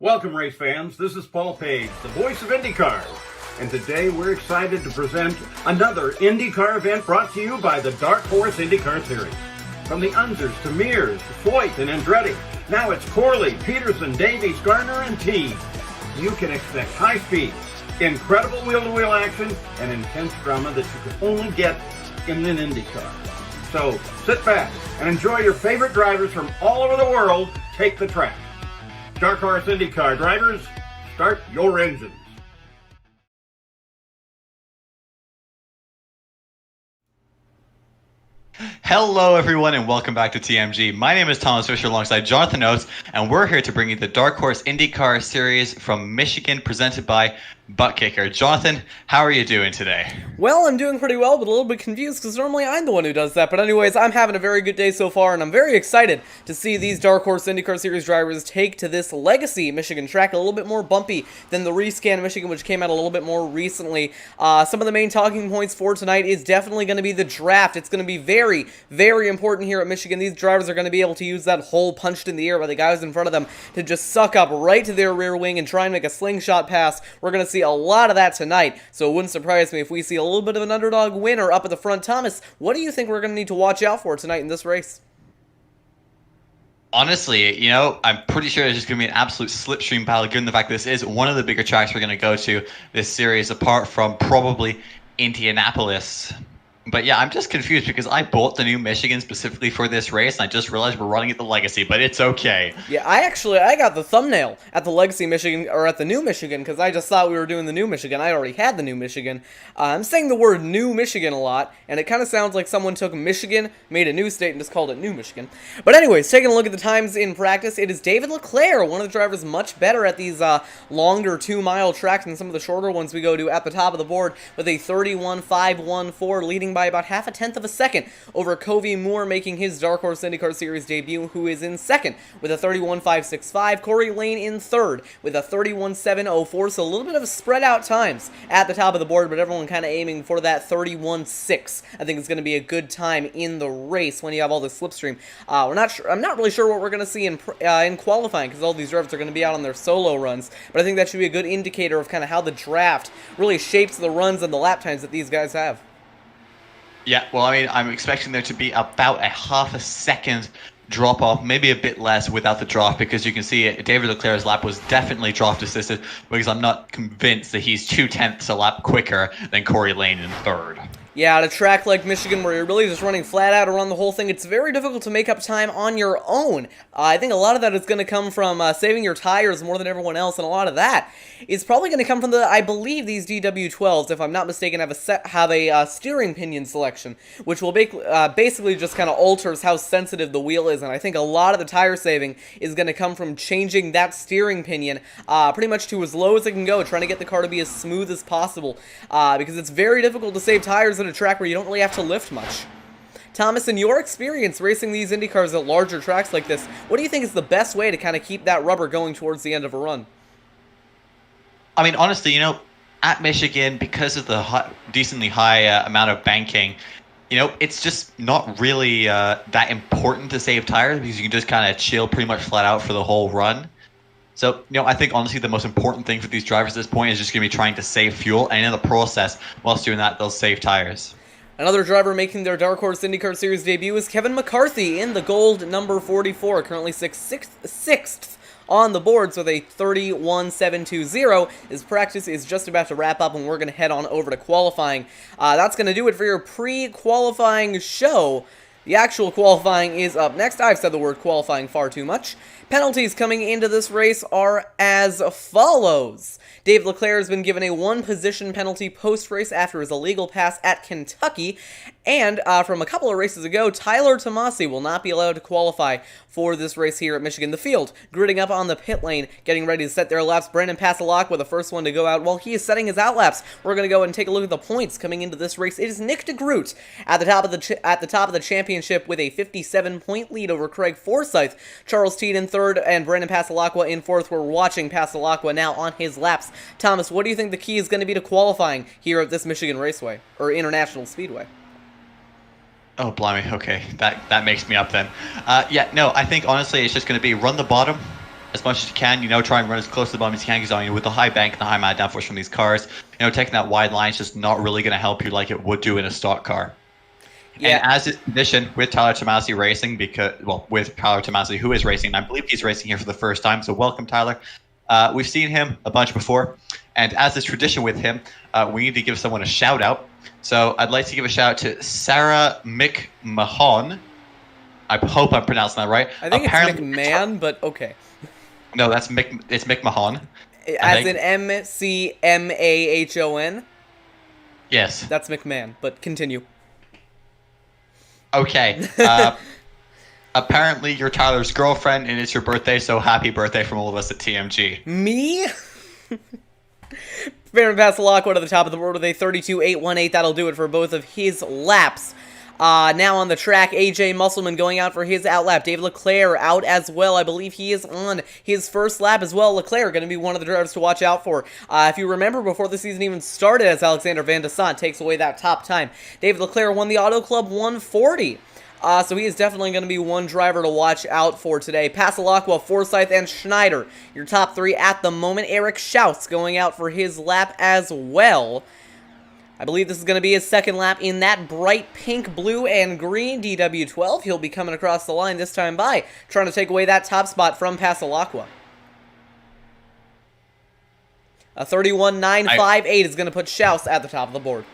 Welcome, race fans. This is Paul Page, the voice of IndyCar. And today we're excited to present another IndyCar event brought to you by the Dark Horse IndyCar Series. From the Unzers to Mears, Foyt, and Andretti, now it's Corley, Peterson, Davies, Gardner, and Teague. You can expect high speed, incredible wheel-to-wheel action, and intense drama that you can only get in an IndyCar. So sit back and enjoy your favorite drivers from all over the world take the track. Dark Horse IndyCar drivers, start your engines. Hello everyone and welcome back to TMG. My name is Thomas Fisher alongside Jonathan Oates, and we're here to bring you the Dark Horse IndyCar Series from Michigan presented by Butt Kicker. Jonathan, how are you doing today? Well, I'm doing pretty well, but a little bit confused because normally I'm the one who does that. But anyways, I'm having a very good day so far, and I'm very excited to see these Dark Horse IndyCar Series drivers take to this legacy Michigan track, a little bit more bumpy than the Rescan Michigan, which came out a little bit more recently. Some of the main talking points for tonight is definitely going to be the draft. It's going to be very, very important here at Michigan. These drivers are going to be able to use that hole punched in the air by the guys in front of them to just suck up right to their rear wing and try and make a slingshot pass. We're going to see a lot of that tonight, so it wouldn't surprise me if we see a little bit of an underdog winner up at the front. Thomas, what do you think we're going to need to watch out for tonight in this race? Honestly, I'm pretty sure it's just going to be an absolute slipstream battle, given the fact this is one of the bigger tracks we're going to go to this series, apart from probably Indianapolis. But yeah, I'm just confused because I bought the new Michigan specifically for this race, and I just realized we're running at the Legacy, but it's okay. Yeah, I got the thumbnail at the Legacy Michigan, or at the new Michigan, because I just thought we were doing the new Michigan. I already had the new Michigan. I'm saying the word new Michigan a lot, and it kind of sounds like someone took Michigan, made a new state, and just called it new Michigan. But anyways, taking a look at the times in practice, it is David Leclerc, one of the drivers much better at these longer 2-mile tracks than some of the shorter ones we go to, at the top of the board with a 31.514, leading by about half a tenth of a second over Covey Moore, making his Dark Horse IndyCar Series debut, who is in second with a 31.565. Corey Lane in third with a 31.704, so a little bit of a spread out times at the top of the board, but everyone kind of aiming for that 31.6. I think it's going to be a good time in the race when you have all this slipstream. I'm not really sure what we're going to see in qualifying, because all these drivers are going to be out on their solo runs, but I think that should be a good indicator of kind of how the draft really shapes the runs and the lap times that these guys have. Yeah, well, I'm expecting there to be about a half a second drop off, maybe a bit less without the draft, because you can see David Leclerc's lap was definitely draft assisted, because I'm not convinced that he's 0.2 a lap quicker than Corey Lane in third. Yeah, at a track like Michigan where you're really just running flat out around the whole thing, it's very difficult to make up time on your own. I think a lot of that is going to come from saving your tires more than everyone else, and a lot of that is probably going to come from I believe these DW12s, if I'm not mistaken, have a steering pinion selection, which will basically just kind of alters how sensitive the wheel is, and I think a lot of the tire saving is going to come from changing that steering pinion pretty much to as low as it can go, trying to get the car to be as smooth as possible, because it's very difficult to save tires at a track where you don't really have to lift much. Thomas, in your experience racing these IndyCars at larger tracks like this, what do you think is the best way to kind of keep that rubber going towards the end of a run? Honestly, at Michigan, because of the decently high amount of banking, it's just not really that important to save tires, because you can just kind of chill pretty much flat out for the whole run. So, I think honestly the most important thing for these drivers at this point is just going to be trying to save fuel, and in the process, whilst doing that, they'll save tires. Another driver making their Dark Horse IndyCar Series debut is Kevin McCarthy in the gold number 44, currently sixth on the boards with a 31.720. His practice is just about to wrap up, and we're going to head on over to qualifying. That's going to do it for your pre-qualifying show. The actual qualifying is up next. I've said the word qualifying far too much. Penalties coming into this race are as follows. Dave Leclerc has been given a one-position penalty post-race after his illegal pass at Kentucky. And from a couple of races ago, Tyler Tomasi will not be allowed to qualify for this race here at Michigan. The field gridding up on the pit lane, getting ready to set their laps. Brandon Pasalakwa, the first one to go out. While he is setting his out laps, we're going to go and take a look at the points coming into this race. It is Nick DeGroot at the top of the championship with a 57-point lead over Craig Forsyth. Charles Teed in third and Brandon Pasalakwa in fourth. We're watching Pasalakwa now on his laps. Thomas, what do you think the key is going to be to qualifying here at this Michigan Raceway, or International Speedway? Oh, blimey. Okay, that makes me up then. I think honestly it's just going to be run the bottom, as much as you can. Try and run as close to the bottom as you can, because with the high bank and the high amount of downforce from these cars, taking that wide line is just not really going to help you like it would do in a stock car. Yeah. And as is tradition with Tyler Tomasi racing, with Tyler Tomasi, who is racing, and I believe he's racing here for the first time, so welcome, Tyler. We've seen him a bunch before, and as is tradition with him, we need to give someone a shout out. So I'd like to give a shout out to Sarah McMahon. I hope I'm pronouncing that right. I think apparently, it's McMahon, but okay. No, it's McMahon. As in McMahon? Yes. That's McMahon, but continue. Okay. Apparently you're Tyler's girlfriend and it's your birthday, so happy birthday from all of us at TMG. Me? Baron Passalacqua to the top of the board with a 32.818. That'll do it for both of his laps. Now on the track, AJ Musselman going out for his outlap. David Leclerc out as well. I believe he is on his first lap as well. Leclerc going to be one of the drivers to watch out for. If you remember, before the season even started, as Alexander Van de Sant takes away that top time, David Leclerc won the Auto Club 140. So he is definitely going to be one driver to watch out for today. Passalacqua, Forsyth, and Schneider, your top three at the moment. Eric Schaus going out for his lap as well. I believe this is going to be his second lap in that bright pink, blue, and green DW12. He'll be coming across the line this time by, trying to take away that top spot from Passalacqua. A 31.958 is going to put Schaus at the top of the board.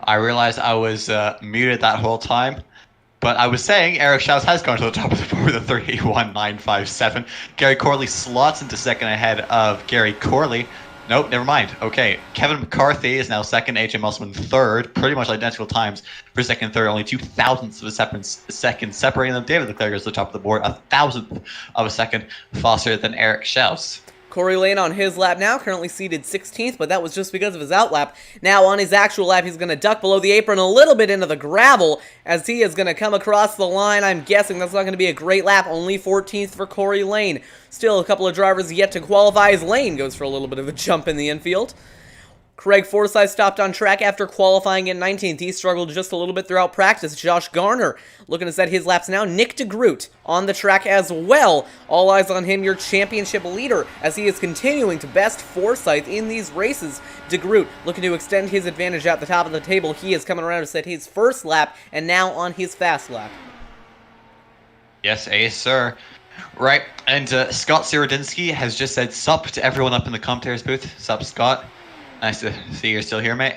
I realized I was muted that whole time. But I was saying Eric Schaus has gone to the top of the board with a 31.957. Gary Corley slots into second ahead of Gary Corley. Nope, never mind. Okay, Kevin McCarthy is now second, AJ Musselman third. Pretty much identical times for second and third. Only 0.02 of a second separating them. David Leclerc is at the top of the board, 1,000th of a second faster than Eric Schaus. Corey Lane on his lap now, currently seated 16th, but that was just because of his outlap. Now on his actual lap, he's going to duck below the apron a little bit into the gravel as he is going to come across the line. I'm guessing that's not going to be a great lap, only 14th for Corey Lane. Still a couple of drivers yet to qualify as Lane goes for a little bit of a jump in the infield. Craig Forsyth stopped on track after qualifying in 19th. He struggled just a little bit throughout practice. Josh Garner looking to set his laps now. Nick DeGroot on the track as well. All eyes on him, your championship leader, as he is continuing to best Forsyth in these races. DeGroot looking to extend his advantage at the top of the table. He is coming around to set his first lap and now on his fast lap. Yes, sir. Right, and Scott Sirodinsky has just said sup to everyone up in the commentators booth. Sup, Scott. Nice to see you're still here, mate.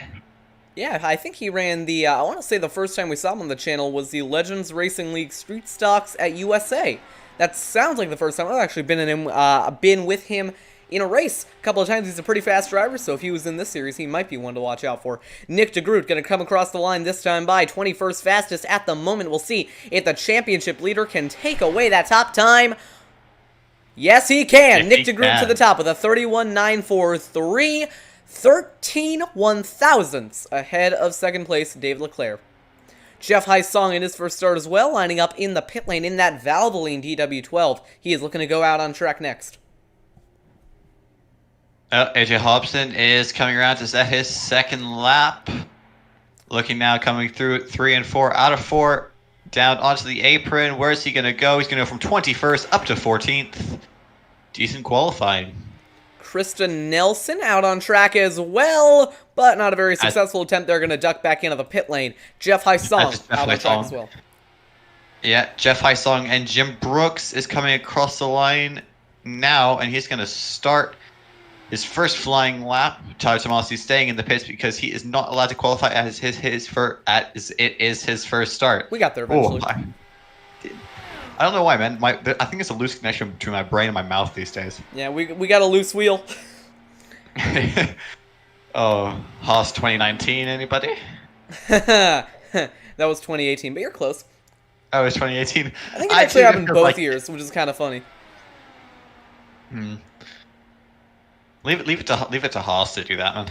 Yeah, I think he ran the, I want to say the first time we saw him on the channel was the Legends Racing League Street Stocks at USA. That sounds like the first time I've actually been with him in a race a couple of times. He's a pretty fast driver, so if he was in this series, he might be one to watch out for. Nick DeGroot going to come across the line this time by 21st fastest at the moment. We'll see if the championship leader can take away that top time. Yes, he can. Nick DeGroot to the top with a 31.943. 13 1,000ths ahead of second place David Leclerc. Jeff Hysong in his first start as well, lining up in the pit lane in that Valvoline DW12. He is looking to go out on track next. AJ Hobson is coming around to set his second lap. Looking now coming through 3 and 4 out of 4. Down onto the apron. Where's he going to go? He's going to go from 21st up to 14th. Decent qualifying. Kristen Nelson out on track as well, but not a very successful attempt. They're going to duck back into the pit lane. Jeff Hysong out on track as well. Yeah, Jeff Hysong and Jim Brooks is coming across the line now, and he's going to start his first flying lap. Tyler Tomasi staying in the pits because he is not allowed to qualify as it is his first start. We got there eventually. I don't know why, man. I think it's a loose connection between my brain and my mouth these days. Yeah, we got a loose wheel. Oh, Haas 2019, anybody? That was 2018, but you're close. Oh, it was 2018. I think it actually happened both years, which is kind of funny. Leave it to Haas to do that, man.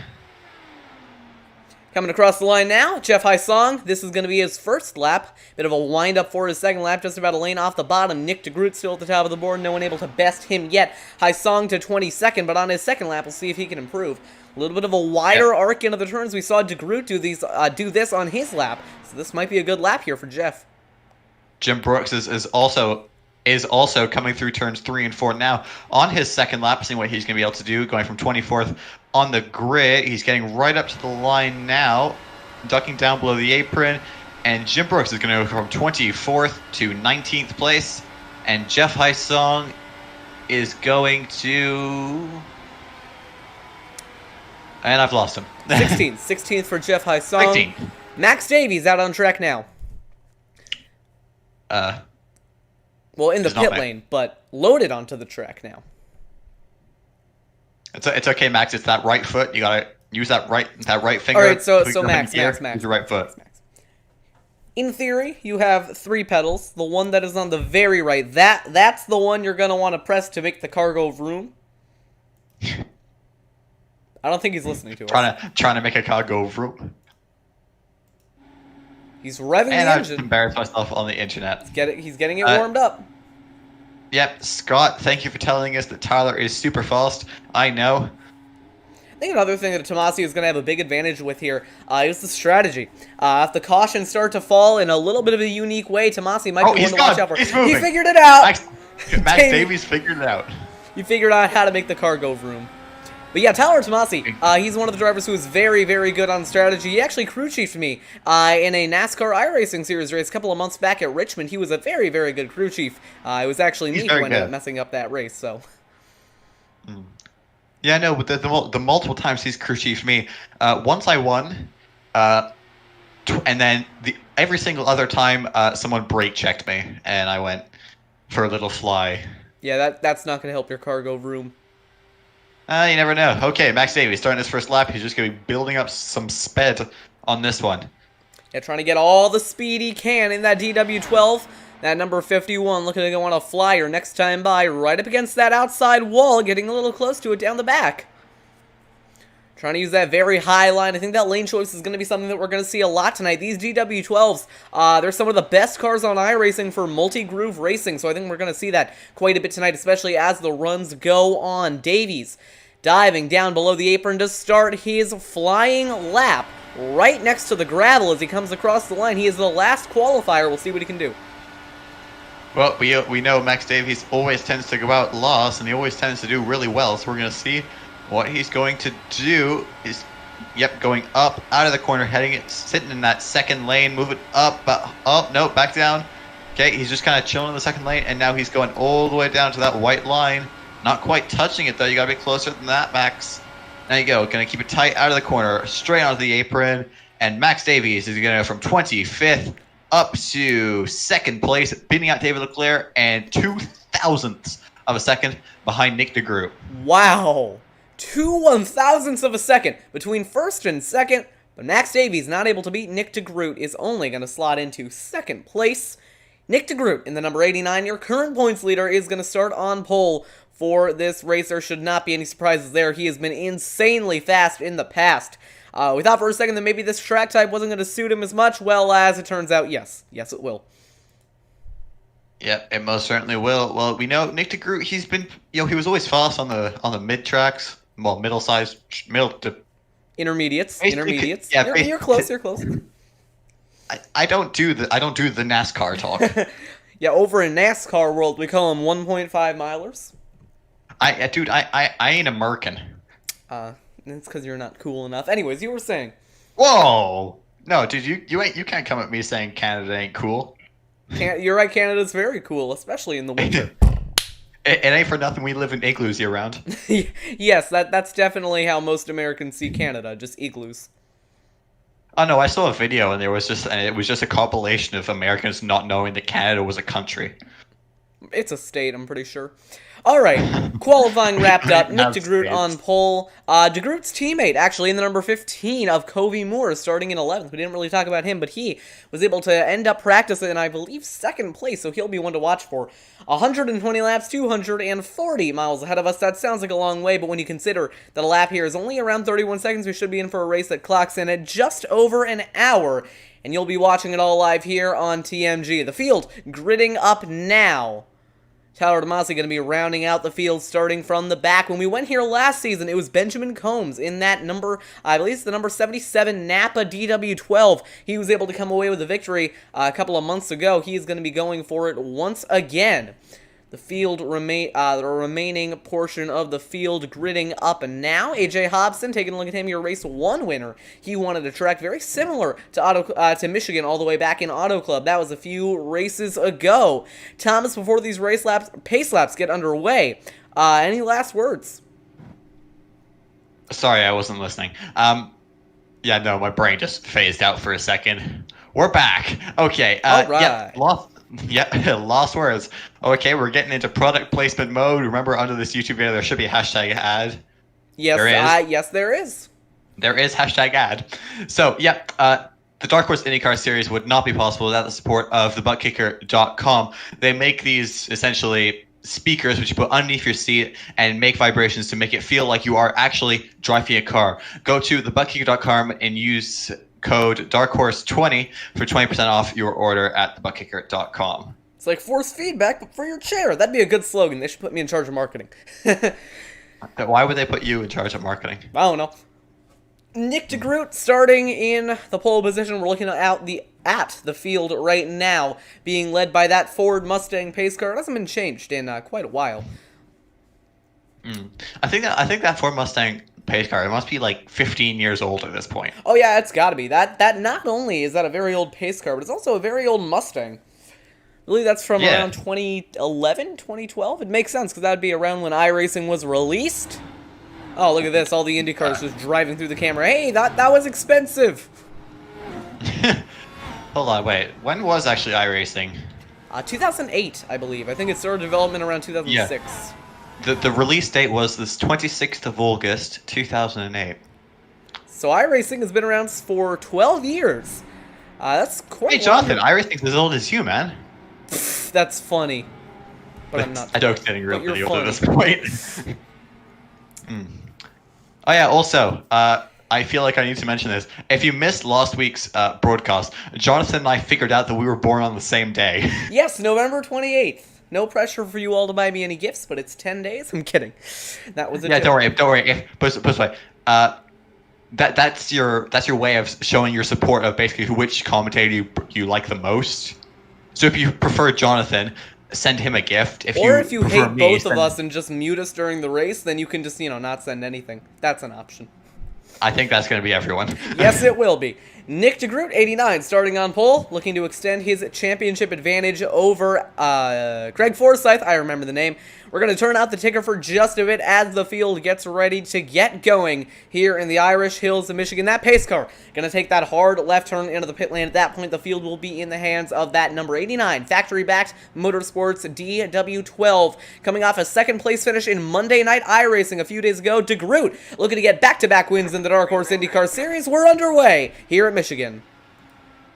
Coming across the line now, Jeff Hysong. This is going to be his first lap. Bit of a wind-up for his second lap, just about a lane off the bottom. Nick DeGroot still at the top of the board. No one able to best him yet. Hysong to 22nd, but on his second lap, we'll see if he can improve. A little bit of a wider arc into the turns. We saw DeGroot do this on his lap, so this might be a good lap here for Jeff. Jim Brooks is also is also coming through turns 3 and 4 now on his second lap, seeing what he's going to be able to do, going from 24th on the grid. He's getting right up to the line now, ducking down below the apron, and Jim Brooks is going to go from 24th to 19th place, and Jeff Heisong is going to... And I've lost him. 16th for Jeff Heisong. 16. Max Davies out on track now. Well, in the He's not pit back. lane, but loaded onto the track now. It's okay, Max. It's that right foot. You gotta use that right finger. All right, so Put your Max, hand here, Max. use your right foot. Max. In theory, you have 3 pedals. The one that is on the very right, that's the one you're gonna want to press to make the car go vroom. I don't think he's listening to us. Trying to make a car go vroom. He's revving And the I've just engine. embarrassed myself on the internet. He's getting it warmed up. Yep, Scott, thank you for telling us that Tyler is super fast. I know. I think another thing that Tomasi is going to have a big advantage with here is the strategy. If the cautions start to fall in a little bit of a unique way, Tomasi might be one to watch out for. He's moving. He figured it out. Max Davies figured it out. He figured out how to make the car go vroom. But yeah, Tyler Tomasi, he's one of the drivers who is very, very good on strategy. He actually crew chiefed me in a NASCAR iRacing Series race a couple of months back at Richmond. He was a very, very good crew chief. It was actually me who ended up messing up that race. So. Yeah, no, but the multiple times he's crew chiefed me, once I won, and then every single other time someone brake checked me, and I went for a little fly. Yeah, that's not going to help your car go vroom. You never know. Okay, Max Davies starting his first lap. He's just going to be building up some sped on this one. Yeah, trying to get all the speed he can in that DW12. That number 51 looking to go on a flyer next time by, right up against that outside wall, getting a little close to it down the back. Trying to use that very high line. I think that lane choice is going to be something that we're going to see a lot tonight. These DW12s, they're some of the best cars on iRacing for multi-groove racing, so I think we're going to see that quite a bit tonight, especially as the runs go on. Davies diving down below the apron to start his flying lap right next to the gravel as he comes across the line. He is the last qualifier. We'll see what he can do. Well, we know Max Davies always tends to go out last, and he always tends to do really well, so we're going to see what he's going to do is, going up, out of the corner, sitting in that second lane, moving up, oh, no, back down. Okay, he's just kind of chilling in the second lane, and now he's going all the way down to that white line. Not quite touching it, though. You got to be closer than that, Max. There you go. Going to keep it tight out of the corner, straight onto the apron, and Max Davies is going to go from 25th up to second place, beating out David Leclerc, and 0.02 of a second behind Nick DeGroot. Wow. 0.02 of a second between first and second, but Max Davies not able to beat Nick DeGroot is only going to slot into second place. Nick DeGroot in the number 89, your current points leader, is going to start on pole for this race. There should not be any surprises there. He has been insanely fast in the past. We thought for a second that maybe this track type wasn't going to suit him as much. Well, as it turns out, yes. Yes, it will. Yep, it most certainly will. Well, we know Nick DeGroot, he's been, he was always fast on the mid tracks. Well, middle to intermediates. Yeah, you're close. You're close. I don't do the NASCAR talk. Yeah, over in NASCAR world, we call them 1.5 milers. I ain't American. It's because you're not cool enough. Anyways, you were saying. Whoa! No, dude, you can't come at me saying Canada ain't cool. You're right. Canada's very cool, especially in the winter. It ain't for nothing we live in igloos year round. Yes, that's definitely how most Americans see Canada, just igloos. Oh no, I saw a video and it was just a compilation of Americans not knowing that Canada was a country. It's a state, I'm pretty sure. All right, qualifying wrapped up. Nick DeGroot on pole. DeGroot's teammate, actually, in the number 15 of Covey Moore, starting in 11th. We didn't really talk about him, but he was able to end up practicing in, I believe, second place, so he'll be one to watch for. 120 laps, 240 miles ahead of us. That sounds like a long way, but when you consider that a lap here is only around 31 seconds, we should be in for a race that clocks in at just over an hour, and you'll be watching it all live here on TMG. The field gridding up now. Tyler Demasi going to be rounding out the field starting from the back. When we went here last season, it was Benjamin Combs in that number, I believe it's the number 77 Napa DW12. He was able to come away with a victory a couple of months ago. He is going to be going for it once again. The field the remaining portion of the field gridding up now. AJ Hobson, taking a look at him, your race 1 winner. He wanted a track very similar to Michigan all the way back in Auto Club. That was a few races ago. Thomas, before these pace laps get underway, any last words? Sorry, I wasn't listening. Yeah, no, my brain just phased out for a second. We're back. Okay. All right. Lost words. Okay, we're getting into product placement mode. Remember, under this YouTube video, there should be a hashtag ad. Yes, there is. Yes, there is. There is hashtag ad. So, the Dark Horse IndyCar Series would not be possible without the support of thebuttkicker.com. They make these, essentially, speakers which you put underneath your seat and make vibrations to make it feel like you are actually driving a car. Go to thebuttkicker.com and use code DARKHORSE20 for 20% off your order at thebuttkicker.com. It's like force feedback, but for your chair. That'd be a good slogan. They should put me in charge of marketing. Why would they put you in charge of marketing? I don't know. Nick DeGroot starting in the pole position. We're looking at the field right now, being led by that Ford Mustang pace car. It hasn't been changed in quite a while. I think that Ford Mustang pace car, it must be like 15 years old at this point. Oh yeah, it's got to be. That not only is that a very old pace car, but it's also a very old Mustang. I believe that's from around 2011, 2012. It makes sense, because that would be around when iRacing was released. Oh, look at this. All the Indy cars just driving through the camera. Hey, that was expensive. Hold on, wait. When was actually iRacing? 2008, I believe. I think it started development around 2006. Yeah. The release date was this 26th of August, 2008. So iRacing has been around for 12 years. That's quite Hey, Jonathan, iRacing's as old as you, man. That's funny. But I'm not. I know it's getting really old funny. at this point. Oh yeah, also, I feel like I need to mention this. If you missed last week's broadcast, Jonathan and I figured out that we were born on the same day. Yes, November 28th. No pressure for you all to buy me any gifts, but it's 10 days. I'm kidding. That was a joke. Don't worry. Put it this way. That's your way of showing your support of basically which commentator you like the most. So if you prefer Jonathan, send him a gift. If you hate both of us and just mute us during the race, then you can just, not send anything. That's an option. I think that's going to be everyone. Yes, it will be. Nick DeGroot, 89, starting on pole, looking to extend his championship advantage over Greg Forsyth. I remember the name. We're going to turn out the ticker for just a bit as the field gets ready to get going here in the Irish Hills of Michigan. That pace car going to take that hard left turn into the pit lane. At that point, the field will be in the hands of that number 89, factory-backed Motorsports DW12. Coming off a second-place finish in Monday Night iRacing a few days ago, DeGroot looking to get back-to-back wins in the Dark Horse IndyCar Series. We're underway here at Michigan.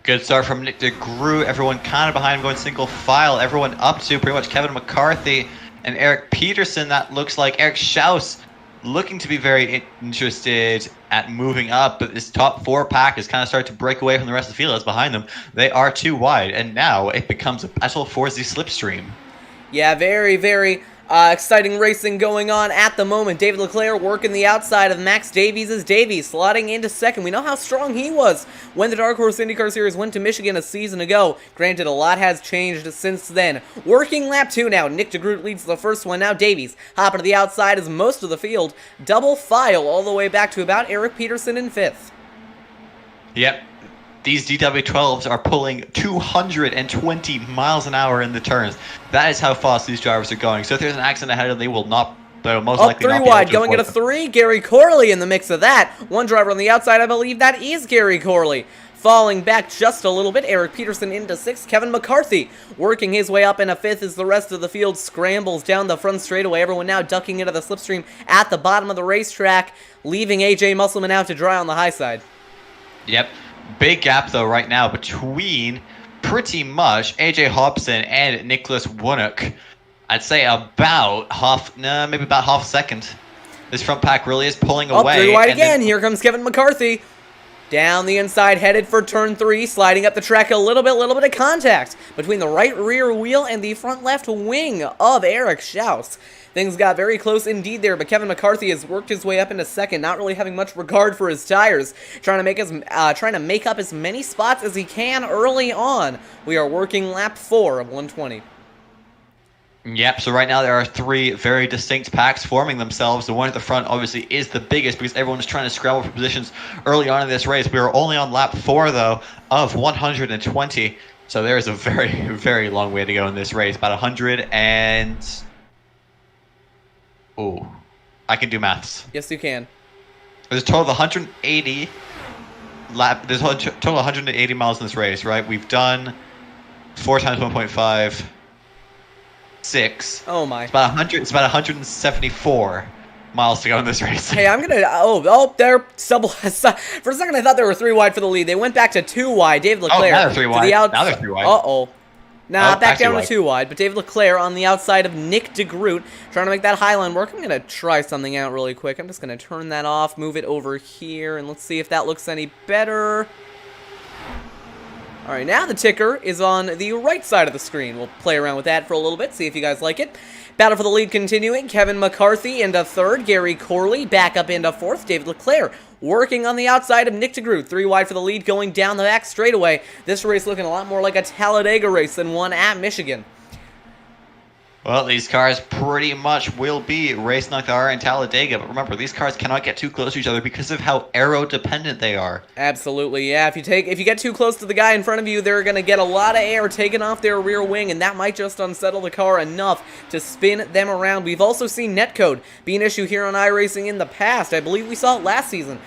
Good start from Nick DeGroot. Everyone kind of behind him going single file. Everyone up to pretty much Kevin McCarthy and Eric Peterson. That looks like Eric Schaus looking to be very interested at moving up, but this top 4 pack is kind of starting to break away from the rest of the field. As behind them, they are too wide, and now it becomes a battle for the slipstream. Yeah, very, very exciting racing going on at the moment. David Leclerc working the outside of Max Davies as Davies slotting into second. We know how strong he was when the Dark Horse IndyCar Series went to Michigan a season ago. Granted, a lot has changed since then. Working lap 2 now. Nick DeGroot leads the first one. Now Davies hopping to the outside as most of the field double file all the way back to about Eric Peterson in 5th. Yep. These DW12s are pulling 220 miles an hour in the turns. That is how fast these drivers are going. So if there's an accident ahead of them, they'll most likely not be able to wide, going at a 3. Gary Corley in the mix of that. One driver on the outside, I believe that is Gary Corley. Falling back just a little bit, Eric Peterson into 6th. Kevin McCarthy working his way up in a 5th as the rest of the field scrambles down the front straightaway. Everyone now ducking into the slipstream at the bottom of the racetrack, leaving AJ Musselman out to dry on the high side. Yep. Big gap, though, right now between pretty much AJ Hobson and Nicholas Wunuk. I'd say about maybe about half a second. This front pack really is pulling away. 3 wide again. Here comes Kevin McCarthy. Down the inside, headed for turn 3, sliding up the track a little bit of contact between the right rear wheel and the front left wing of Eric Schaus. Things got very close indeed there, but Kevin McCarthy has worked his way up into second, not really having much regard for his tires, trying to make up as many spots as he can early on. We are working lap 4 of 120. Yep, so right now there are 3 very distinct packs forming themselves. The one at the front obviously is the biggest because everyone's trying to scramble for positions early on in this race. We are only on lap 4, though, of 120. So there is a very, very long way to go in this race. About 100 and... Ooh, I can do maths. Yes, you can. There's a total of 180 There's a total of 180 miles in this race, right? We've done 4 times 1.5... 6. Oh my. It's about 100. It's about 174 miles to go in this race. Hey, I'm gonna. Oh, they're double. For a second, I thought they were 3 wide for the lead. They went back to 2 wide. David Leclerc. Now they're 3 wide. Now they're 3 wide. Uh-oh. Nah, back down to wide. 2 wide. But David Leclerc on the outside of Nick DeGroot, trying to make that high line work. I'm gonna try something out really quick. I'm just gonna turn that off, move it over here, and let's see if that looks any better. Alright, now the ticker is on the right side of the screen. We'll play around with that for a little bit, see if you guys like it. Battle for the lead continuing. Kevin McCarthy into 3rd. Gary Corley back up into 4th. David Leclerc working on the outside of Nick DeGroot. 3 wide for the lead going down the back straightaway. This race looking a lot more like a Talladega race than one at Michigan. Well, these cars pretty much will be racing like they are in Talladega, but remember, these cars cannot get too close to each other because of how aero-dependent they are. Absolutely, yeah. If you get too close to the guy in front of you, they're going to get a lot of air taken off their rear wing, and that might just unsettle the car enough to spin them around. We've also seen netcode be an issue here on iRacing in the past. I believe we saw it last season.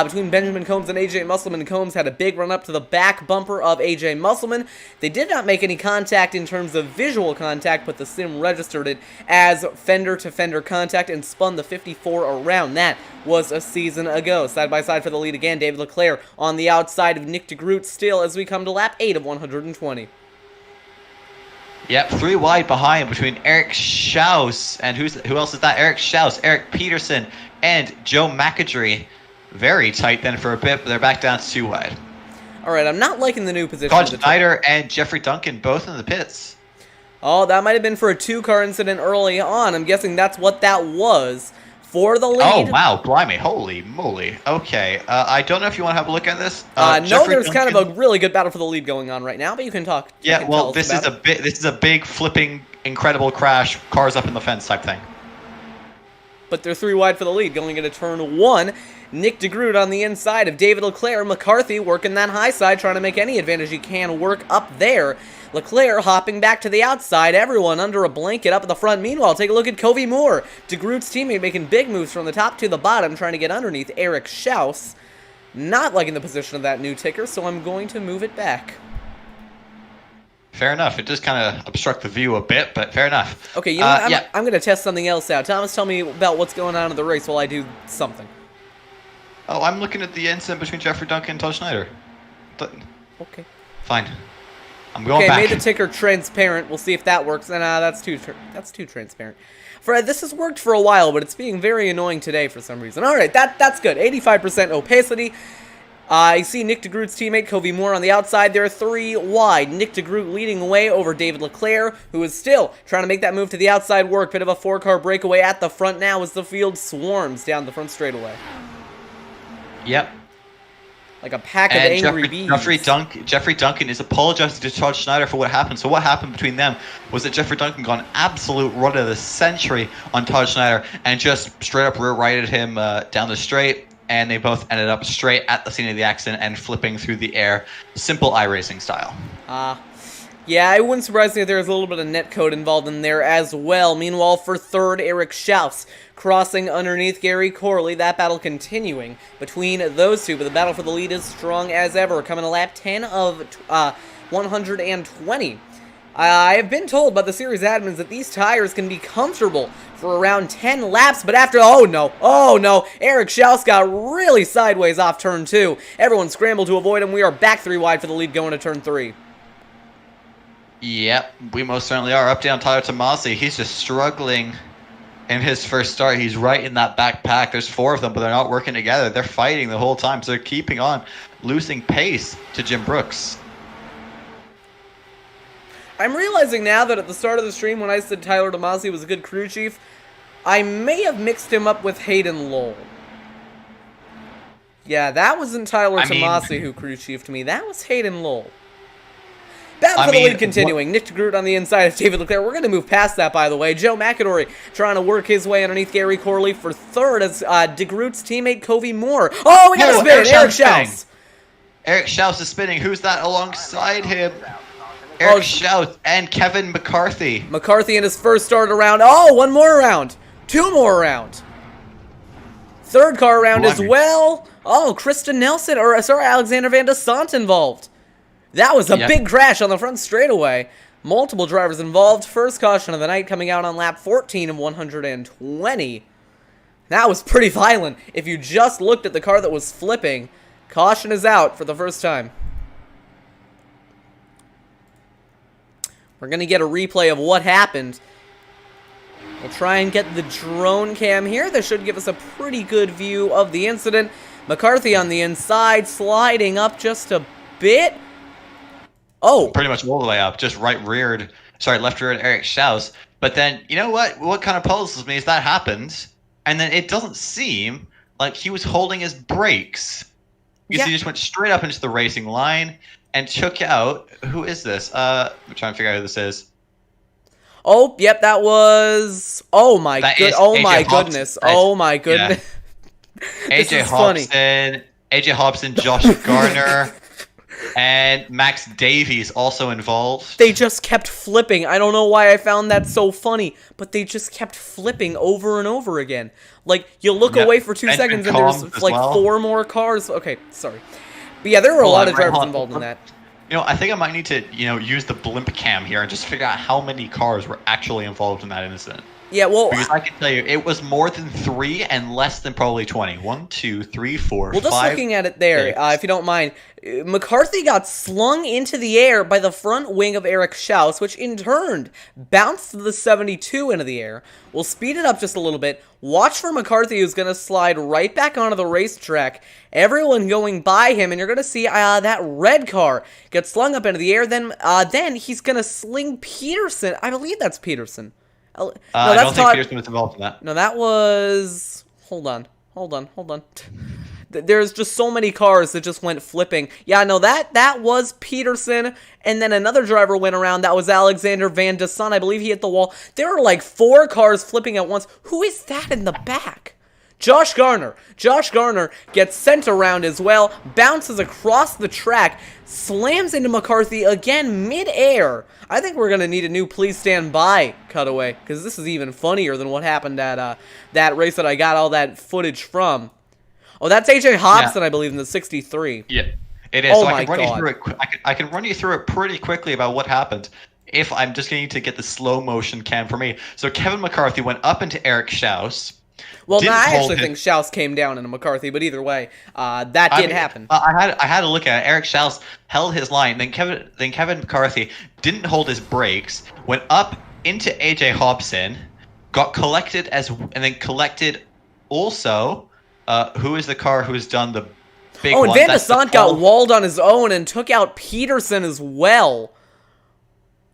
Between Benjamin Combs and AJ Musselman. Combs had a big run up to the back bumper of AJ Musselman. They did not make any contact in terms of visual contact, but the sim registered it as fender-to-fender contact and spun the 54 around. That was a season ago. Side by side for the lead again, David Leclerc on the outside of Nick DeGroot still as we come to lap 8 of 120. Yep, 3 wide behind between Eric Schaus and who else is that? Eric Schaus, Eric Peterson, and Joe McAdree. Very tight then for a bit, but they're back down to 2 wide. Alright, I'm not liking the new position. Todd Schneider and Jeffrey Duncan both in the pits. Oh, that might have been for a 2-car incident early on. I'm guessing that's what that was for the lead. Oh, wow, blimey, holy moly. Okay, I don't know if you want to have a look at this. No, there's kind of a really good battle for the lead going on right now, but you can talk. Yeah, well, this is a big flipping, incredible crash, cars up in the fence type thing. But they're 3 wide for the lead going into turn 1. Nick DeGroot on the inside of David Leclerc. McCarthy working that high side, trying to make any advantage he can work up there. Leclerc hopping back to the outside. Everyone under a blanket up at the front. Meanwhile, take a look at Covey Moore. DeGroot's teammate making big moves from the top to the bottom, trying to get underneath Eric Schaus. Not liking the position of that new ticker, so I'm going to move it back. Fair enough. It does kind of obstruct the view a bit, but fair enough. Okay, you know what? I'm going to test something else out. Thomas, tell me about what's going on in the race while I do something. Oh, I'm looking at the incident between Jeffrey Duncan and Todd Schneider. Okay. Fine. I'm going back. Okay, made the ticker transparent. We'll see if that works. And that's too transparent. This has worked for a while, but it's being very annoying today for some reason. All right, that's good. 85% opacity. I see Nick DeGroot's teammate, Covey Moore, on the outside there, 3 wide. Nick DeGroot leading the way over David Leclerc, who is still trying to make that move to the outside work. Bit of a 4-car breakaway at the front now as the field swarms down the front straightaway. Yep. Like a pack of angry bees. Jeffrey Duncan is apologizing to Todd Schneider for what happened. So what happened between them was that Jeffrey Duncan got an absolute run of the century on Todd Schneider and just straight up rear-righted him down the straight. And they both ended up straight at the scene of the accident and flipping through the air. Simple iRacing style. Yeah, it wouldn't surprise me if there was a little bit of netcode involved in there as well. Meanwhile, for 3rd, Eric Schaus crossing underneath Gary Corley. That battle continuing between those two, but the battle for the lead is strong as ever. Coming to lap 10 of 120. I have been told by the series admins that these tires can be comfortable for around 10 laps, but after, oh no, Eric Schaus got really sideways off turn 2. Everyone scrambled to avoid him. We are back 3 wide for the lead going to turn 3. Yep, we most certainly are. Up down Tyler Tomasi. He's just struggling in his first start. He's right in that back pack. There's 4 of them, but they're not working together. They're fighting the whole time, so they're keeping on losing pace to Jim Brooks. I'm realizing now that at the start of the stream when I said Tyler Tomasi was a good crew chief, I may have mixed him up with Hayden Lowell. Yeah, that wasn't Tyler Tomasi who crew chiefed me. That was Hayden Lowell. Battle for the lead continuing. Nick DeGroot on the inside of David Leclerc. We're going to move past that, by the way. Joe McAdory trying to work his way underneath Gary Corley for third as DeGroot's teammate Covey Moore. Oh, we got to spin it. Eric Schaus. Eric Schaus is spinning. Who's that alongside him? Eric Schaus and Kevin McCarthy. McCarthy in his first start around. Oh, one more round. 2 more round. Third car round as well. Oh, Kristen Nelson, or sorry, Alexander Van de Sant involved. That was a big crash on the front straightaway. Multiple drivers involved. First caution of the night coming out on lap 14 of 120. That was pretty violent. If you just looked at the car that was flipping, caution is out for the first time. We're going to get a replay of what happened. We'll try and get the drone cam here. That should give us a pretty good view of the incident. McCarthy on the inside, sliding up just a bit. Oh. Pretty much all the way up, just left reared Eric Schaus. But then, you know what? What kind of puzzles me is that happened, and then it doesn't seem like he was holding his brakes. Because he just went straight up into the racing line and took out, who is this? I'm trying to figure out who this is. Oh, yep, that was, oh my goodness. Oh my goodness. Oh my goodness. AJ Hobson, Josh Garner, and Max Davies also involved. They just kept flipping. I don't know why I found that so funny, but they just kept flipping over and over again. Like, you look away for 2 seconds and there's like 4 more cars. Okay, sorry. But yeah, there were a lot of drivers involved in that. You know, I think I might need to, use the blimp cam here and just figure out how many cars were actually involved in that incident. Yeah, well, because I can tell you, it was more than 3 and less than probably 20. 1, 2, 3, 4, well, 5, just looking at it there, if you don't mind, McCarthy got slung into the air by the front wing of Eric Schaus, which in turn bounced the 72 into the air. We'll speed it up just a little bit. Watch for McCarthy, who's going to slide right back onto the racetrack. Everyone going by him, and you're going to see that red car get slung up into the air. Then he's going to sling Peterson. I believe that's Peterson. No, I don't think Peterson was involved in that. No, that was... Hold on. There's just so many cars that just went flipping. Yeah, no, that was Peterson, and then another driver went around. That was Alexander Van de Sant. I believe he hit the wall. There were like 4 cars flipping at once. Who is that in the back? Josh Garner. Josh Garner gets sent around as well, bounces across the track, slams into McCarthy again mid-air. I think we're going to need a new please stand by cutaway, because this is even funnier than what happened at that race that I got all that footage from. Oh, that's AJ Hobson, I believe, in the 63. Yeah, it is. Oh so my God. I can run you through it pretty quickly about what happened. If I'm just going to get the slow motion cam for me. So Kevin McCarthy went up into Eric Schaus. Well, no, I actually think Schaus came down into McCarthy, but either way, that did happen. I had a look at it. Eric Schaus held his line, then Kevin McCarthy didn't hold his brakes, went up into AJ Hobson, got collected and then collected also. Who is the car who's done the big one? Oh, and Van de Sant got walled on his own and took out Peterson as well.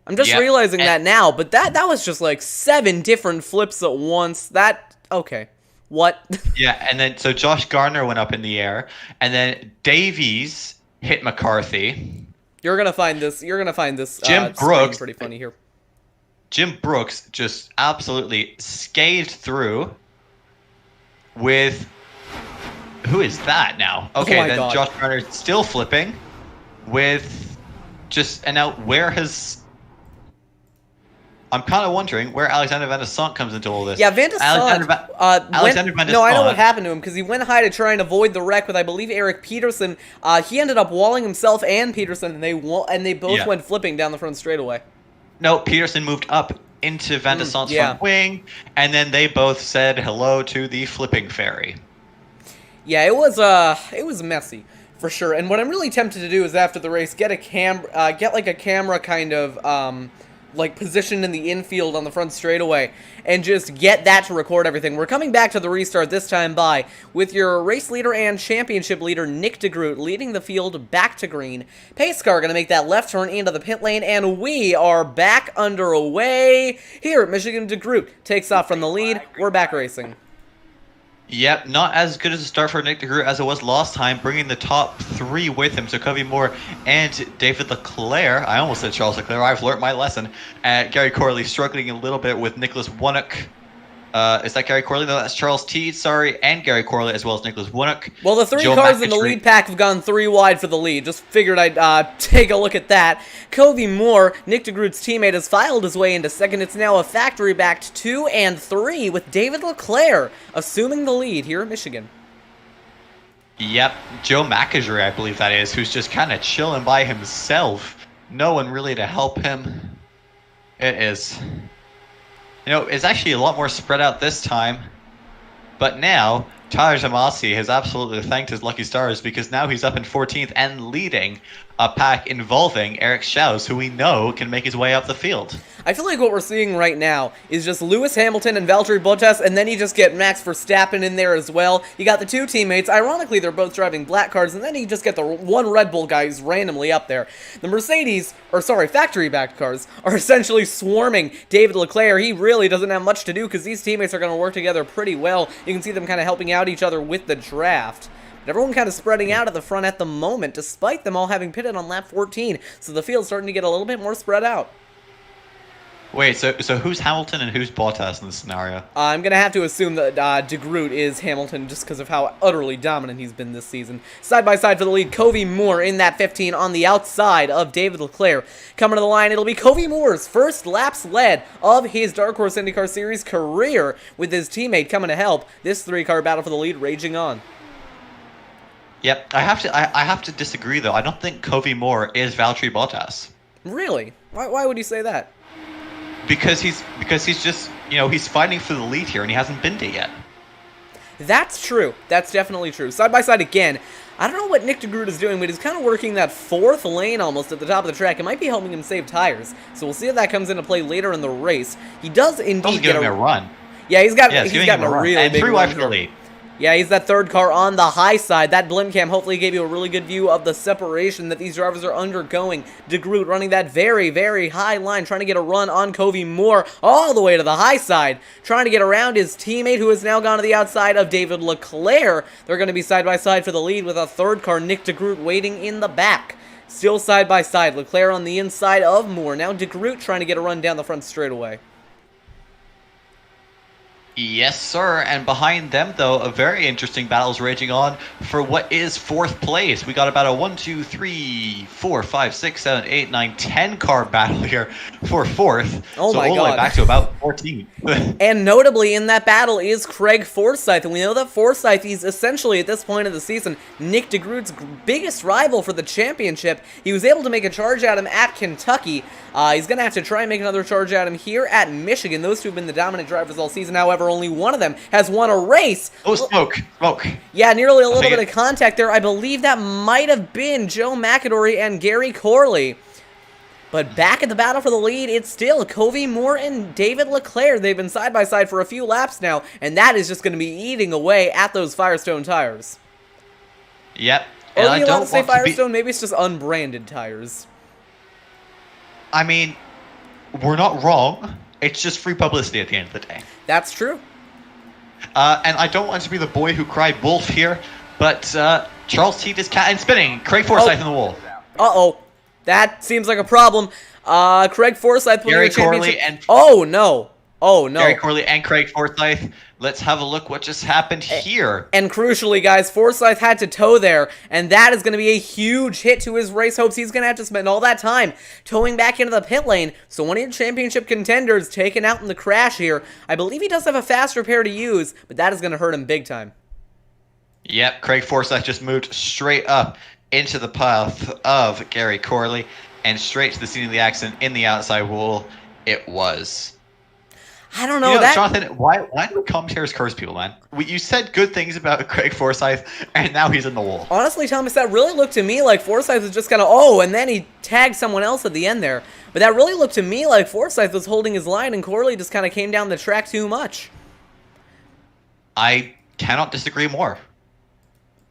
I'm just realizing that now, but that was just like 7 different flips at once. Okay. What? Yeah, and then so Josh Garner went up in the air, and then Davies hit McCarthy. You're gonna find this. Jim Brooks, pretty funny here. Jim Brooks just absolutely scathed through with. Who is that now? Okay, then God. Josh Garner still flipping with and now where has. I'm kind of wondering where Alexander Van de Sant comes into all this. Yeah, Van de Sant. Alexander Van de Sant. No, I know what happened to him because he went high to try and avoid the wreck with, I believe, Eric Peterson. He ended up walling himself and Peterson, and they both went flipping down the front straightaway. No, Peterson moved up into Van de Sant's front wing, and then they both said hello to the flipping fairy. Yeah, it was messy for sure. And what I'm really tempted to do is after the race get like a camera kind of like positioned in the infield on the front straightaway and just get that to record everything. We're coming back to the restart this time by with your race leader and championship leader Nick DeGroot leading the field back to green. Pace car going to make that left turn into the pit lane, and we are back underway here at Michigan. DeGroot takes off from the lead. We're back racing. Yep, not as good as a start for Nick DeGroot as it was last time, bringing the top 3 with him. So Covey Moore and David Leclerc. I almost said Charles Leclerc. I've learned my lesson. Gary Corley struggling a little bit with Nicholas Wunnock. Is that Gary Corley? No, that's Charles T. Sorry, and Gary Corley as well as Nicholas Wunnock. Well, the 3 cars in the lead pack have gone 3 wide for the lead. Just figured I'd take a look at that. Covey Moore, Nick DeGroot's teammate, has filed his way into second. It's now a factory-backed 2 and 3 with David Leclerc assuming the lead here at Michigan. Yep, Joe McAdry, I believe that is, who's just kind of chilling by himself. No one really to help him. It is. You know, it's actually a lot more spread out this time. But now, Tyler Tomasi has absolutely thanked his lucky stars because now he's up in 14th and leading a pack involving Eric Schaus, who we know can make his way up the field. I feel like what we're seeing right now is just Lewis Hamilton and Valtteri Bottas, and then you just get Max Verstappen in there as well. You got the 2 teammates. Ironically, they're both driving black cars, and then you just get the 1 Red Bull guy who's randomly up there. The Mercedes, or sorry, factory-backed cars, are essentially swarming David Leclerc. He really doesn't have much to do because these teammates are going to work together pretty well. You can see them kind of helping out each other with the draft. But everyone kind of spreading out at the front at the moment, despite them all having pitted on lap 14. So the field's starting to get a little bit more spread out. Wait, so who's Hamilton and who's Bottas in this scenario? I'm going to have to assume that DeGroot is Hamilton just because of how utterly dominant he's been this season. Side by side for the lead, Covey Moore in that 15 on the outside of David Leclerc. Coming to the line, it'll be Covey Moore's first laps led of his Dark Horse IndyCar Series career with his teammate coming to help. This 3-car battle for the lead raging on. Yep, I have to disagree though. I don't think Covey Moore is Valtteri Bottas. Really? Why would you say that? Because he's just, you know, he's fighting for the lead here and he hasn't been to yet. That's true. That's definitely true. Side by side again. I don't know what Nick DeGroot is doing, but he's kind of working that 4th lane almost at the top of the track. It might be helping him save tires. So we'll see if that comes into play later in the race. He does indeed get a run. Yeah, he's gotten a really big run for the lead. Yeah, he's that 3rd car on the high side. That blimp cam hopefully gave you a really good view of the separation that these drivers are undergoing. DeGroot running that very, very high line, trying to get a run on Covey Moore all the way to the high side, trying to get around his teammate who has now gone to the outside of David Leclerc. They're going to be side by side for the lead with a 3rd car, Nick DeGroot, waiting in the back. Still side by side, Leclerc on the inside of Moore. Now DeGroot trying to get a run down the front straightaway. Yes, sir. And behind them, though, a very interesting battle is raging on for what is 4th place. We got about a 1, 2, 3, 4, 5, 6, 7, 8, 9, 10 car battle here for 4th. Oh my God. So all the way back to about 14. And notably in that battle is Craig Forsyth. And we know that Forsyth, he's essentially at this point of the season Nick DeGroot's biggest rival for the championship. He was able to make a charge at him at Kentucky. He's going to have to try and make another charge at him here at Michigan. Those two have been the dominant drivers all season. However, only one of them has won a race. Oh, smoke. Yeah, nearly a little bit of contact there. I believe that might have been Joe McAdry and Gary Corley. But back at the battle for the lead, it's still Covey Moore and David Leclerc. They've been side by side for a few laps now, and that is just going to be eating away at those Firestone tires. Yep. Or are you allowed to say Firestone? Maybe it's just unbranded tires. I mean, we're not wrong. It's just free publicity at the end of the day. That's true. And I don't want to be the boy who cried wolf here, but Charles T is cat and spinning. Craig Forsyth in the wall. Uh-oh. That seems like a problem. Craig Forsyth winning the championship. Oh, no. Oh, no. Gary Corley and Craig Forsyth. Let's have a look what just happened here. And crucially, guys, Forsyth had to tow there, and that is going to be a huge hit to his race hopes. He's going to have to spend all that time towing back into the pit lane. So one of your championship contenders taken out in the crash here. I believe he does have a fast repair to use, but that is going to hurt him big time. Yep, Craig Forsyth just moved straight up into the path of Gary Corley and straight to the scene of the accident in the outside wall it was. I don't know, that... Jonathan, why do commentators curse people, man? You said good things about Craig Forsyth, and now he's in the wall. Honestly, Thomas, that really looked to me like Forsyth was just kind of, oh, and then he tagged someone else at the end there. But that really looked to me like Forsyth was holding his line, and Corley just kind of came down the track too much. I cannot disagree more.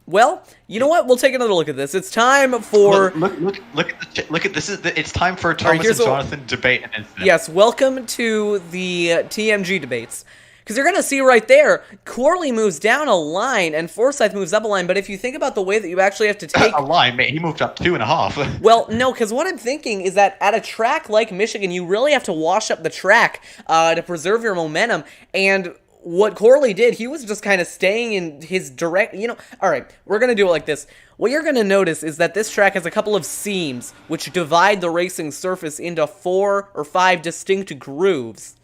Well, you know what? We'll take another look at this. It's time for... Look at this. It's time for a Thomas and Jonathan debate. Yes, welcome to the TMG debates. Because you're going to see right there, Corley moves down a line and Forsyth moves up a line, but if you think about the way that you actually have to take... A line, mate, he moved up 2.5. Well, no, because what I'm thinking is that at a track like Michigan, you really have to wash up the track to preserve your momentum, and what Corley did, he was just kind of staying in his direct... Alright, we're going to do it like this. What you're going to notice is that this track has a couple of seams, which divide the racing surface into 4 or 5 distinct grooves.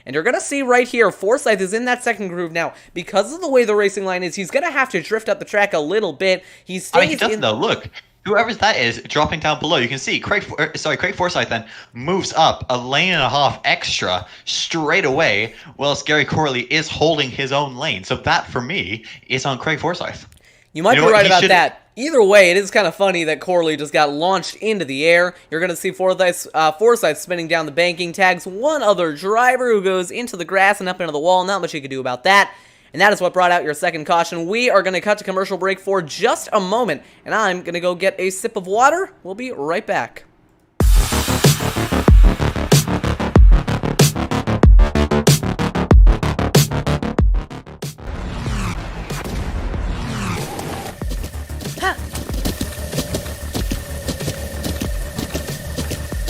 And you're going to see right here, Forsyth is in that second groove now. Because of the way the racing line is, he's going to have to drift up the track a little bit. He doesn't though. Look, whoever that is dropping down below, you can see Craig Forsyth then moves up a lane and a half extra straight away, whilst Gary Corley is holding his own lane. So that, for me, is on Craig Forsyth. You might be right about that. Either way, it is kind of funny that Corley just got launched into the air. You're going to see Forsyth spinning down the banking, tags one other driver who goes into the grass and up into the wall. Not much you can do about that. And that is what brought out your second caution. We are going to cut to commercial break for just a moment, and I'm going to go get a sip of water. We'll be right back.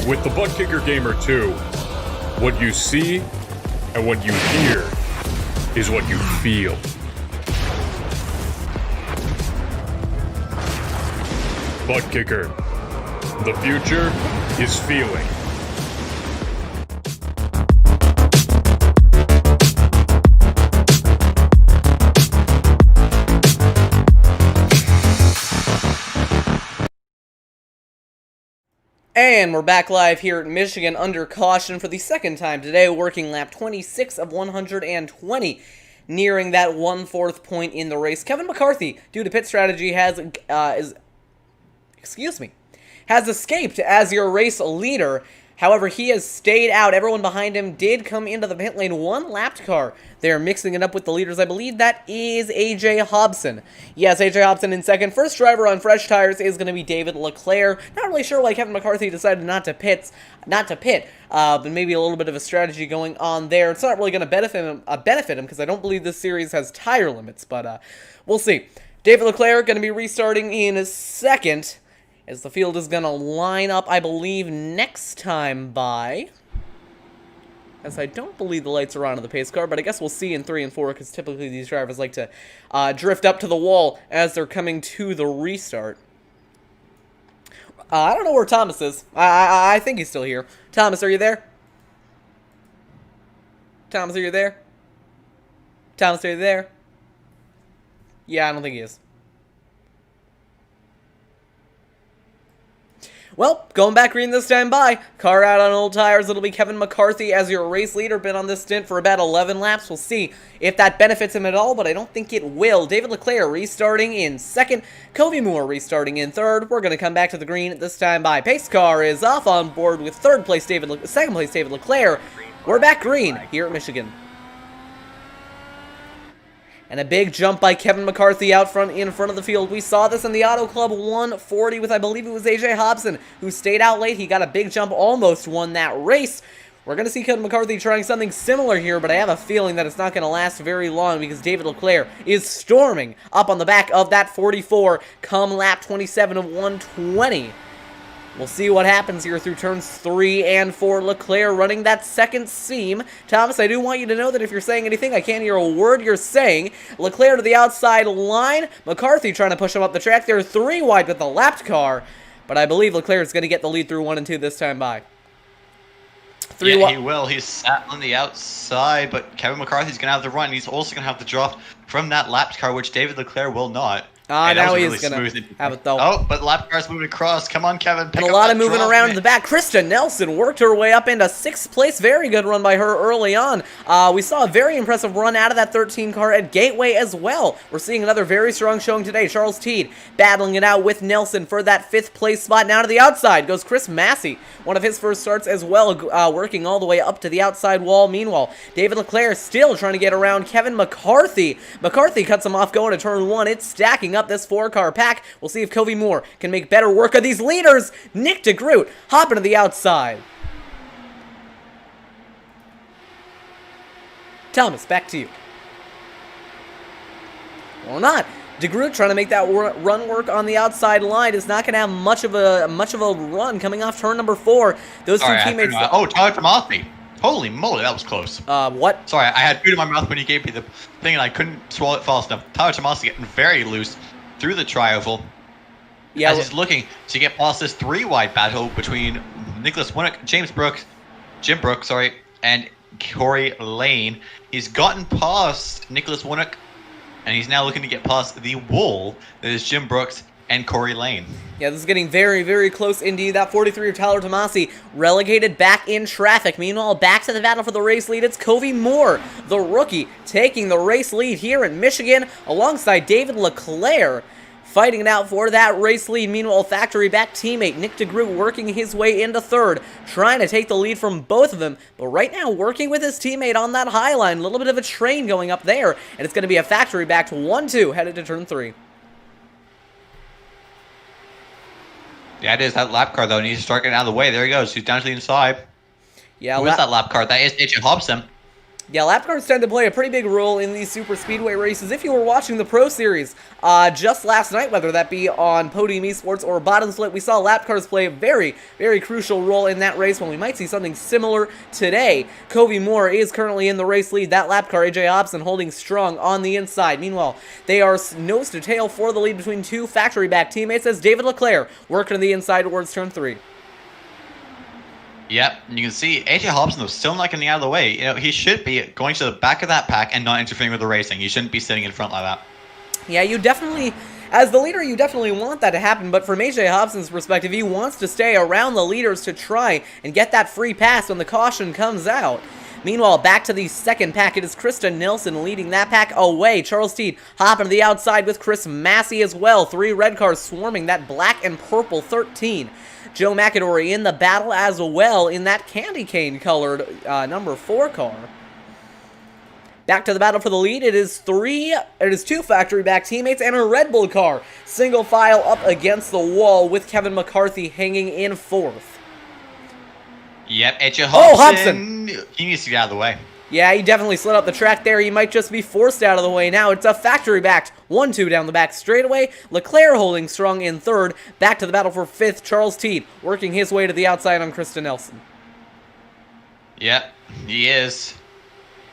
With the Butt Kicker Gamer 2, what you see and what you hear is what you feel. Butt Kicker. The future is feeling. And we're back live here at Michigan under caution for the second time today, working lap 26 of 120, nearing that 1/4 point in the race. Kevin McCarthy, due to pit strategy, has escaped as your race leader. However, he has stayed out. Everyone behind him did come into the pit lane. One lapped car. They're mixing it up with the leaders. I believe that is AJ Hobson. Yes, AJ Hobson in second. First driver on fresh tires is going to be David Leclerc. Not really sure why Kevin McCarthy decided not to pit, but maybe a little bit of a strategy going on there. It's not really going to benefit him because I don't believe this series has tire limits, but we'll see. David Leclerc going to be restarting in second, as the field is going to line up, I believe, next time by... As I don't believe the lights are on in the pace car, but I guess we'll see in 3 and 4, because typically these drivers like to drift up to the wall as they're coming to the restart. I don't know where Thomas is. I think he's still here. Thomas, are you there? Thomas, are you there? Thomas, are you there? Yeah, I don't think he is. Well, going back green this time by. Car out on old tires. It'll be Kevin McCarthy as your race leader. Been on this stint for about 11 laps. We'll see if that benefits him at all, but I don't think it will. David Leclerc restarting in second. Covey Moore restarting in third. We're going to come back to the green this time by. Pace car is off on board with second place David Leclerc. We're back green here at Michigan. And a big jump by Kevin McCarthy out front in front of the field. We saw this in the Auto Club 140 with, I believe it was AJ Hobson, who stayed out late. He got a big jump, almost won that race. We're going to see Kevin McCarthy trying something similar here, but I have a feeling that it's not going to last very long because David Leclerc is storming up on the back of that 44 come lap 27 of 120. We'll see what happens here through turns 3 and 4. Leclerc running that second seam. Thomas, I do want you to know that if you're saying anything, I can't hear a word you're saying. Leclerc to the outside line. McCarthy trying to push him up the track. They're 3 wide with the lapped car. But I believe Leclerc is going to get the lead through 1 and 2 this time by. Yeah, he will. He's sat on the outside, but Kevin McCarthy's going to have the run. He's also going to have the draft from that lapped car, which David Leclerc will not. Hey, that Now was he a is really going smooth to have it, though. Oh, but lap car's moving across. Come on, Kevin. Pick And a up lot that of moving drop, around man. in the back. Krista Nelson worked her way up into 6th place. Very good run by her early on. We saw a very impressive run out of that 13 car at Gateway as well. We're seeing another very strong showing today. Charles Teed battling it out with Nelson for that 5th place spot. Now to the outside goes Chris Massey. One of his first starts as well, working all the way up to the outside wall. Meanwhile, David Leclerc still trying to get around Kevin McCarthy. McCarthy cuts him off going to turn 1. It's stacking up this 4-car pack. We'll see if Covey Moore can make better work of these leaders. Nick DeGroot hopping to the outside. Thomas, back to you. Or not. DeGroot trying to make that run work on the outside line is not going to have much of a run coming off turn number 4. Those two teammates. Oh, Tyler Tomassi. Holy moly, that was close. What? Sorry, I had food in my mouth when you gave me the thing and I couldn't swallow it fast enough. Tyler Tomassi getting very loose through the trioval. Yeah, as he's looking to get past this 3-wide battle between Nicholas Winnick, Jim Brooks, and Corey Lane. He's gotten past Nicholas Winnick, and he's now looking to get past the wall that is Jim Brooks and Corey Lane. Yeah, this is getting very, very close indeed. That 43 of Tyler Tomassi relegated back in traffic. Meanwhile, back to the battle for the race lead. It's Covey Moore, the rookie, taking the race lead here in Michigan alongside David Leclerc, fighting it out for that race lead. Meanwhile, factory back teammate Nick DeGroot working his way into 3rd, trying to take the lead from both of them. But right now, working with his teammate on that high line. A little bit of a train going up there, and it's going to be a factory back to 1-2 headed to turn 3. Yeah, it is. That lap car, though, needs to start getting out of the way. There he goes. He's down to the inside. Yeah, Who is that lap car? That is AJ Hobson. Yeah, lap cars tend to play a pretty big role in these super speedway races. If you were watching the Pro Series just last night, whether that be on Podium Esports or Bottom Split, we saw lap cars play a very, very crucial role in that race, when we might see something similar today. Covey Moore is currently in the race lead. That lap car, AJ Hobson, holding strong on the inside. Meanwhile, they are nose to tail for the lead between two factory back teammates as David Leclerc working to the inside towards turn 3. Yep, and you can see AJ Hobson, though, still not getting out of the way. You know, he should be going to the back of that pack and not interfering with the racing. He shouldn't be sitting in front like that. Yeah, you definitely, as the leader, you definitely want that to happen, but from AJ Hobson's perspective, he wants to stay around the leaders to try and get that free pass when the caution comes out. Meanwhile, back to the second pack, it is Krista Nelson leading that pack away. Charles Teed hopping to the outside with Chris Massey as well. 3 red cars swarming that black and purple 13. Joe McAdory in the battle as well in that candy cane colored number 4 car. Back to the battle for the lead. It is 2 factory back teammates and a Red Bull car. Single file up against the wall with Kevin McCarthy hanging in 4th. Yep, AJ Hobson. Oh, Hobson! He needs to get out of the way. Yeah, he definitely slid up the track there. He might just be forced out of the way now. It's a factory-backed 1-2 down the back straightaway. Leclerc holding strong in 3rd. Back to the battle for 5th. Charles Teed working his way to the outside on Krista Nelson. Yep, he is.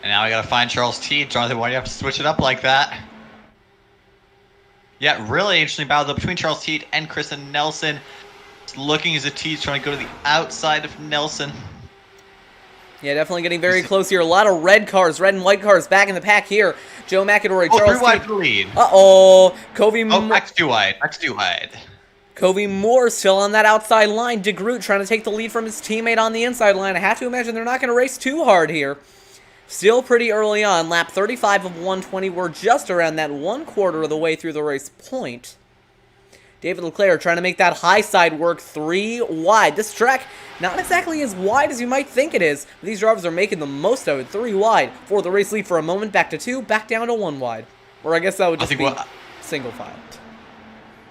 And now we gotta find Charles Teed. Jonathan, why do you have to switch it up like that? Yeah, really interesting battle though between Charles Teed and Krista Nelson. It's looking as if Teed's trying to go to the outside of Nelson. Yeah, definitely getting very close here. A lot of red cars, red and white cars back in the pack here. Joe McAdory, Charles 3 wide Teed. for the lead. Uh-oh. Covey Oh, back to 2 wide. Back to 2 wide. Covey Moore still on that outside line. DeGroot trying to take the lead from his teammate on the inside line. I have to imagine they're not going to race too hard here. Still pretty early on. Lap 35 of 120. We're just around that 1/4 of the way through the race point. David Leclerc trying to make that high side work 3 wide. This track, not exactly as wide as you might think it is, but these drivers are making the most of it. 3 wide for the race lead for a moment. Back to 2, back down to 1 wide. Or I guess that would just be single file.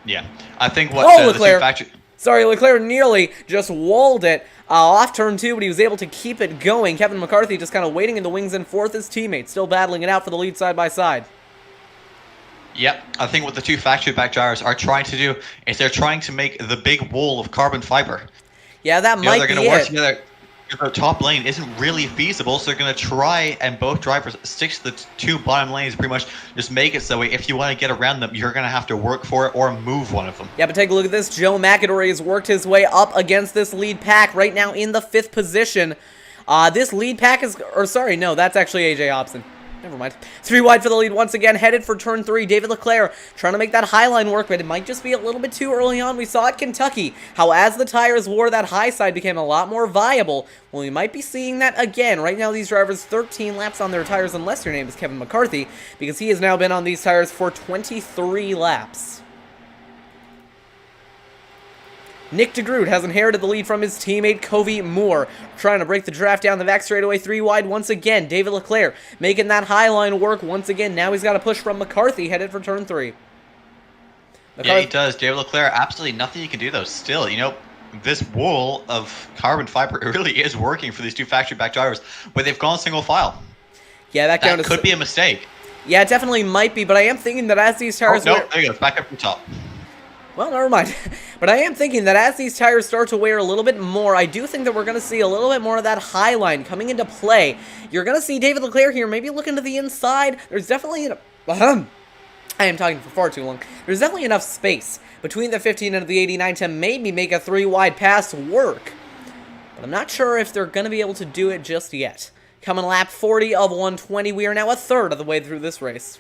Yeah, I think what Leclerc. Sorry, Leclerc nearly just walled it off turn 2, but he was able to keep it going. Kevin McCarthy just kind of waiting in the wings in 4th. His teammate still battling it out for the lead side by side. Yep, I think what the 2 factory back drivers are trying to do is they're trying to make the big wall of carbon fiber. Yeah, that might be they're going to work together. The top lane isn't really feasible, so they're going to try, and both drivers stick to the 2 bottom lanes, pretty much just make it so if you want to get around them, you're going to have to work for it or move one of them. Yeah, but take a look at this. Joe McAdory has worked his way up against this lead pack right now in the 5th position. This lead pack is, or sorry, no, that's actually AJ Hobson. never mind. 3 wide for the lead once again, headed for turn 3. David Leclerc trying to make that high line work, but it might just be a little bit too early on. We saw at Kentucky how as the tires wore, that high side became a lot more viable. Well, we might be seeing that again. Right now, these drivers 13 laps on their tires, unless your name is Kevin McCarthy, because he has now been on these tires for 23 laps. Nick DeGroot has inherited the lead from his teammate Covey Moore, trying to break the draft down the back straightaway 3 wide once again. David Leclerc making that high line work once again. Now he's got a push from McCarthy headed for turn 3. Yeah, he does. David Leclerc, absolutely nothing you can do though. Still, this wool of carbon fiber, it really is working for these two factory back drivers, but they've gone single file. Yeah, that could be a mistake. Yeah, it definitely might be, but I am thinking that as these tires... there you go. Back up from top. Well, never mind. But I am thinking that as these tires start to wear a little bit more, I do think that we're going to see a little bit more of that high line coming into play. You're going to see David Leclerc here maybe looking to the inside. There's definitely... I am talking for far too long. There's definitely enough space between the 15 and the 89 to maybe make a 3 wide pass work. But I'm not sure if they're going to be able to do it just yet. Coming lap 40 of 120, we are now a third of the way through this race.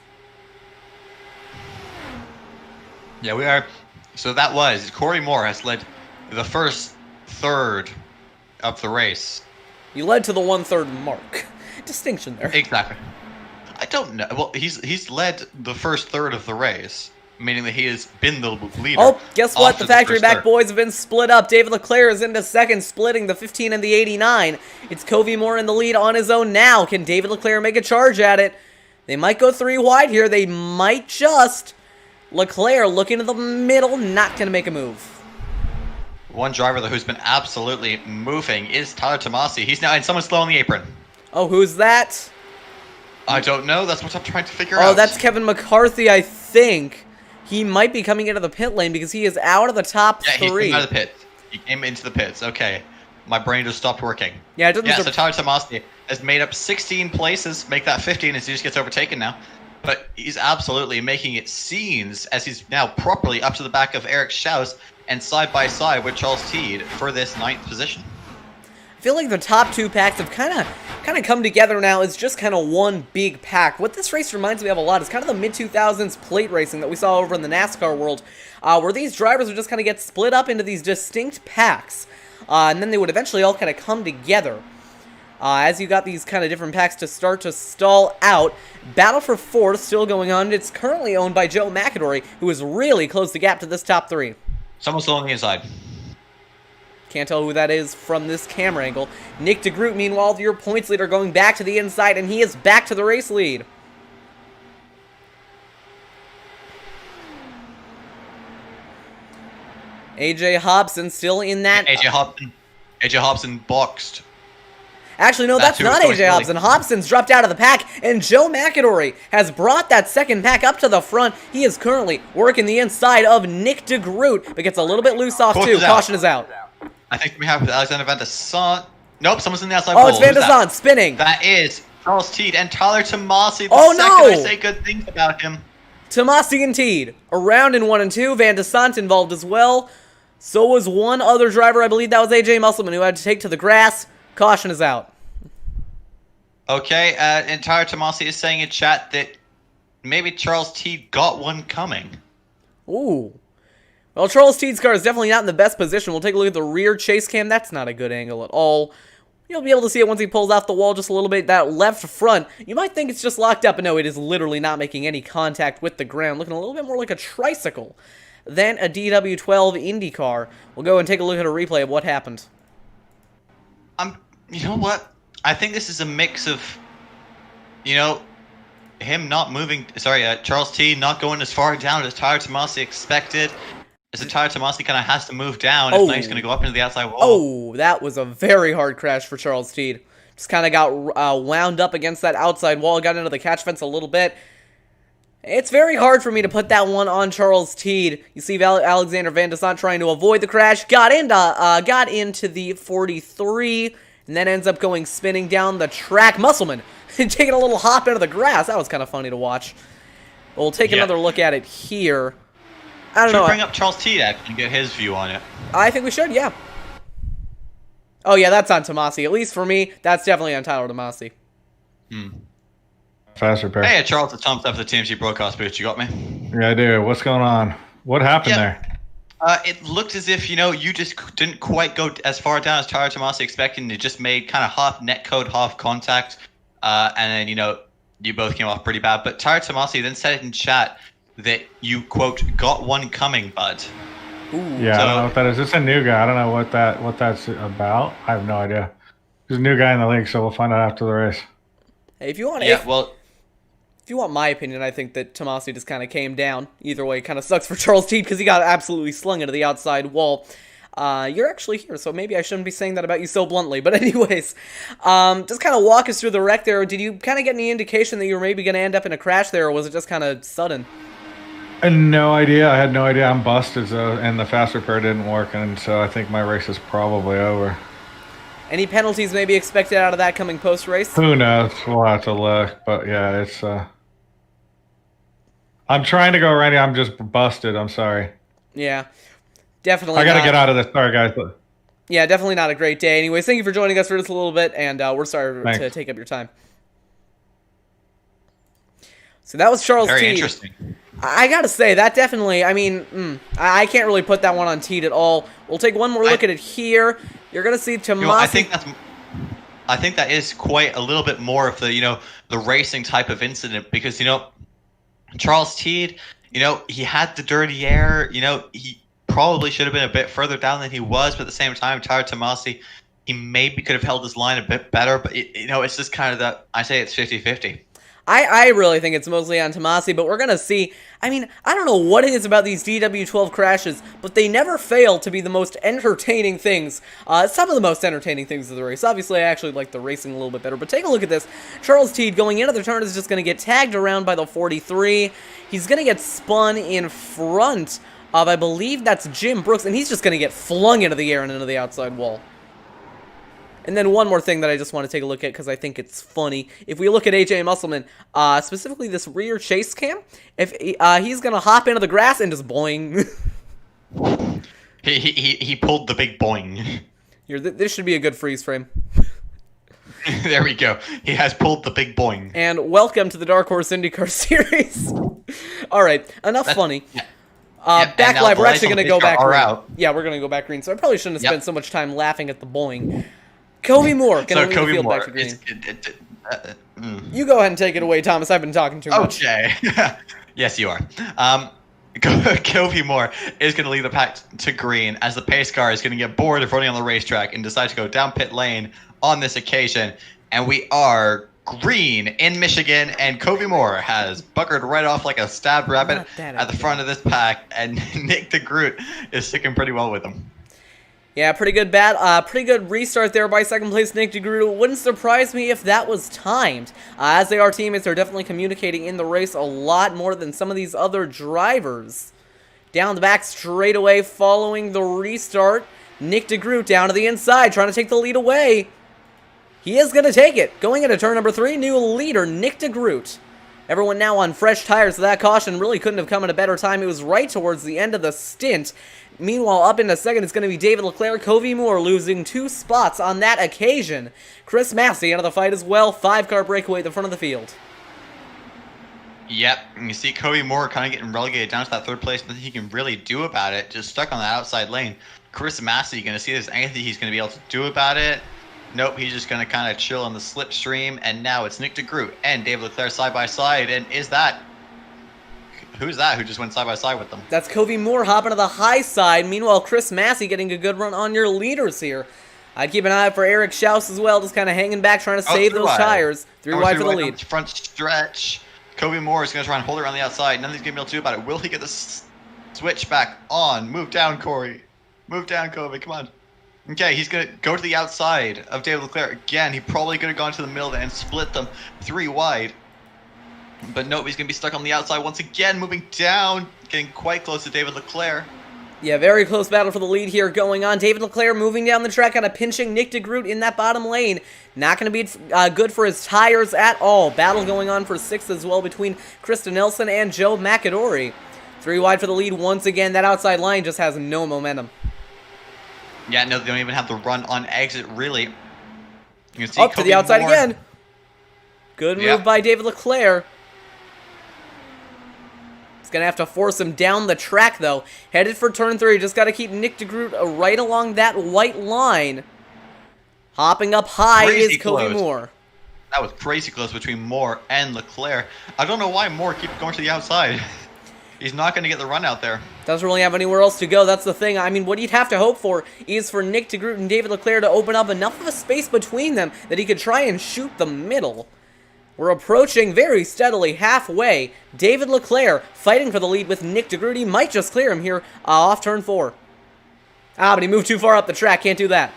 Yeah, we are... So Corey Moore has led the first third of the race. He led to the 1/3 mark. Distinction there. Exactly. I don't know. Well, he's led the first third of the race, meaning that he has been the leader. Oh, guess what? The factory back third. boys have been split up. David Leclerc is into second, splitting the 15 and the 89. It's Covey Moore in the lead on his own now. Can David Leclerc make a charge at it? They might go 3 wide here. They might just... Leclerc looking to the middle, not going to make a move. One driver though who's been absolutely moving is Tyler Tomasi. He's now, and someone's slow on the apron. Oh, who's that? I don't know. That's what I'm trying to figure out. Oh, that's Kevin McCarthy, I think. He might be coming into the pit lane because he is out of the top 3. Yeah, he came out of the pits. He came into the pits. Okay. My brain just stopped working. Yeah, it doesn't... Yeah, so Tyler Tomasi has made up 16 places, make that 15 as he just gets overtaken now. But he's absolutely making it scenes as he's now properly up to the back of Eric Schaus and side by side with Charles Teed for this 9th position. I feel like the top 2 packs have kind of come together now as just kind of one big pack. What this race reminds me of a lot is kind of the mid-2000s plate racing that we saw over in the NASCAR world, where these drivers would just kind of get split up into these distinct packs, and then they would eventually all kind of come together. As you got these kind of different packs to start to stall out. Battle for 4th still going on. It's currently owned by Joe McAdory, who has really closed the gap to this top 3. Someone's still on the inside. Can't tell who that is from this camera angle. Nick DeGroot, meanwhile, your points leader, going back to the inside, and he is back to the race lead. AJ Hobson still in that... AJ Hobson boxed. Actually, no, that's not AJ Hobson. Hobson's dropped out of the pack, and Joe McAdory has brought that second pack up to the front. He is currently working the inside of Nick DeGroot, but gets a little bit loose off, too. Caution is out. I think we have Alexander Van de Sant. Nope, someone's in the outside wall. Oh, it's Van de Sant spinning. That is Charles Teed and Tyler Tomasi. Oh, no! I say good things about him. Tomasi and Teed around in 1 and 2. Van de Sant involved as well. So was one other driver. I believe that was AJ Musselman, who had to take to the grass. Caution is out. Okay, and Tyler Tomasi is saying in chat that maybe Charles Teed got one coming. Ooh. Well, Charles Teed's car is definitely not in the best position. We'll take a look at the rear chase cam. That's not a good angle at all. You'll be able to see it once he pulls off the wall just a little bit. That left front, you might think it's just locked up, but no, it is literally not making any contact with the ground. Looking a little bit more like a tricycle than a DW12 Indy car. We'll go and take a look at a replay of what happened. You know what? I think this is a mix of, him not moving. Charles Teed not going as far down as Tyler Tomasi expected. As Tyler Tomasi kind of has to move down if not he's going to go up into the outside wall. Oh, that was a very hard crash for Charles Teed. Just kind of got wound up against that outside wall, got into the catch fence a little bit. It's very hard for me to put that one on Charles Teed. You see Alexander Van de Sant trying to avoid the crash, got into the 43, and then ends up going spinning down the track. Musselman taking a little hop into the grass. That was kind of funny to watch. But we'll take another look at it here. I don't know. Should we bring up Charles Teed and get his view on it? I think we should, yeah. Oh, yeah, that's on Tomasi. At least for me, that's definitely on Tyler Tomasi. faster pair. Hey, Charles, it's Tom Stuff for the TMC broadcast booth. You got me? Yeah, I do. What's going on? What happened there? It looked as if, you just didn't quite go as far down as Taro Tomasi expected, and you just made kind of half netcode, half contact. And then, you both came off pretty bad. But Taro Tomasi then said in chat that you, quote, got one coming, bud. Ooh. Yeah, I don't know what that is. It's a new guy. I don't know what that's about. I have no idea. There's a new guy in the league, so we'll find out after the race. Hey, if you want, Yeah, if you want my opinion, I think that Tomasi just kind of came down. Either way, it kind of sucks for Charles Teed because he got absolutely slung into the outside wall. You're actually here, so maybe I shouldn't be saying that about you so bluntly. But anyways, just kind of walk us through the wreck there. Did you kind of get any indication that you were maybe going to end up in a crash there, or was it just kind of sudden? I had no idea. I'm busted, and the faster pair didn't work, and so I think my race is probably over. Any penalties may be expected out of that coming post-race? Who knows? We'll have to look. But yeah, it's I'm trying to go ready. I'm just busted. I'm sorry. Yeah, definitely. I gotta get out of this. Sorry, guys. Yeah, definitely not a great day. Anyways, thank you for joining us for just a little bit, and we're sorry to take up your time. So that was Charles Teed. very interesting. I gotta say, that definitely, I can't really put that one on Teed at all. We'll take one more look at it here. You're gonna see Tomasi. I think that is quite a little bit more of the, the racing type of incident because, Charles Teed, he had the dirty air, he probably should have been a bit further down than he was, but at the same time, Taro Tomasi, he maybe could have held his line a bit better, but, it's just kind of that, I say it's 50-50. I really think it's mostly on Tomasi, but we're going to see. I don't know what it is about these DW12 crashes, but they never fail to be the most entertaining things. Some of the most entertaining things of the race. Obviously, I actually like the racing a little bit better, but take a look at this. Charles Teed going into the turn is just going to get tagged around by the 43. He's going to get spun in front of, I believe that's Jim Brooks, and he's just going to get flung into the air and into the outside wall. And then one more thing that I just want to take a look at because I think it's funny. If we look at AJ Musselman, specifically this rear chase cam, if he's gonna hop into the grass and just boing. he pulled the big boing. This should be a good freeze frame. There we go. He has pulled the big boing. And welcome to the Dark Horse IndyCar Series. All right, enough funny. Yeah. Back live, we're actually gonna go back green. Out. Yeah, we're gonna go back green. So I probably shouldn't have spent so much time laughing at the boing. Kobe Moore gonna lead the field back to green. You go ahead and take it away, Thomas. I've been talking too much. Okay. Yes, you are. Kobe Moore is going to lead the pack to green as the pace car is going to get bored of running on the racetrack and decide to go down pit lane on this occasion. And we are green in Michigan, and Kobe Moore has buckered right off like a stabbed rabbit at the front of this pack, and Nick DeGroot is sticking pretty well with him. Yeah, pretty good restart there by second place Nick DeGroot. It wouldn't surprise me if that was timed. As they are teammates, they're definitely communicating in the race a lot more than some of these other drivers. Down the back straight away following the restart. Nick DeGroot down to the inside, trying to take the lead away. He is going to take it. Going into turn number 3, new leader, Nick DeGroot. Everyone now on fresh tires, so that caution really couldn't have come at a better time. It was right towards the end of the stint. Meanwhile, up in a second, it's going to be David Leclerc. Kobe Moore losing 2 spots on that occasion. Chris Massey out of the fight as well. 5-car breakaway at the front of the field. Yep, and you see Kobe Moore kind of getting relegated down to that 3rd place. Nothing he can really do about it. Just stuck on that outside lane. Chris Massey, going to see if there's anything he's going to be able to do about it. Nope, he's just going to kind of chill on the slipstream. And now it's Nick DeGroot and David Leclerc side by side. And is that... Who's that who just went side by side with them? That's Kobe Moore hopping to the high side. Meanwhile, Chris Massey getting a good run on your leaders here. I'd keep an eye out for Eric Schaus as well, just kind of hanging back, trying to save those tires. 3 wide for the lead. Front stretch. Kobe Moore is going to try and hold it around the outside. Nothing's going to be able to do about it. Will he get the switch back on? Move down, Corey. Move down, Kobe. Come on. Okay, he's going to go to the outside of David Leclerc. Again, he probably could have gone to the middle and split them 3 wide. But nope, he's going to be stuck on the outside once again, moving down, getting quite close to David Leclerc. Yeah, very close battle for the lead here going on. David Leclerc moving down the track, kind of pinching Nick DeGroot in that bottom lane. Not going to be good for his tires at all. Battle going on for 6th as well between Krista Nelson and Joe McAdory. 3 wide for the lead once again. That outside line just has no momentum. Yeah, no, they don't even have the run on exit, really. You can see Up to the outside again. Good move Yep. by David Leclerc. He's going to have to force him down the track, though. Headed for turn 3. Just got to keep Nick DeGroot right along that white line. Hopping up high Crazy is Kobe close. Moore. That was crazy close between Moore and Leclerc. I don't know why Moore keeps going to the outside. He's not going to get the run out there. Doesn't really have anywhere else to go. That's the thing. I mean, what you'd have to hope for is for Nick DeGroot and David Leclerc to open up enough of a space between them that he could try and shoot the middle. We're approaching very steadily halfway. David Leclerc fighting for the lead with Nick DeGroot. He might just clear him here off turn 4. But he moved too far up the track. Can't do that.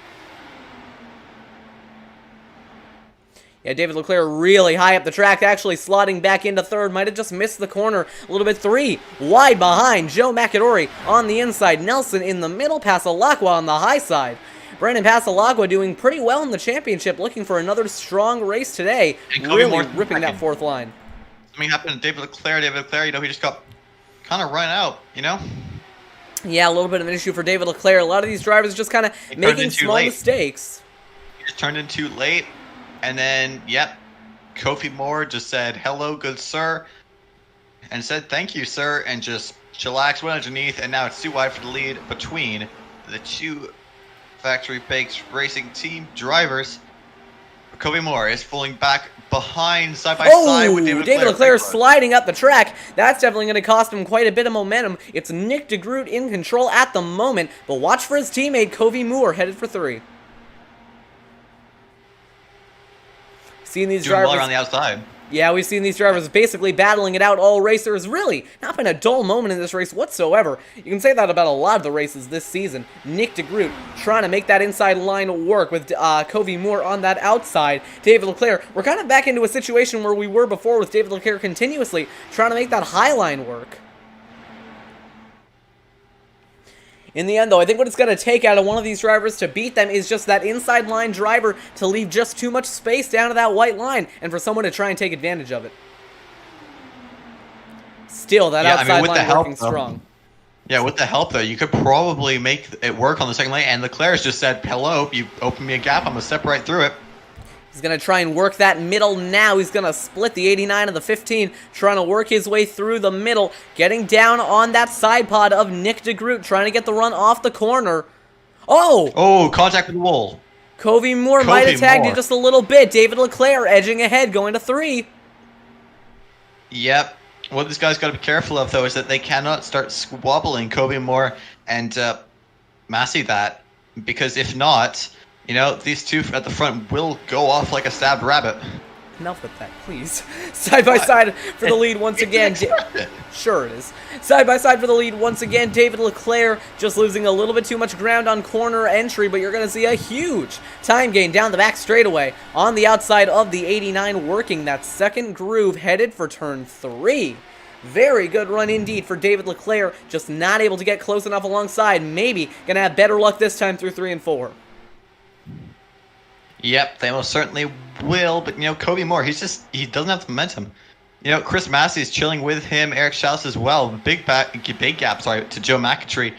Yeah, David Leclerc really high up the track, actually slotting back into third. Might have just missed the corner a little bit. 3 wide behind. Joe McAdory on the inside. Nelson in the middle. Pasalacqua on the high side. Brandon Pasalacqua doing pretty well in the championship, looking for another strong race today. And Kobe Really Moore's ripping that second. 4th line. Something happened to David Leclerc. You know, he just got kind of run out, you know? Yeah, a little bit of an issue for David Leclerc. A lot of these drivers just kind of turned making in too small late. mistakes. He just turned in too late. And then, yep, Kofi Moore just said, hello, good sir. And said, thank you, sir. And just chillaxed, went underneath. And now it's too wide for the lead between the 2 Factory Bakes Racing Team drivers. Kobe Moore is falling back behind side by side with David Leclerc sliding up the track. That's definitely going to cost him quite a bit of momentum. It's Nick DeGroot in control at the moment, but watch for his teammate Kobe Moore headed for 3. Seeing these Doing well drivers around the outside. Yeah, we've seen these drivers basically battling it out all race. There's really not been a dull moment in this race whatsoever. You can say that about a lot of the races this season. Nick DeGroot trying to make that inside line work with Kobe Moore on that outside. David Leclerc, we're kind of back into a situation where we were before with David Leclerc continuously trying to make that high line work. In the end, though, I think what it's going to take out of one of these drivers to beat them is just that inside line driver to leave just too much space down to that white line and for someone to try and take advantage of it. Still, that outside with the line help, working though. strong. Yeah, with the help, though, you could probably make it work on the second lane. And Leclerc just said, hello, you opened me a gap. I'm going to step right through it. He's going to try and work that middle now. He's going to split the 89 and the 15, trying to work his way through the middle, getting down on that side pod of Nick DeGroot, trying to get the run off the corner. Oh, contact with the wall. Kobe Moore might have Kobe tagged Moore. it just a little bit. David Leclerc edging ahead, going to 3. Yep. What this guy's got to be careful of, though, is that they cannot start squabbling Kobe Moore and Massey that. Because if not, you know, these 2 at the front will go off like a stabbed rabbit. Enough with that, please. Side by side for the lead once again. Sure it is. Side by side for the lead once again. David Leclerc just losing a little bit too much ground on corner entry, but you're going to see a huge time gain down the back straightaway on the outside of the 89, working that second groove headed for turn 3. Very good run indeed for David Leclerc, just not able to get close enough alongside. Maybe going to have better luck this time through 3 and 4. Yep, they most certainly will. But, you know, Kobe Moore, he doesn't have the momentum. You know, Chris Massey is chilling with him. Eric Schaus as well. Big gap, to Joe McAtree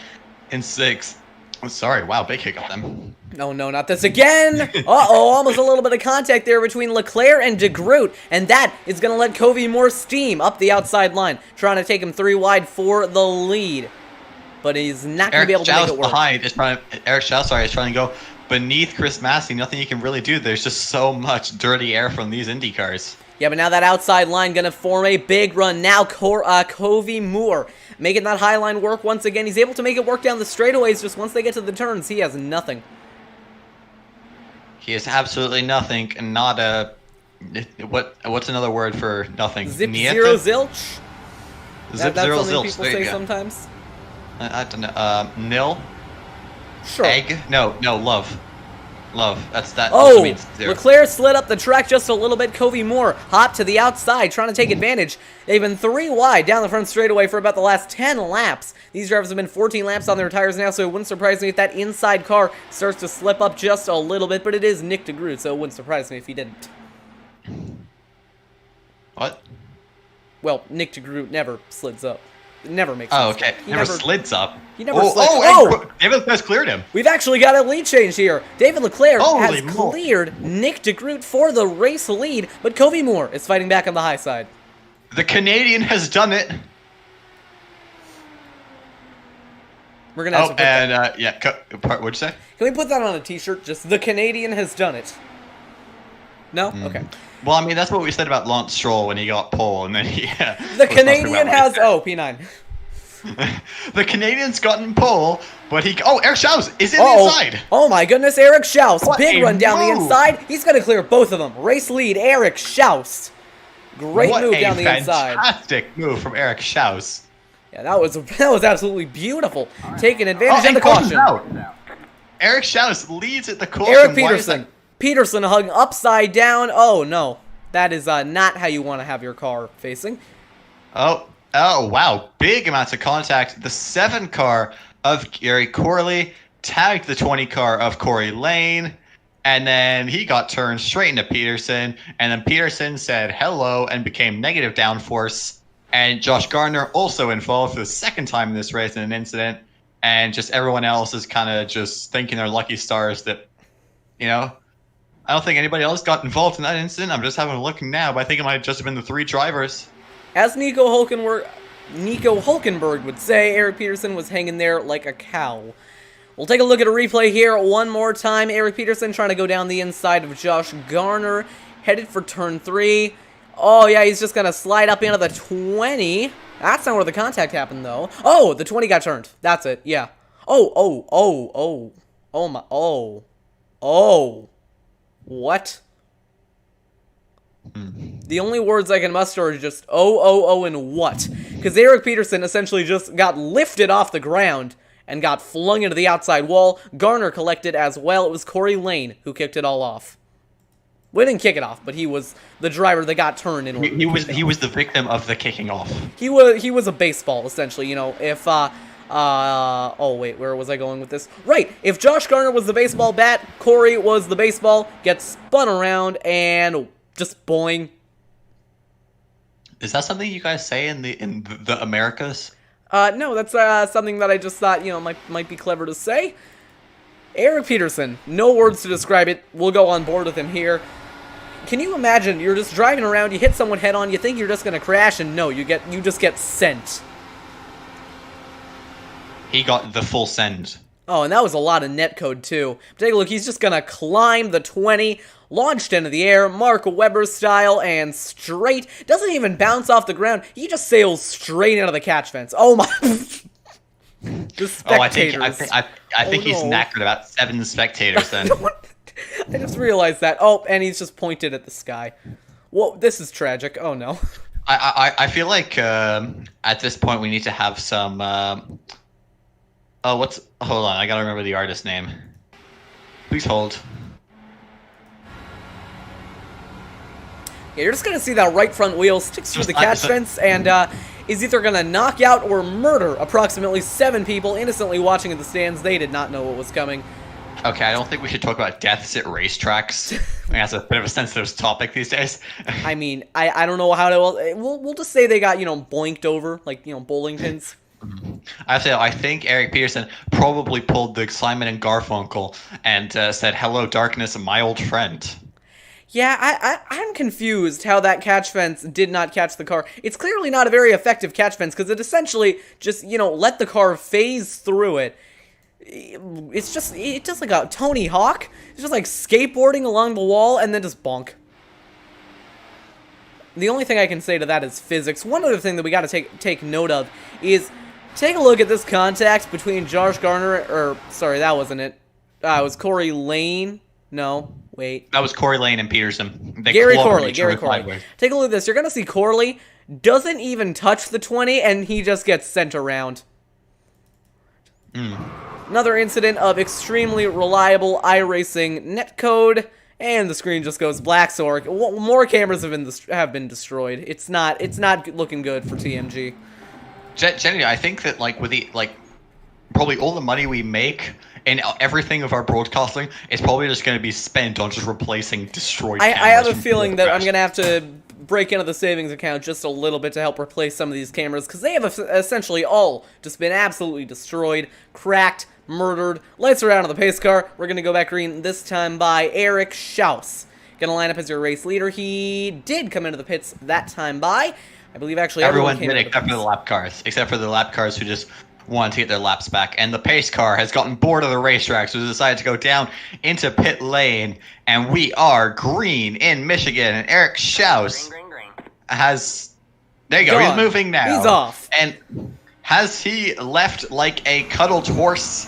in 6th. I'm sorry, wow, big hiccup then. No, not this again. Uh-oh, almost a little bit of contact there between Leclerc and DeGroot, and that is going to let Kobe Moore steam up the outside line, trying to take him 3 wide for the lead. But he's not going to be able to make it work. Eric Schaus is trying to go beneath Chris Massey. Nothing you can really do. There's just so much dirty air from these Indy cars. Yeah, but now that outside line going to form a big run. Now Kobe Moore making that high line work once again. He's able to make it work down the straightaways. Just once they get to the turns, he has nothing. He is absolutely nothing, and not a... What's another word for nothing? Zip Niente? zero zilch? Zip That's zero something zilch. people There you say go. sometimes. I don't know. Nil? Sure. Egg? No, love. Love. That also Oh, means 0. Leclerc slid up the track just a little bit. Kobe Moore hopped to the outside, trying to take advantage. They've been 3 wide down the front straightaway for about the last 10 laps. These drivers have been 14 laps on their tires now, so it wouldn't surprise me if that inside car starts to slip up just a little bit, but it is Nick DeGroot, so it wouldn't surprise me if he didn't. What? Well, Nick DeGroot never slids up. It never makes Oh, sense. okay. He Never slids up. He never slids. Oh! David Leclerc's cleared him. We've actually got a lead change here. David Leclerc Holy We've actually got a lead change here. David Leclerc Holy has moly. cleared Nick de Groot for the race lead, but Covey Moore is fighting back on the high side. The Canadian has done it. We're gonna have to put that. Yeah, what'd you say? Can we put that on a t-shirt? Just the Canadian has done it. No? Okay. Well, I mean, that's what we said about Lance Stroll when he got pole, and then he... The Canadian has... Oh, P9. The Canadian's gotten pole, but he... Oh, Eric Schaus is in the inside. Oh my goodness, Eric Schaus. What Big a run down the move. inside. He's going to clear both of them. Race lead, Eric Schaus. Great move down the inside. Fantastic move from Eric Schaus. Yeah, that was absolutely beautiful. Taking advantage of and the caution. out. Eric Schaus leads at the caution. Eric Why is Peterson. that- Peterson hung upside down. Oh, no. That is not how you want to have your car facing. Oh, wow. Big amounts of contact. The 7 car of Gary Corley tagged the 20 car of Corey Lane, and then he got turned straight into Peterson, and then Peterson said hello and became negative downforce, and Josh Gardner also involved for the second time in this race in an incident, and just everyone else is kind of just thinking they're lucky stars that, you know, I don't think anybody else got involved in that incident. I'm just having a look now, but I think it might have just been the 3 drivers. As Nico Hulkenberg would say, Eric Peterson was hanging there like a cow. We'll take a look at a replay here one more time. Eric Peterson trying to go down the inside of Josh Garner, headed for turn 3. Oh, yeah, he's just going to slide up into the 20. That's not where the contact happened, though. Oh, the 20 got turned. That's it, yeah. Oh my, what? The only words I can muster are just and what? Because Eric Peterson essentially just got lifted off the ground and got flung into the outside wall. Garner collected as well. It was Corey Lane who kicked it all off. We didn't kick it off, but he was the driver that got turned in. He was the victim of the kicking off. He was a baseball, essentially. You know, if oh wait, where was I going with this? Right, if Josh Garner was the baseball bat, Corey was the baseball, gets spun around and just boing. Is that something you guys say in the Americas? No, that's something that I just thought, you know, might be clever to say. Eric Peterson, no words to describe it. We'll go on board with him here. Can you imagine, you're just driving around, you hit someone head on, you think you're just gonna crash, and no, you just get sent. He got the full send. Oh, and that was a lot of netcode, too. Take a look, he's just gonna climb the 20, launched into the air, Mark Webber style, and straight. Doesn't even bounce off the ground, he just sails straight into the catch fence. Oh my... The spectators. I think he's knackered about 7 spectators then. I just realized that. Oh, and he's just pointed at the sky. Whoa, this is tragic. Oh no. I feel like at this point we need to have some... hold on, I gotta remember the artist name. Please hold. Yeah, you're just gonna see that right front wheel sticks through the catch fence and is either gonna knock out or murder approximately 7 people innocently watching in the stands. They did not know what was coming. Okay, I don't think we should talk about deaths at racetracks. I mean, that's a bit of a sensitive topic these days. I mean, I don't know how to... We'll just say they got, you know, boinked over, like, you know, bowling pins. I think Eric Peterson probably pulled the Simon and Garfunkel and said, "Hello, darkness, my old friend." Yeah, I'm confused how that catch fence did not catch the car. It's clearly not a very effective catch fence because it essentially just, you know, let the car phase through it. It's just, it does like a Tony Hawk. It's just like skateboarding along the wall and then just bonk. The only thing I can say to that is physics. One other thing that we got to take note of is take a look at this contact between Josh Garner, or sorry, that wasn't it. It was Corey Lane. No, wait. That was Corey Lane and Peterson. Gary Corley. Take a look at this. You're going to see Corley doesn't even touch the 20, and he just gets sent around. Another incident of extremely reliable iRacing netcode, and the screen just goes black, so more cameras have been destroyed. It's not looking good for TMG. Generally, I think that probably all the money we make in everything of our broadcasting is probably just going to be spent on just replacing destroyed cameras. I have a feeling that I'm going to have to break into the savings account just a little bit to help replace some of these cameras, because they have essentially all just been absolutely destroyed, cracked, murdered. Lights are out on the pace car. We're going to go back green, this time by Eric Schaus. Going to line up as your race leader. He did come into the pits that time by, I believe actually everyone came did into except the for the lap cars, who just wanted to get their laps back. And the pace car has gotten bored of the racetrack, so decided to go down into pit lane. And we are green in Michigan. And Eric Schaus has... There you go, he's moving now. He's off. And has he left like a cuddled horse?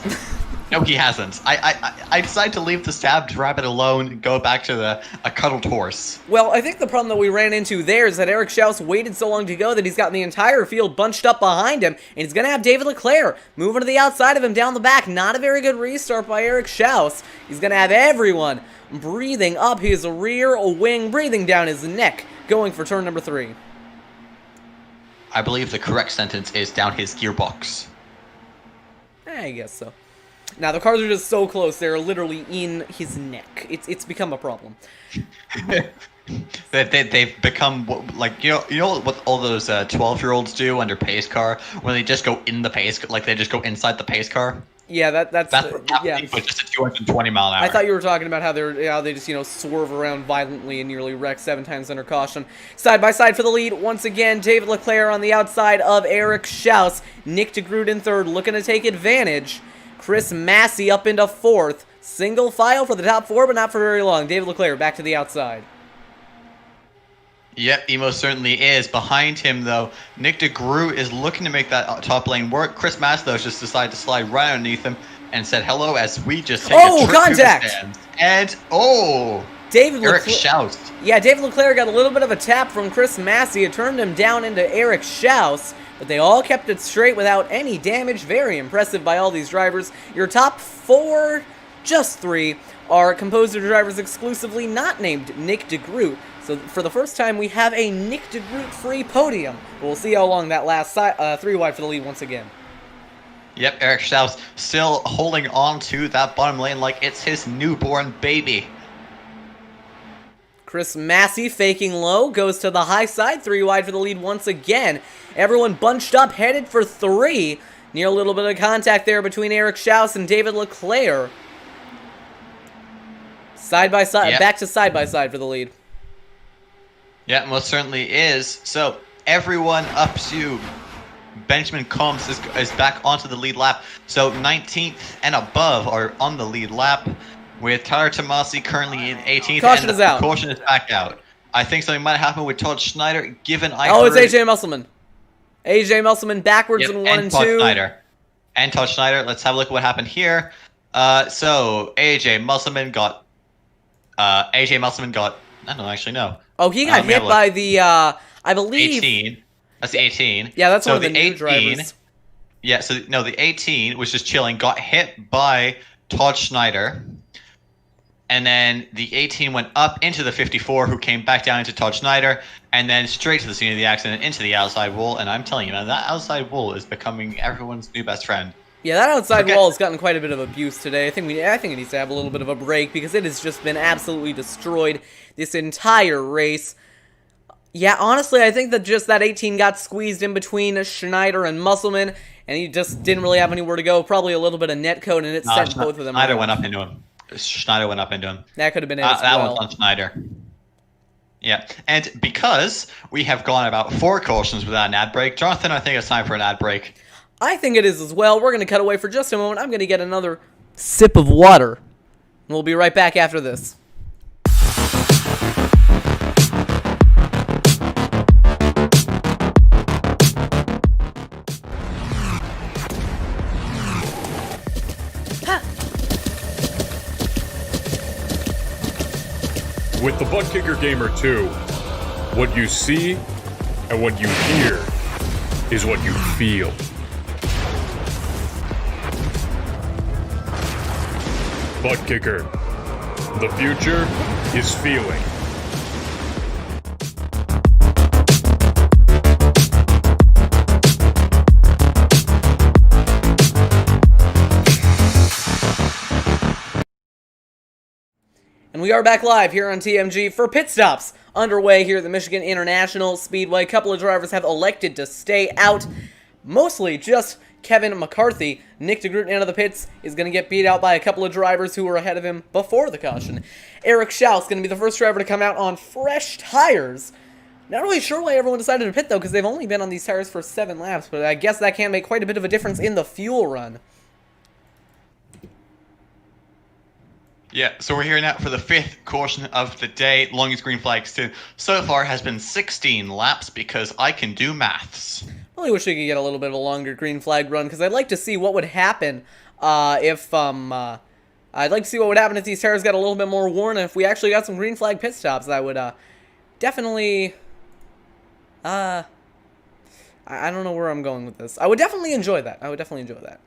No, he hasn't. I decided to leave the stabbed rabbit alone and go back to a cuddled horse. Well, I think the problem that we ran into there is that Eric Schaus waited so long to go that he's gotten the entire field bunched up behind him, and he's going to have David Leclerc moving to the outside of him down the back. Not a very good restart by Eric Schaus. He's going to have everyone breathing up his rear wing, breathing down his neck, going for turn number 3. I believe the correct sentence is down his gearbox. I guess so. Now, the cars are just so close, they're literally in his neck. It's become a problem. They've become, like, you know what all those 12-year-olds do under pace car, when they just go in the pace, like they just go inside the pace car? Yeah, that's what's happening, but just at 220 mile an hour. I thought you were talking about how they just, swerve around violently and nearly wreck 7 times under caution. Side by side for the lead. Once again, David Leclerc on the outside of Eric Schaus. Nick de Groot in third, looking to take advantage. Chris Massey up into 4th. Single file for the top 4, but not for very long. David Leclerc back to the outside. Yep, he most certainly is. Behind him, though, Nick de Groot is looking to make that top lane work. Chris Massey, though, just decided to slide right underneath him and said hello as we just take a trip contact! to the stands. And, Eric Schaus. Yeah, David Leclerc got a little bit of a tap from Chris Massey. It turned him down into Eric Schaus, but they all kept it straight without any damage. Very impressive by all these drivers. Your top 4, just 3, are composed of drivers exclusively not named Nick de Groot. So for the first time, we have a Nick de Groot-free podium. We'll see how long that lasts. 3 wide for the lead once again. Yep, Eric Schaus still holding on to that bottom lane like it's his newborn baby. Chris Massey faking low, goes to the high side, 3 wide for the lead once again. Everyone bunched up, headed for 3. Near a little bit of contact there between Eric Schaus and David Leclerc. Side by side, back to side by side for the lead. Yeah, most certainly is. So everyone up to Benjamin Combs is back onto the lead lap. So 19th and above are on the lead lap, with Tyler Tomasi currently in 18th. Caution is out. Caution is back out. I think something might happen with Todd Schneider, given it's AJ Musselman. AJ Musselman backwards in 1 and 2. And Todd Schneider. Let's have a look at what happened here. So AJ Musselman got. I don't actually know. Oh, he got hit by the. I believe. 18. That's the 18. Yeah, that's one of the new drivers. Yeah, so no, the 18 was just chilling, got hit by Todd Schneider. And then the 18 went up into the 54, who came back down into Todd Schneider, and then straight to the scene of the accident, into the outside wall. And I'm telling you, man, that outside wall is becoming everyone's new best friend. Yeah, that outside wall has gotten quite a bit of abuse today. I think it needs to have a little bit of a break, because it has just been absolutely destroyed this entire race. Yeah, honestly, I think that just that 18 got squeezed in between Schneider and Musselman, and he just didn't really have anywhere to go. Probably a little bit of netcode, and it sent both of them. Schneider went up into him. That could have been it as well. That one's on Schneider. Yeah, and because we have gone about 4 cautions without an ad break, Jonathan, I think it's time for an ad break. I think it is as well. We're going to cut away for just a moment. I'm going to get another sip of water. And we'll be right back after this. With the Butt Kicker Gamer 2, what you see and what you hear is what you feel. Butt Kicker. The future is feeling. And And we are back live here on TMG for pit stops underway here at the Michigan International Speedway. A couple of drivers have elected to stay out, mostly just Kevin McCarthy. Nick DeGroot out of the pits is going to get beat out by a couple of drivers who were ahead of him before the caution. Eric Schaus going to be the first driver to come out on fresh tires. Not really sure why everyone decided to pit, though, because they've only been on these tires for 7 laps, but I guess that can make quite a bit of a difference in the fuel run. Yeah, so we're here now for the 5th caution of the day. Longest green flag so far has been 16 laps because I can do maths. Really wish we could get a little bit of a longer green flag run, because I'd like to see what would happen if these tires got a little bit more worn, and if we actually got some green flag pit stops. That would definitely I don't know where I'm going with this. I would definitely enjoy that.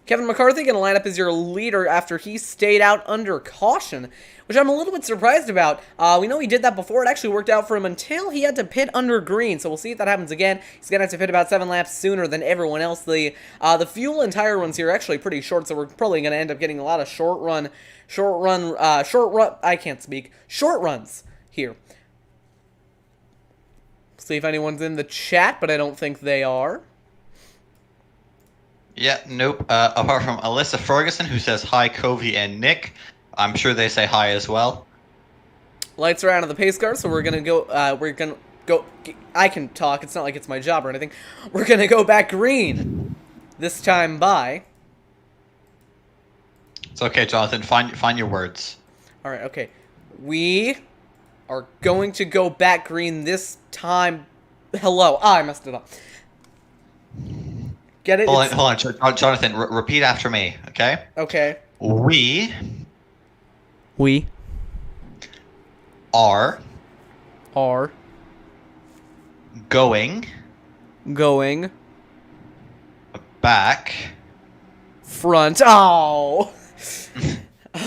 Kevin McCarthy going to line up as your leader after he stayed out under caution, which I'm a little bit surprised about. We know he did that before. It actually worked out for him until he had to pit under green, so we'll see if that happens again. He's going to have to pit about 7 laps sooner than everyone else. The fuel and tire runs here are actually pretty short, so we're probably going to end up getting a lot of short runs here. See if anyone's in the chat, but I don't think they are. Yeah, nope. Apart from Alyssa Ferguson, who says hi, Covey and Nick. I'm sure they say hi as well. Lights are out of the pace car, so we're gonna go. I can talk. It's not like it's my job or anything. We're gonna go back green this time by. It's okay, Jonathan. Find your words. All right. Okay. We are going to go back green this time. Hello. I messed it up. Get it? Hold on, Jonathan. Repeat after me, okay? Okay. We are going back front. Oh.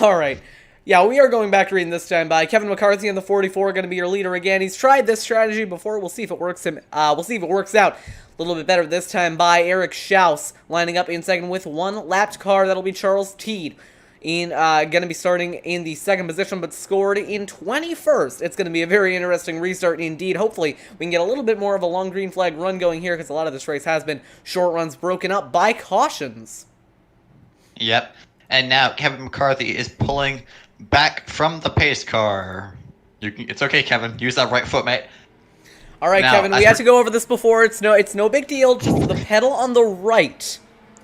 All right. Yeah, we are going back green this time by Kevin McCarthy in the 44, going to be your leader again. He's tried this strategy before. We'll see if it works out a little bit better this time by Eric Schaus, lining up in second with one lapped car. That'll be Charles Teed. Going to be starting in the 2nd position, but scored in 21st. It's going to be a very interesting restart indeed. Hopefully, we can get a little bit more of a long green flag run going here, because a lot of this race has been short runs broken up by cautions. Yep. And now Kevin McCarthy is pulling back from the pace car. It's okay, Kevin. Use that right foot, mate. All right, now, Kevin, we had to go over this before. It's no big deal. Just the pedal on the right.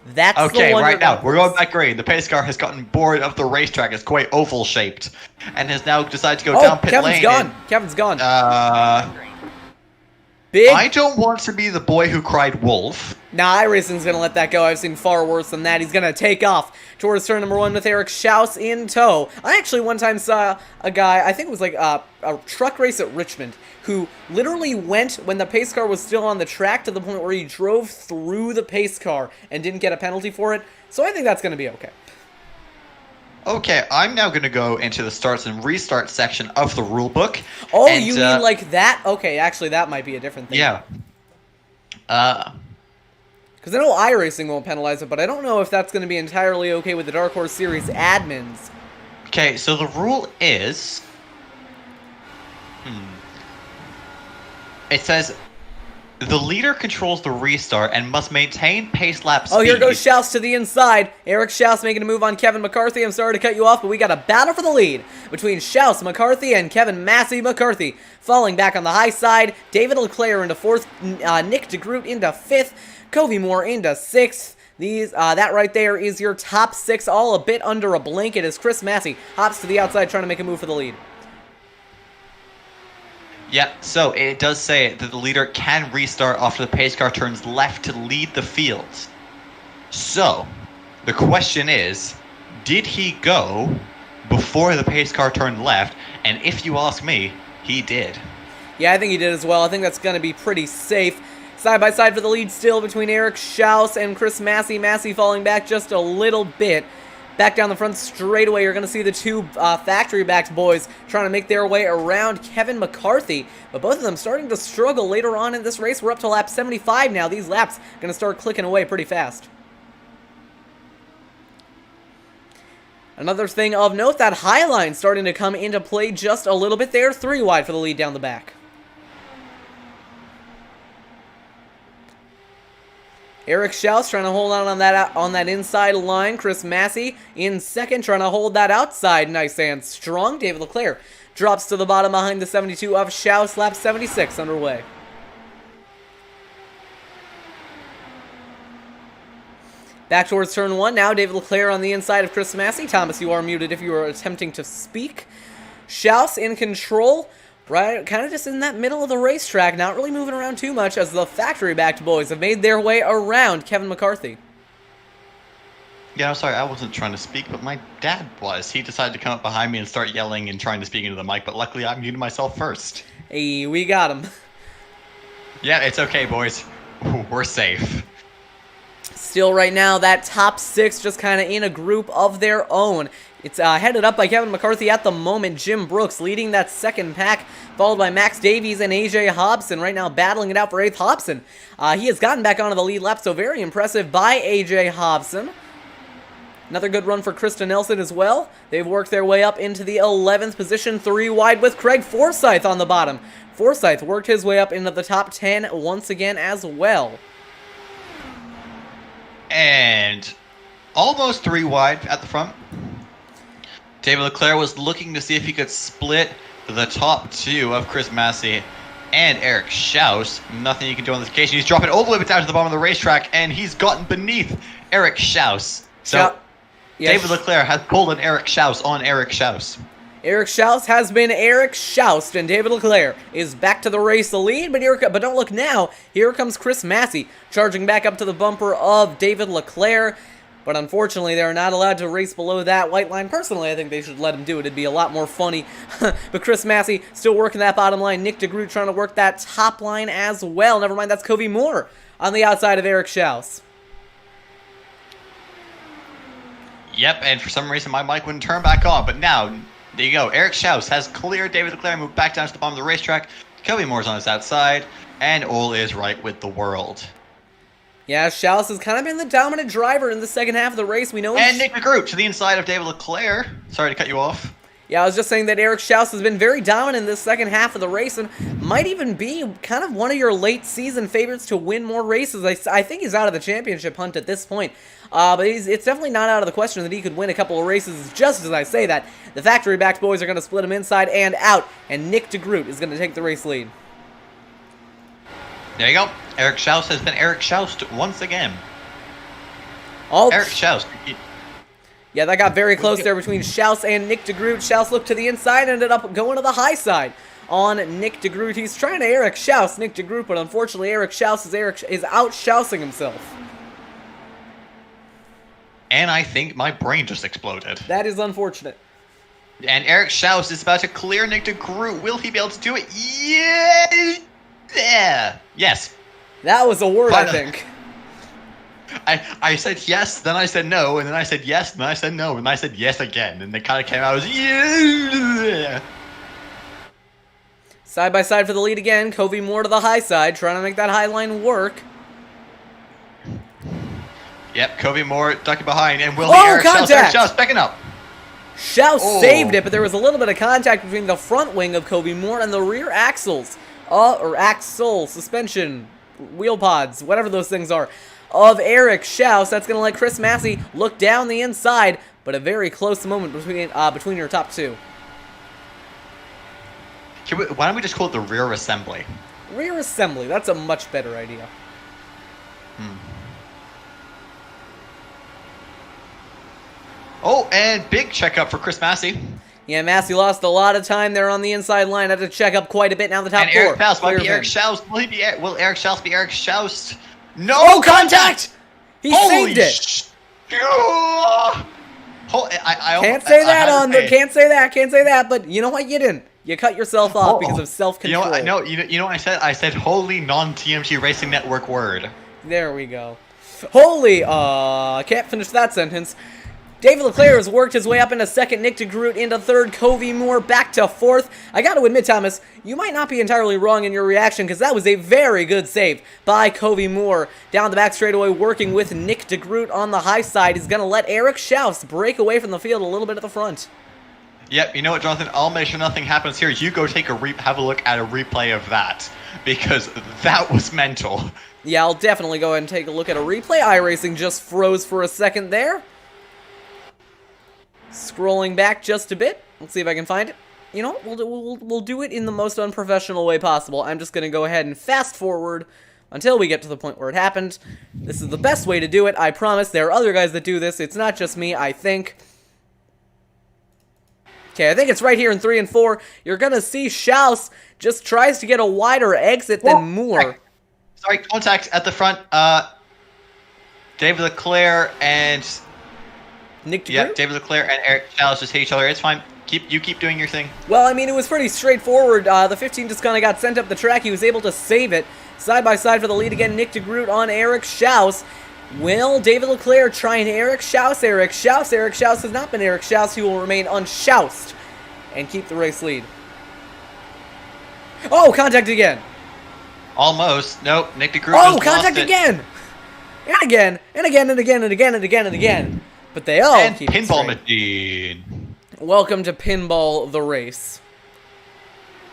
That's okay, the one right now, we're going back green. The pace car has gotten bored of the racetrack. It's quite oval-shaped. And has now decided to go down pit lane. Kevin's gone. I don't want to be the boy who cried wolf. Nah, iRacing's going to let that go. I've seen far worse than that. He's going to take off towards turn number 1 with Eric Schaus in tow. I actually one time saw a guy, I think it was like a truck race at Richmond, who literally went when the pace car was still on the track to the point where he drove through the pace car and didn't get a penalty for it. So I think that's going to be okay. Okay, I'm now going to go into the starts and restart section of the rulebook. Oh, and, you mean like that? Okay, actually, that might be a different thing. Yeah. Because I know iRacing won't penalize it, but I don't know if that's going to be entirely okay with the Dark Horse Series admins. Okay, so the rule is... It says... The leader controls the restart and must maintain pace lap speed. Oh, here goes Schaus to the inside. Eric Schaus making a move on Kevin McCarthy. I'm sorry to cut you off, but we got a battle for the lead between Schaus McCarthy and Kevin Massey McCarthy. Falling back on the high side, David Leclerc into 4th, Nick DeGroot into 5th, Covey Moore into 6th. That right there is your top 6, all a bit under a blanket as Chris Massey hops to the outside trying to make a move for the lead. Yeah, so it does say that the leader can restart after the pace car turns left to lead the field. So, the question is, did he go before the pace car turned left? And if you ask me, he did. Yeah, I think he did as well. I think that's going to be pretty safe. Side by side for the lead still between Eric Schaus and Chris Massey. Massey falling back just a little bit. Back down the front straightaway, you're going to see the two factory-backed boys trying to make their way around Kevin McCarthy. But both of them starting to struggle later on in this race. We're up to lap 75 now. These laps going to start clicking away pretty fast. Another thing of note, that high line starting to come into play just a little bit there. 3 wide for the lead down the back. Eric Schaus trying to hold on that inside line. Chris Massey in second, trying to hold that outside nice and strong. David Leclerc drops to the bottom behind the 72 of Schaus. Lap 76 underway. Back towards turn 1 now. David Leclerc on the inside of Chris Massey. Thomas, you are muted if you are attempting to speak. Schaus in control. Right, kind of just in that middle of the racetrack, not really moving around too much as the factory-backed boys have made their way around Kevin McCarthy. Yeah, I'm sorry, I wasn't trying to speak, but my dad was. He decided to come up behind me and start yelling and trying to speak into the mic, but luckily I muted myself first. Hey, we got him. Yeah, it's okay, boys. We're safe. Still right now, that top 6 just kind of in a group of their own. It's headed up by Kevin McCarthy at the moment. Jim Brooks leading that second pack, followed by Max Davies and AJ Hobson. Right now battling it out for 8th. Hobson, he has gotten back onto the lead lap, so very impressive by AJ Hobson. Another good run for Krista Nelson as well. They've worked their way up into the 11th position, 3 wide with Craig Forsyth on the bottom. Forsyth worked his way up into the top 10 once again as well. And almost 3 wide at the front. David Leclerc was looking to see if he could split the top 2 of Chris Massey and Eric Schaus. Nothing you can do on this occasion. He's dropping all the way down to the bottom of the racetrack, and he's gotten beneath Eric Schaus. So David Leclerc has pulled an Eric Schaus on Eric Schaus. Eric Schaus has been Eric Schaused, and David Leclerc is back to the race lead, but don't look now. Here comes Chris Massey, charging back up to the bumper of David Leclerc. But unfortunately, they're not allowed to race below that white line. Personally, I think they should let him do it. It'd be a lot more funny. But Chris Massey still working that bottom line. Nick DeGroot trying to work that top line as well. Never mind, that's Covey Moore on the outside of Eric Schaus. Yep, and for some reason my mic wouldn't turn back on. But now, there you go. Eric Schaus has cleared David Leclerc, moved back down to the bottom of the racetrack. Covey Moore's on his outside, and all is right with the world. Yeah, Schaus has kind of been the dominant driver in the second half of the race. We know. And Nick DeGroot to the inside of David Leclerc. Sorry to cut you off. Yeah, I was just saying that Eric Schaus has been very dominant in this second half of the race and might even be kind of one of your late season favorites to win more races. I think he's out of the championship hunt at this point. But it's definitely not out of the question that he could win a couple of races. Just as I say that, the factory-backed boys are going to split him inside and out, and Nick DeGroot is going to take the race lead. There you go. Eric Schaus has been Eric Schaused once again. Eric Schaus. Yeah, that got very close there between Schaus and Nick DeGroot. Schaus looked to the inside, ended up going to the high side on Nick DeGroot. He's trying to Eric Schaus Nick DeGroot, but unfortunately Eric Schaus is out Schausing himself. And I think my brain just exploded. That is unfortunate. And Eric Schaus is about to clear Nick DeGroot. Will he be able to do it? Yeah. Yes. That was a word, I think. I said yes, then I said no, and then I said yes, and then I said no, and then I said yes again, and it kind of came out as yeah. Side by side for the lead again. Covey Moore to the high side, trying to make that high line work. Yep, Covey Moore ducking behind, and will Eric Schaus backing up. Schaus saved it, but there was a little bit of contact between the front wing of Covey Moore and the rear axles, or axle, suspension, wheel pods, whatever those things are, of Eric Schaus. That's going to let Chris Massey look down the inside, but a very close moment between your top two. Why don't we just call it the rear assembly? Rear assembly, that's a much better idea. Oh, and big checkup for Chris Massey. Yeah, Massey lost a lot of time there on the inside line. Had to check up quite a bit. Now the top four. Eric Schaus might be Eric Schaus. Will Eric Schaus be Eric Schaus? No contact! He saved it. Can't say that. But you know what? You didn't. You cut yourself off because of self-control. You know what I said? I said holy non-TMG Racing Network word. There we go. Holy, can't finish that sentence. David Leclerc has worked his way up into second, Nick DeGroot into third, Covey Moore back to fourth. I gotta admit, Thomas, you might not be entirely wrong in your reaction, because that was a very good save by Covey Moore. Down the back straightaway, working with Nick DeGroot on the high side. He's gonna let Eric Schaus break away from the field a little bit at the front. Yep, you know what, Jonathan? I'll make sure nothing happens here. You go have a look at a replay of that, because that was mental. Yeah, I'll definitely go ahead and take a look at a replay. iRacing just froze for a second there. Scrolling back just a bit. Let's see if I can find it. You know, we'll do it in the most unprofessional way possible. I'm just going to go ahead and fast forward until we get to the point where it happened. This is the best way to do it, I promise. There are other guys that do this. It's not just me, I think. Okay, I think it's right here in 3 and 4. You're going to see Schaus just tries to get a wider exit than Moore. Sorry, contact at the front. David Leclerc and... Nick DeGroot? Yeah, David Leclerc and Eric Schaus just hit each other. It's fine. You keep doing your thing. Well, I mean, it was pretty straightforward. The 15 just kind of got sent up the track. He was able to save it. Side by side for the lead again. Nick DeGroot on Eric Schaus. Will David Leclerc try and Eric Schaus? Eric Schaus. Eric Schaus has not been Eric Schaus. He will remain unschoused and keep the race lead. Oh, contact again. Almost. Nope. Nick DeGroot Oh, just contact lost it. again. And again. And again and again and again and again and again. But they all And keep it pinball straight. machine. Welcome to Pinball the Race.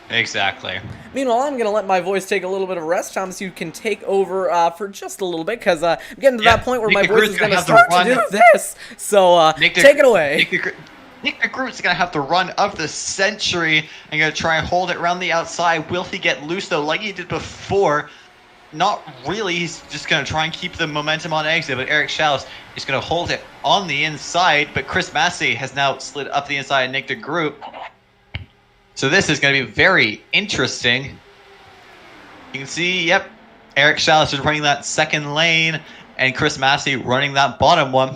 Exactly. Meanwhile, I'm going to let my voice take a little bit of rest. Thomas, you can take over for just a little bit, because I'm getting to that point where Nick my voice DeGroot's is going to gonna have start the to run. do this. So, take it away. Nick DeGroot's going to have the run of the century and going to try and hold it around the outside. Will he get loose, though, like he did before? Not really. He's just going to try and keep the momentum on exit, but Eric Schaus is going to hold it on the inside, but Chris Massey has now slid up the inside of Nick DeGroot. So this is going to be very interesting. You can see, yep, Eric Schaus is running that second lane, and Chris Massey running that bottom one.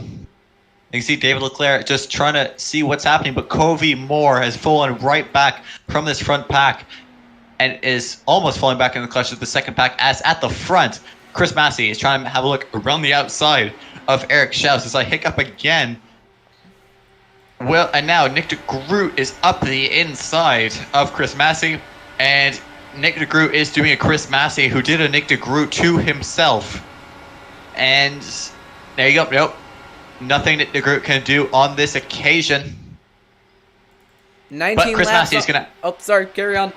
You can see David Leclerc just trying to see what's happening, but Covey Moore has fallen right back from this front pack and is almost falling back in the clutch of the second pack, as at the front, Chris Massey is trying to have a look around the outside of Eric Schaus as I hiccup again. Well, and now Nick DeGroot is up the inside of Chris Massey, and Nick DeGroot is doing a Chris Massey who did a Nick DeGroot to himself. And there you go. Nope. Nothing Nick DeGroot can do on this occasion. 19 But Chris laps. Massey is going to... Oh, sorry. Carry on.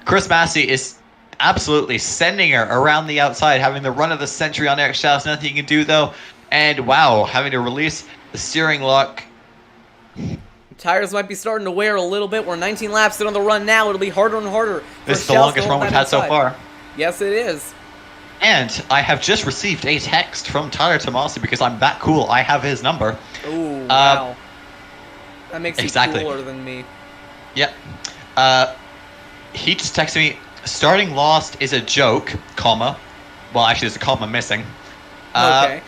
Chris Massey is absolutely sending her around the outside, having the run of the century on Eric Schaus. Nothing he can do, though. And, wow, having to release the steering lock. Tires might be starting to wear a little bit. We're 19 laps in on the run now. It'll be harder and harder. This is for the Schaus longest to run hold we've that had so inside. far. Yes, it is. And I have just received a text from Tyler Tomasi because I'm that cool. I have his number. Ooh, wow. That makes exactly. you cooler than me. Yep. He just texted me, starting lost is a joke, comma. Well, actually, there's a comma missing. Okay.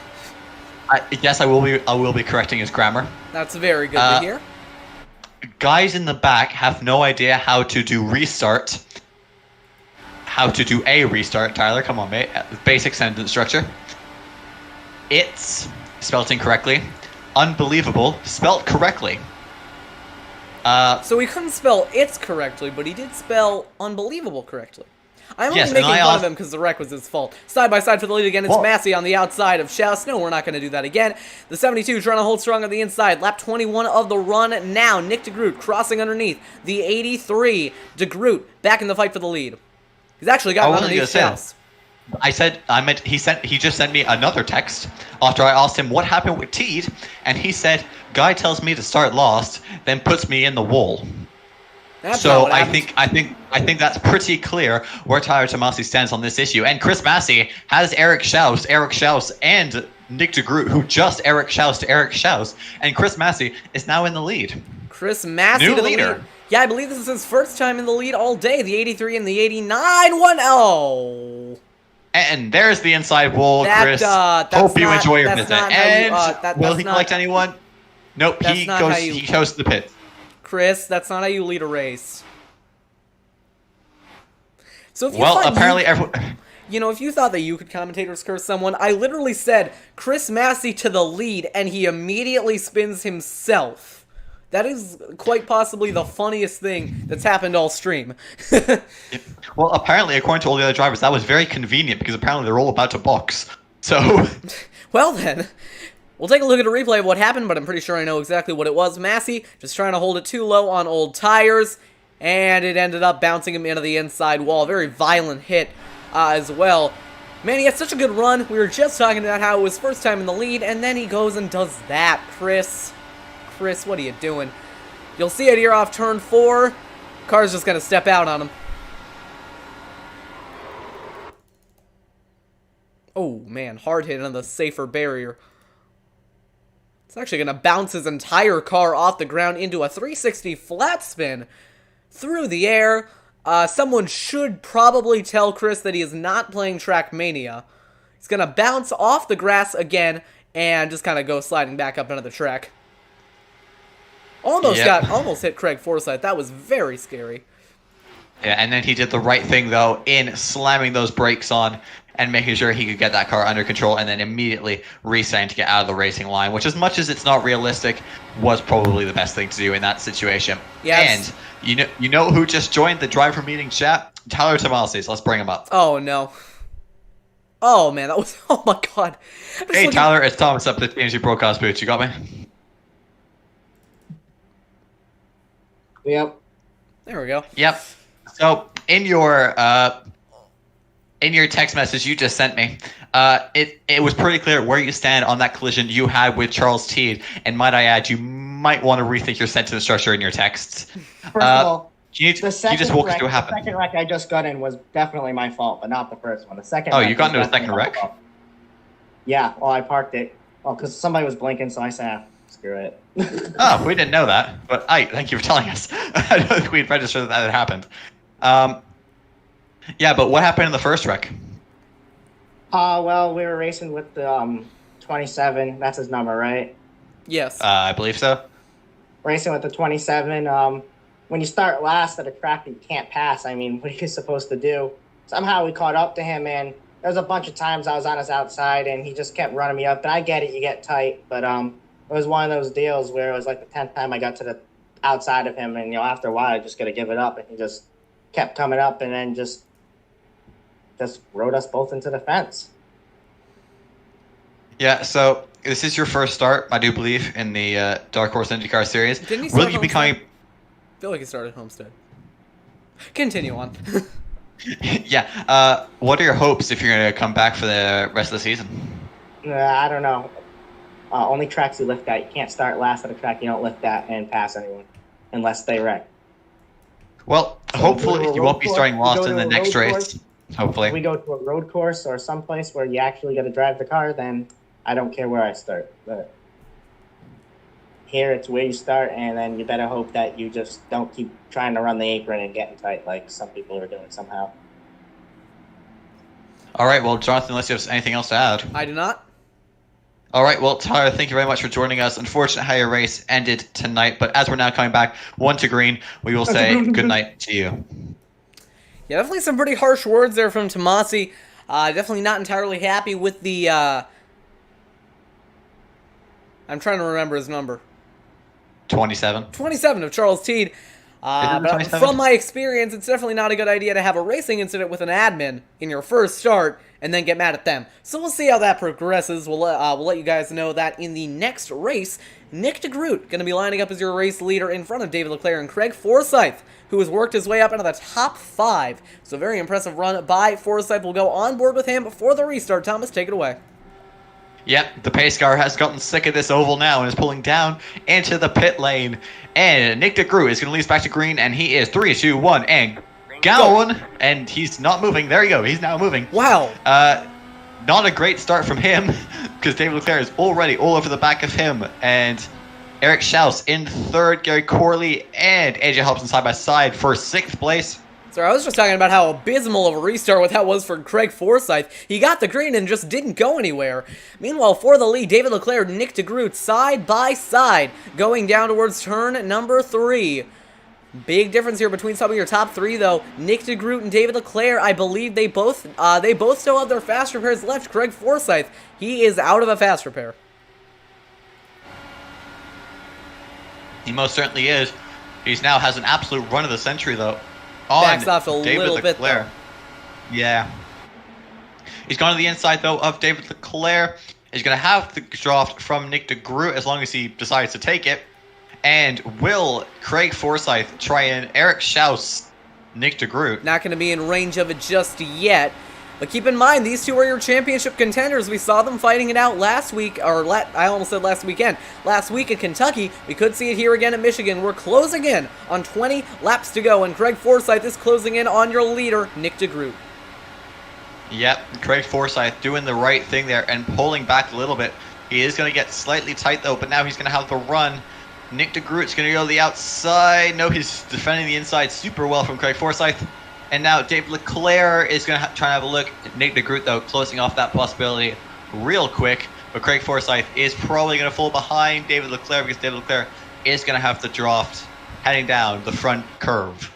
Yes, I will be correcting his grammar. That's very good to hear. Guys in the back have no idea how to do restart. How to do a restart, Tyler. Come on, mate. Basic sentence structure. It's spelt incorrectly. Unbelievable, spelt correctly. So he couldn't spell "it's" correctly, but he did spell "unbelievable" correctly. I'm only Yes, and making I fun of him because the wreck was his fault. Side by side for the lead again, it's Well- Massey on the outside of Schaus. No, we're not going to do that again. The 72 trying to hold strong on the inside. Lap 21 of the run now. Nick DeGroot crossing underneath. The 83, DeGroot back in the fight for the lead. He's actually got wasn't underneath gonna say Schaus. he just sent me another text after I asked him what happened with Teed, and he said, guy tells me to start lost, then puts me in the wall. That's not So what I happened. think that's pretty clear where Tyler Tomasi stands on this issue. And Chris Massey has Eric Schaus, and Nick DeGroot, who just Eric Schaus, and Chris Massey is now in the lead. Chris Massey New to the leader. lead. Yeah, I believe this is his first time in the lead all day. The 83 and the 89. 1-0. And there's the inside wall, That, Chris. that's Hope you not- enjoy your that's visit. not how you, And will that's he not- collect anyone? Nope, That's he not how goes to the pit. Chris, that's not how you lead a race. So if you Well, thought apparently You know, if you thought that you could commentators curse someone, I literally said Chris Massey to the lead, and he immediately spins himself. That is quite possibly the funniest thing that's happened all stream. Well, apparently, according to all the other drivers, that was very convenient because apparently they're all about to box. So, Well then, we'll take a look at a replay of what happened, but I'm pretty sure I know exactly what it was. Massey just trying to hold it too low on old tires, and it ended up bouncing him into the inside wall. Very violent hit as well. Man, he had such a good run. We were just talking about how it was first time in the lead, and then he goes and does that. Chris, what are you doing? You'll see it here off turn 4. Car's just going to step out on him. Oh, man, hard hit on the safer barrier. It's actually going to bounce his entire car off the ground into a 360 flat spin through the air. Someone should probably tell Chris that he is not playing Trackmania. He's going to bounce off the grass again and just kind of go sliding back up into the track. Almost hit Craig Forsyth. That was very scary. yeah, and then he did the right thing, though, in slamming those brakes on and making sure he could get that car under control and then immediately resetting to get out of the racing line, which, as much as it's not realistic, was probably the best thing to do in that situation. Yes. And you know who just joined the driver meeting chat? Tyler Tomasi's. Let's bring him up. Oh, no. Oh, man, that was... Oh, my God. Hey, Tyler, it's Thomas up at the TNG Broadcast booth. You got me? Yep. There we go. Yep. So, in your text message you just sent me, it was pretty clear where you stand on that collision you had with Charles Teed, and might I add, you might want to rethink your sentence structure in your texts. First of all, can you just walk us through what happened? The second wreck I just got in was definitely my fault, but not the first one. The second. Oh, wreck you got was into a definitely second my wreck? fault. Yeah. Well, I parked it. Well, because somebody was blinking, so I said, "Screw it." Oh, we didn't know that, but thank you for telling us. I don't think we'd registered that had happened. Yeah, but what happened in the first wreck? Well, we were racing with the 27. That's his number, right? Yes. I believe so. Racing with the 27. When you start last at a track that you can't pass, I mean, what are you supposed to do? Somehow we caught up to him, and there was a bunch of times I was on his outside, and he just kept running me up. And I get it, you get tight, but it was one of those deals where it was like the 10th time I got to the outside of him, and after a while I just got to give it up, and he just kept coming up, and then just rode us both into the fence. Yeah, so this is your first start, I do believe, in the Dark Horse IndyCar Series. Didn't he start Will you be coming? I feel like he started Homestead. Continue on. Yeah. What are your hopes if you're going to come back for the rest of the season? I don't know. Only tracks you lift at. You can't start last at a track you don't lift at and pass anyone unless they wreck. Well, So hopefully you won't be starting we go last to in the a next road race. course. Hopefully. If we go to a road course or someplace where you actually got to drive the car, then I don't care where I start. But here it's where you start, and then you better hope that you just don't keep trying to run the apron and getting tight like some people are doing somehow. All right, well, Jonathan, unless you have anything else to add. I do not. All right, well, Tyler, thank you very much for joining us. Unfortunate how your race ended tonight, but as we're now coming back one to green, we will say good night to you. Yeah, definitely some pretty harsh words there from Tomasi. Definitely not entirely happy with the, I'm trying to remember his number. 27. 27 of Charles Teed. But 27? from my experience, it's definitely not a good idea to have a racing incident with an admin in your first start and then get mad at them. So we'll see how that progresses. We'll let you guys know that in the next race, Nick DeGroot going to be lining up as your race leader in front of David Leclerc and Craig Forsyth, who has worked his way up into the top 5. So very impressive run by Forsyth. We'll go on board with him for the restart. Thomas, take it away. Yep, the pace car has gotten sick of this oval now and is pulling down into the pit lane. And Nick DeGroot is going to lead us back to green, and he is 3, 2, 1, and gone. And he's not moving. There you go. He's now moving. Wow. Not a great start from him because David Leclerc is already all over the back of him. And Eric Schaus in 3rd, Gary Corley and AJ Hobson side by side for 6th place. Sorry, I was just talking about how abysmal of a restart what that was for Craig Forsyth. He got the green and just didn't go anywhere. Meanwhile, for the lead, David Leclerc and Nick DeGroot side by side, going down towards turn number 3. Big difference here between some of your top three, though. Nick DeGroot and David Leclerc, I believe they both still have their fast repairs left. Craig Forsyth, he is out of a fast repair. He most certainly is. He now has an absolute run of the century, though. On Backs off a David little bit, Leclerc. though. Yeah. He's gone to the inside, though, of David Leclerc. He's going to have the draft from Nick DeGroot as long as he decides to take it. And will Craig Forsyth try and Eric Schaus Nick DeGroot? Not going to be in range of it just yet. But keep in mind, these two are your championship contenders. We saw them fighting it out last week, I almost said last weekend. Last week at Kentucky. We could see it here again at Michigan. We're closing in on 20 laps to go, and Craig Forsyth is closing in on your leader, Nick DeGroot. Yep, Craig Forsyth doing the right thing there and pulling back a little bit. He is going to get slightly tight, though, but now he's going to have the run. Nick DeGroot's going to go to the outside. No, he's defending the inside super well from Craig Forsyth. And now David Leclerc is going to try and have a look. Nick DeGroot, though, closing off that possibility real quick. But Craig Forsyth is probably going to fall behind David Leclerc because David Leclerc is going to have the draft heading down the front curve.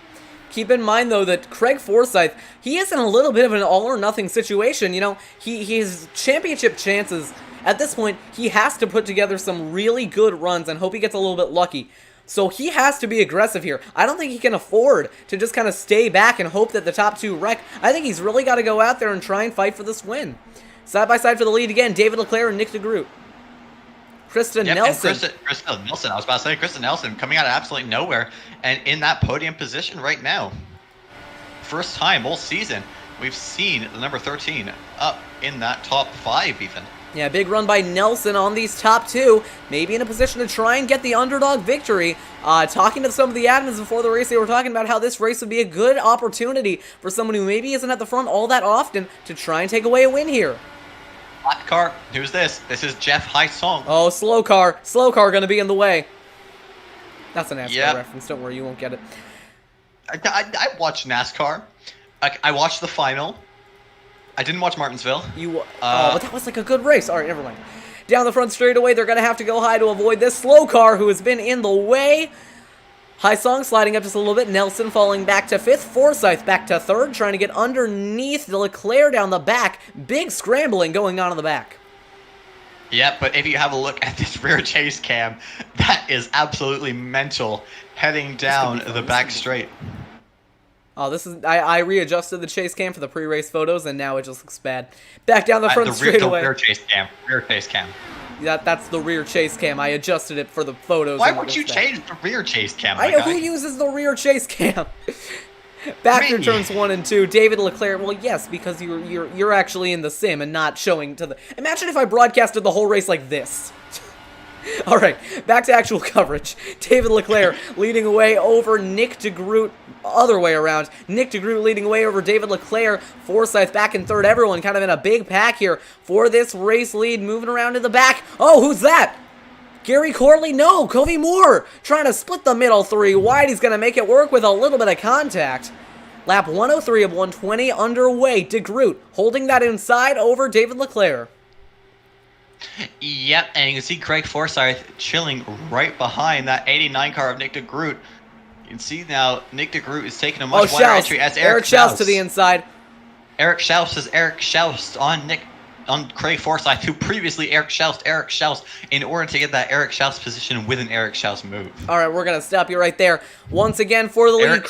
Keep in mind, though, that Craig Forsyth, he is in a little bit of an all-or-nothing situation. You know, his championship chances, at this point, he has to put together some really good runs and hope he gets a little bit lucky. So he has to be aggressive here. I don't think he can afford to just kind of stay back and hope that the top two wreck. I think he's really got to go out there and try and fight for this win. Side by side for the lead again, David Leclerc and Nick DeGroot. Krista Nelson. Krista Nelson. I was about to say Krista Nelson coming out of absolutely nowhere and in that podium position right now. First time all season we've seen the number 13 up in that top 5 even. Yeah, big run by Nelson on these top two. Maybe in a position to try and get the underdog victory. Talking to some of the admins before the race, they were talking about how this race would be a good opportunity for someone who maybe isn't at the front all that often to try and take away a win here. Hot car. Who's this? This is Jeff Hysong. Oh, slow car. Slow car going to be in the way. That's a NASCAR reference. Don't worry, you won't get it. I watched NASCAR. I watched the final. I didn't watch Martinsville. But that was like a good race. All right, never mind. Down the front straightaway, they're going to have to go high to avoid this slow car who has been in the way. Hysong sliding up just a little bit. Nelson falling back to 5th. Forsyth back to 3rd, trying to get underneath the Leclerc down the back. Big scrambling going on in the back. Yep, but if you have a look at this rear chase cam, that is absolutely mental heading down the back straight. Oh, this is I readjusted the chase cam for the pre-race photos, and now it just looks bad. Back down the front straightaway. The rear chase cam. Rear chase cam. That's the rear chase cam. I adjusted it for the photos. Why would you change the rear chase cam? I know who uses the rear chase cam. Back through turns 1 and 2, David Leclerc. Well, yes, because you're actually in the sim and not showing to the. Imagine if I broadcasted the whole race like this. All right, back to actual coverage. David Leclerc leading away over Nick DeGroot. Other way around. Nick DeGroot leading away over David Leclerc. Forsyth back in 3rd. Everyone kind of in a big pack here for this race lead. Moving around to the back. Oh, who's that? Gary Corley? No, Covey Moore trying to split the middle 3 wide. He's going to make it work with a little bit of contact. Lap 103 of 120 underway. DeGroot holding that inside over David Leclerc. Yep, and you can see Craig Forsyth chilling right behind that 89 car of Nick DeGroot. You can see now Nick DeGroot is taking a much wider entry as Eric Schaus to the inside. Eric Schaus is Eric Schaus on Craig Forsyth, who previously Eric Schaus in order to get that Eric Schaus position with an Eric Schaus move. All right, we're going to stop you right there. Once again for the lead,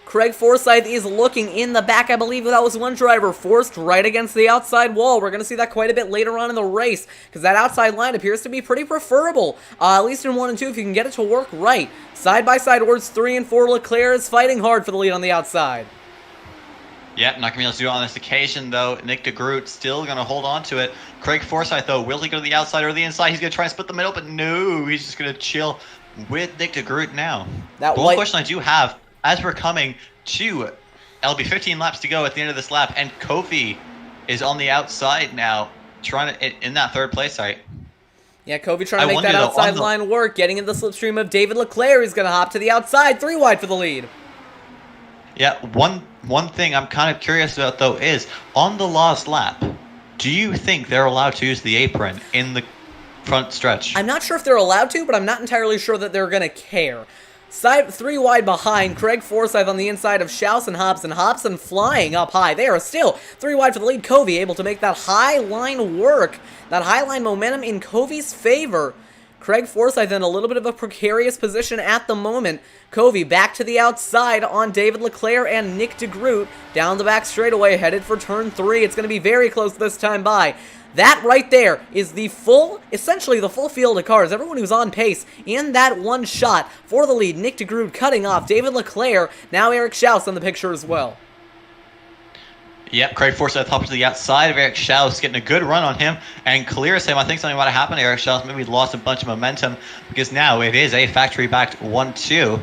Craig Forsyth is looking in the back. I believe that was one driver forced right against the outside wall. We're going to see that quite a bit later on in the race because that outside line appears to be pretty preferable, at least in 1 and 2 if you can get it to work right. Side by side ords 3 and 4. Leclerc is fighting hard for the lead on the outside. Yep, not going to be able to do it on this occasion, though. Nick DeGroot still going to hold on to it. Craig Forsyth, though, will he go to the outside or the inside? He's going to try and split the middle, but no, he's just going to chill with Nick DeGroot now. The only question I do have, as we're coming to LB 15 laps to go at the end of this lap, and Kofi is on the outside now, trying to in that 3rd place site. Yeah, Kofi trying to make that outside line work, getting in the slipstream of David Leclerc. He's going to hop to the outside, 3 wide for the lead. Yeah, one thing I'm kind of curious about, though, is on the last lap, do you think they're allowed to use the apron in the front stretch? I'm not sure if they're allowed to, but I'm not entirely sure that they're going to care. Three wide behind, Craig Forsyth on the inside of Schaus and Hobson. Hobson flying up high. They are still three wide for the lead. Covey able to make that high line work. That high line momentum in Covey's favor. Craig Forsyth in a little bit of a precarious position at the moment. Covey back to the outside on David Leclerc and Nick DeGroot. Down the back straightaway, headed for turn 3. It's going to be very close this time by. That right there is essentially the full field of cars. Everyone who's on pace in that one shot for the lead. Nick DeGroot cutting off David Leclerc. Now Eric Schaus in the picture as well. Yep, Craig Forsyth hops to the outside of Eric Schaus, getting a good run on him and clears him. I think something might have happened to Eric Schaus. Maybe lost a bunch of momentum because now it is a factory-backed 1-2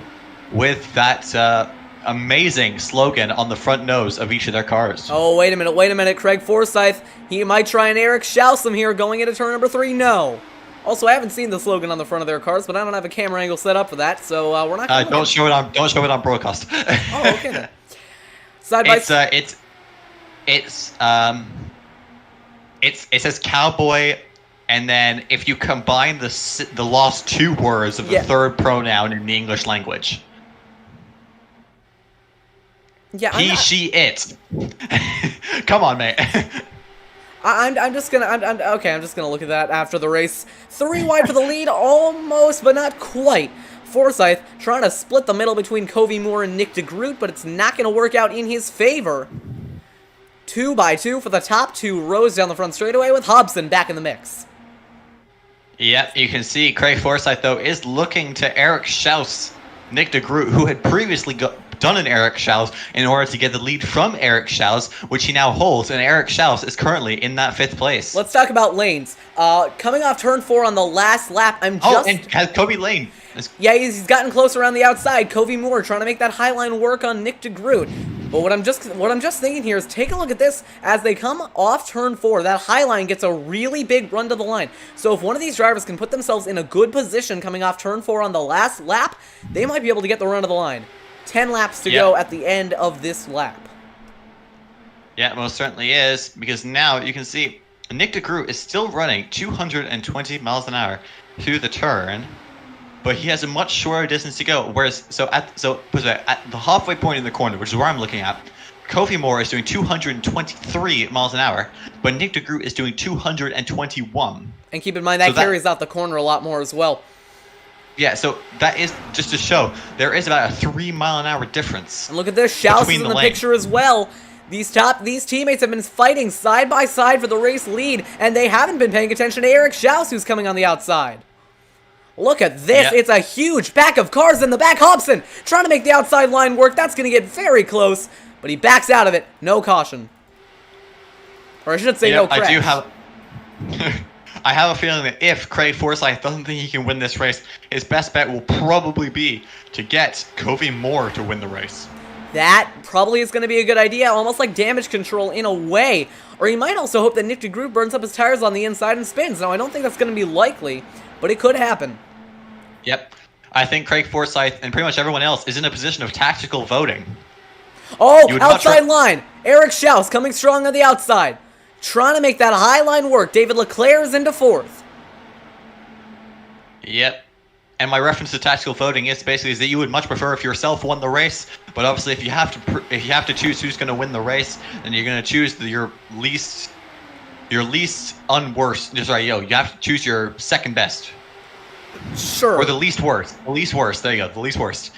with that amazing slogan on the front nose of each of their cars. Oh, wait a minute. Craig Forsyth, he might try an Eric Schaus him here going into turn number 3. No. Also, I haven't seen the slogan on the front of their cars, but I don't have a camera angle set up for that, so we're not going to don't show it on broadcast. Oh, okay then. Side by side. It says cowboy, and then if you combine the last 2 words of the third pronoun in the English language. Yeah, he, she, it. Come on, mate. I'm just gonna look at that after the race. 3 wide for the lead, almost, but not quite. Forsyth trying to split the middle between Covey Moore and Nick DeGroot, but it's not gonna work out in his favor. 2 by 2 for the top 2 rows down the front straightaway with Hobson back in the mix. Yep, you can see Craig Forsyth, though, is looking to Eric Schaus, Nick DeGroot, who had previously done an Eric Schaus in order to get the lead from Eric Schaus, which he now holds, and Eric Schaus is currently in that 5th place. Let's talk about lanes. Coming off turn 4 on the last lap, and has Covey Lane. Yeah, he's gotten close around the outside. Covey Moore trying to make that high line work on Nick DeGroot. But what I'm just thinking here is take a look at this as they come off turn 4. That high line gets a really big run to the line. So if one of these drivers can put themselves in a good position coming off turn 4 on the last lap, they might be able to get the run to the line. 10 laps to go at the end of this lap. Yeah, most certainly is, because now you can see Nick DeGroot is still running 220 miles an hour through the turn, but he has a much shorter distance to go. Whereas, at the halfway point in the corner, which is where I'm looking at, Covey Moore is doing 223 miles an hour, but Nick DeGroot is doing 221. And keep in mind, that carries out the corner a lot more as well. Yeah, so that is just to show there is about a 3 mile an hour difference. And look at this, Schaus is in the picture as well. These teammates have been fighting side by side for the race lead, and they haven't been paying attention to Eric Schaus, who's coming on the outside. Look at this. Yep. It's a huge pack of cars in the back. Hobson trying to make the outside line work. That's going to get very close, but he backs out of it. No caution. Or I should say no crash. I have a feeling that if Craig Forsyth doesn't think he can win this race, his best bet will probably be to get Covey Moore to win the race. That probably is going to be a good idea, almost like damage control in a way. Or he might also hope that Nick DeGroot burns up his tires on the inside and spins. Now, I don't think that's going to be likely, but it could happen. Yep. I think Craig Forsyth and pretty much everyone else is in a position of tactical voting. Oh, outside line. Eric Schaus coming strong on the outside. Trying to make that high line work. David Leclerc is into 4th. Yep. And my reference to tactical voting is basically that you would much prefer if yourself won the race, but obviously if you have to choose who's going to win the race, then you're going to choose your least unworst. Sorry, you have to choose your second best. Sure. Or the least worst. The least worst. There you go. The least worst.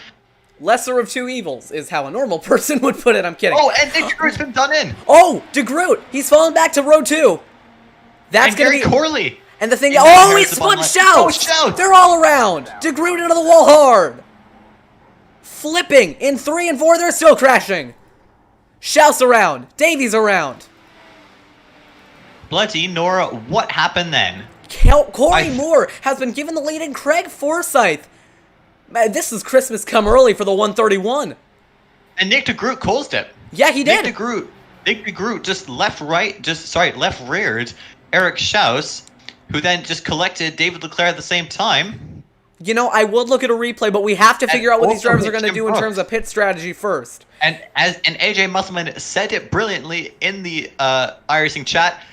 Lesser of two evils is how a normal person would put it. I'm kidding. Oh, and Nick DeGroot's been done in. Oh, DeGroot. He's fallen back to row 2. That's going to be Corley. And the thing. Oh, he spun Schaus. They're all around. DeGroot into the wall hard. Flipping in 3 and 4. They're still crashing. Schaus around. Davies around. Bloody Nora, what happened then? Corey Moore has been given the lead in Craig Forsyth. Man, this is Christmas come early for the 131. And Nick DeGroot caused it. Yeah, he did. Nick DeGroot just left reared Eric Schaus, who then just collected David Leclerc at the same time. You know, I would look at a replay, but we have to figure out what these drivers are going to do in terms of pit strategy first. And AJ Musselman said it brilliantly in the iRacing chat,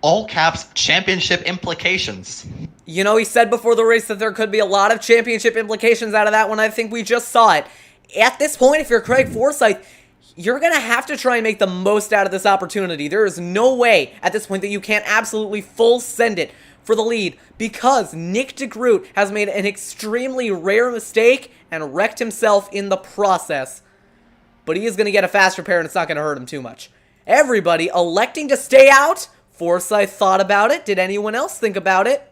all caps championship implications. You know, he said before the race that there could be a lot of championship implications out of that one. I think we just saw it. At this point, if you're Craig Forsyth, you're going to have to try and make the most out of this opportunity. There is no way at this point that you can't absolutely full send it for the lead, because Nick DeGroot has made an extremely rare mistake and wrecked himself in the process. But he is going to get a fast repair, and it's not going to hurt him too much. Everybody electing to stay out. Forsyth thought about it. Did anyone else think about it?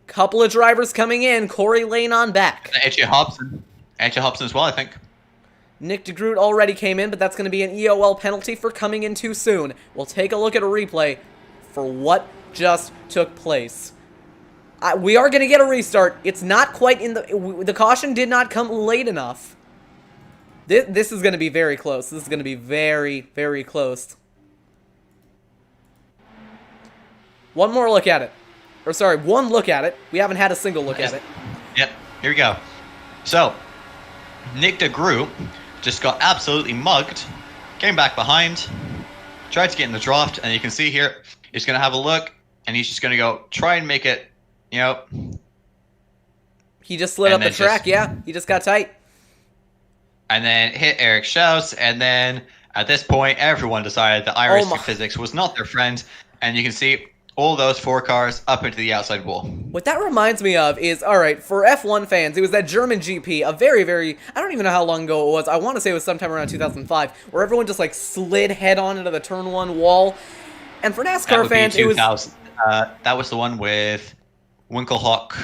Couple of drivers coming in. Corey Lane on back. AJ Hobson. AJ Hobson as well, I think. Nick DeGroot already came in, but that's going to be an EOL penalty for coming in too soon. We'll take a look at a replay for what just took place. We are going to get a restart. It's not quite in the caution did not come late enough. This is going to be very close. This is going to be very, very close. One more look at it. Or sorry, one look at it. We haven't had a single look at it. Yep, here we go. So, Nick DeGroot just got absolutely mugged, came back behind, tried to get in the draft, and you can see here, he's going to have a look, and he's just going to go try and make it, you know. He just slid up the track, yeah. He just got tight. And then hit Eric Schaus, and then at this point, everyone decided that iRacing physics was not their friend, and you can see all those 4 cars up into the outside wall. What that reminds me of is, alright, for F1 fans, it was that German GP, a very, very, I don't even know how long ago it was, I want to say it was sometime around 2005, where everyone just, like, slid head-on into the turn 1 wall. And for NASCAR fans, it was... that was the one with Winkelhock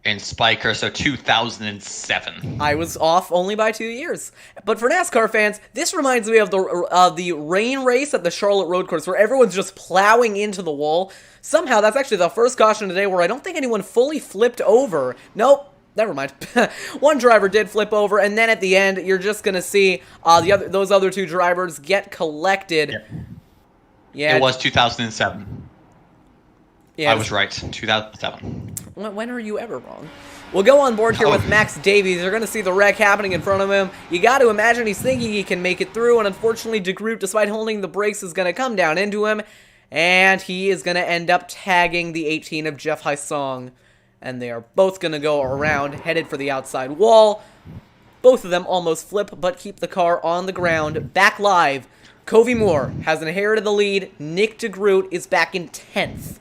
and Spiker, so 2007. I was off only by 2 years. But for NASCAR fans, this reminds me of the rain race at the Charlotte Road Course, where everyone's just plowing into the wall. Somehow, that's actually the first caution today where I don't think anyone fully flipped over. Nope. Never mind. One driver did flip over, and then at the end, you're just going to see those other 2 drivers get collected. Yeah. It was 2007. Yeah, I was right. 2007. When are you ever wrong? We'll go on board here with Max Davies. You're going to see the wreck happening in front of him. You got to imagine he's thinking he can make it through, and unfortunately, DeGroot, despite holding the brakes, is going to come down into him, and he is going to end up tagging the 18 of Jeff Hysong, and they are both going to go around, headed for the outside wall. Both of them almost flip, but keep the car on the ground. Back live, Covey Moore has inherited the lead. Nick DeGroot is back in 10th.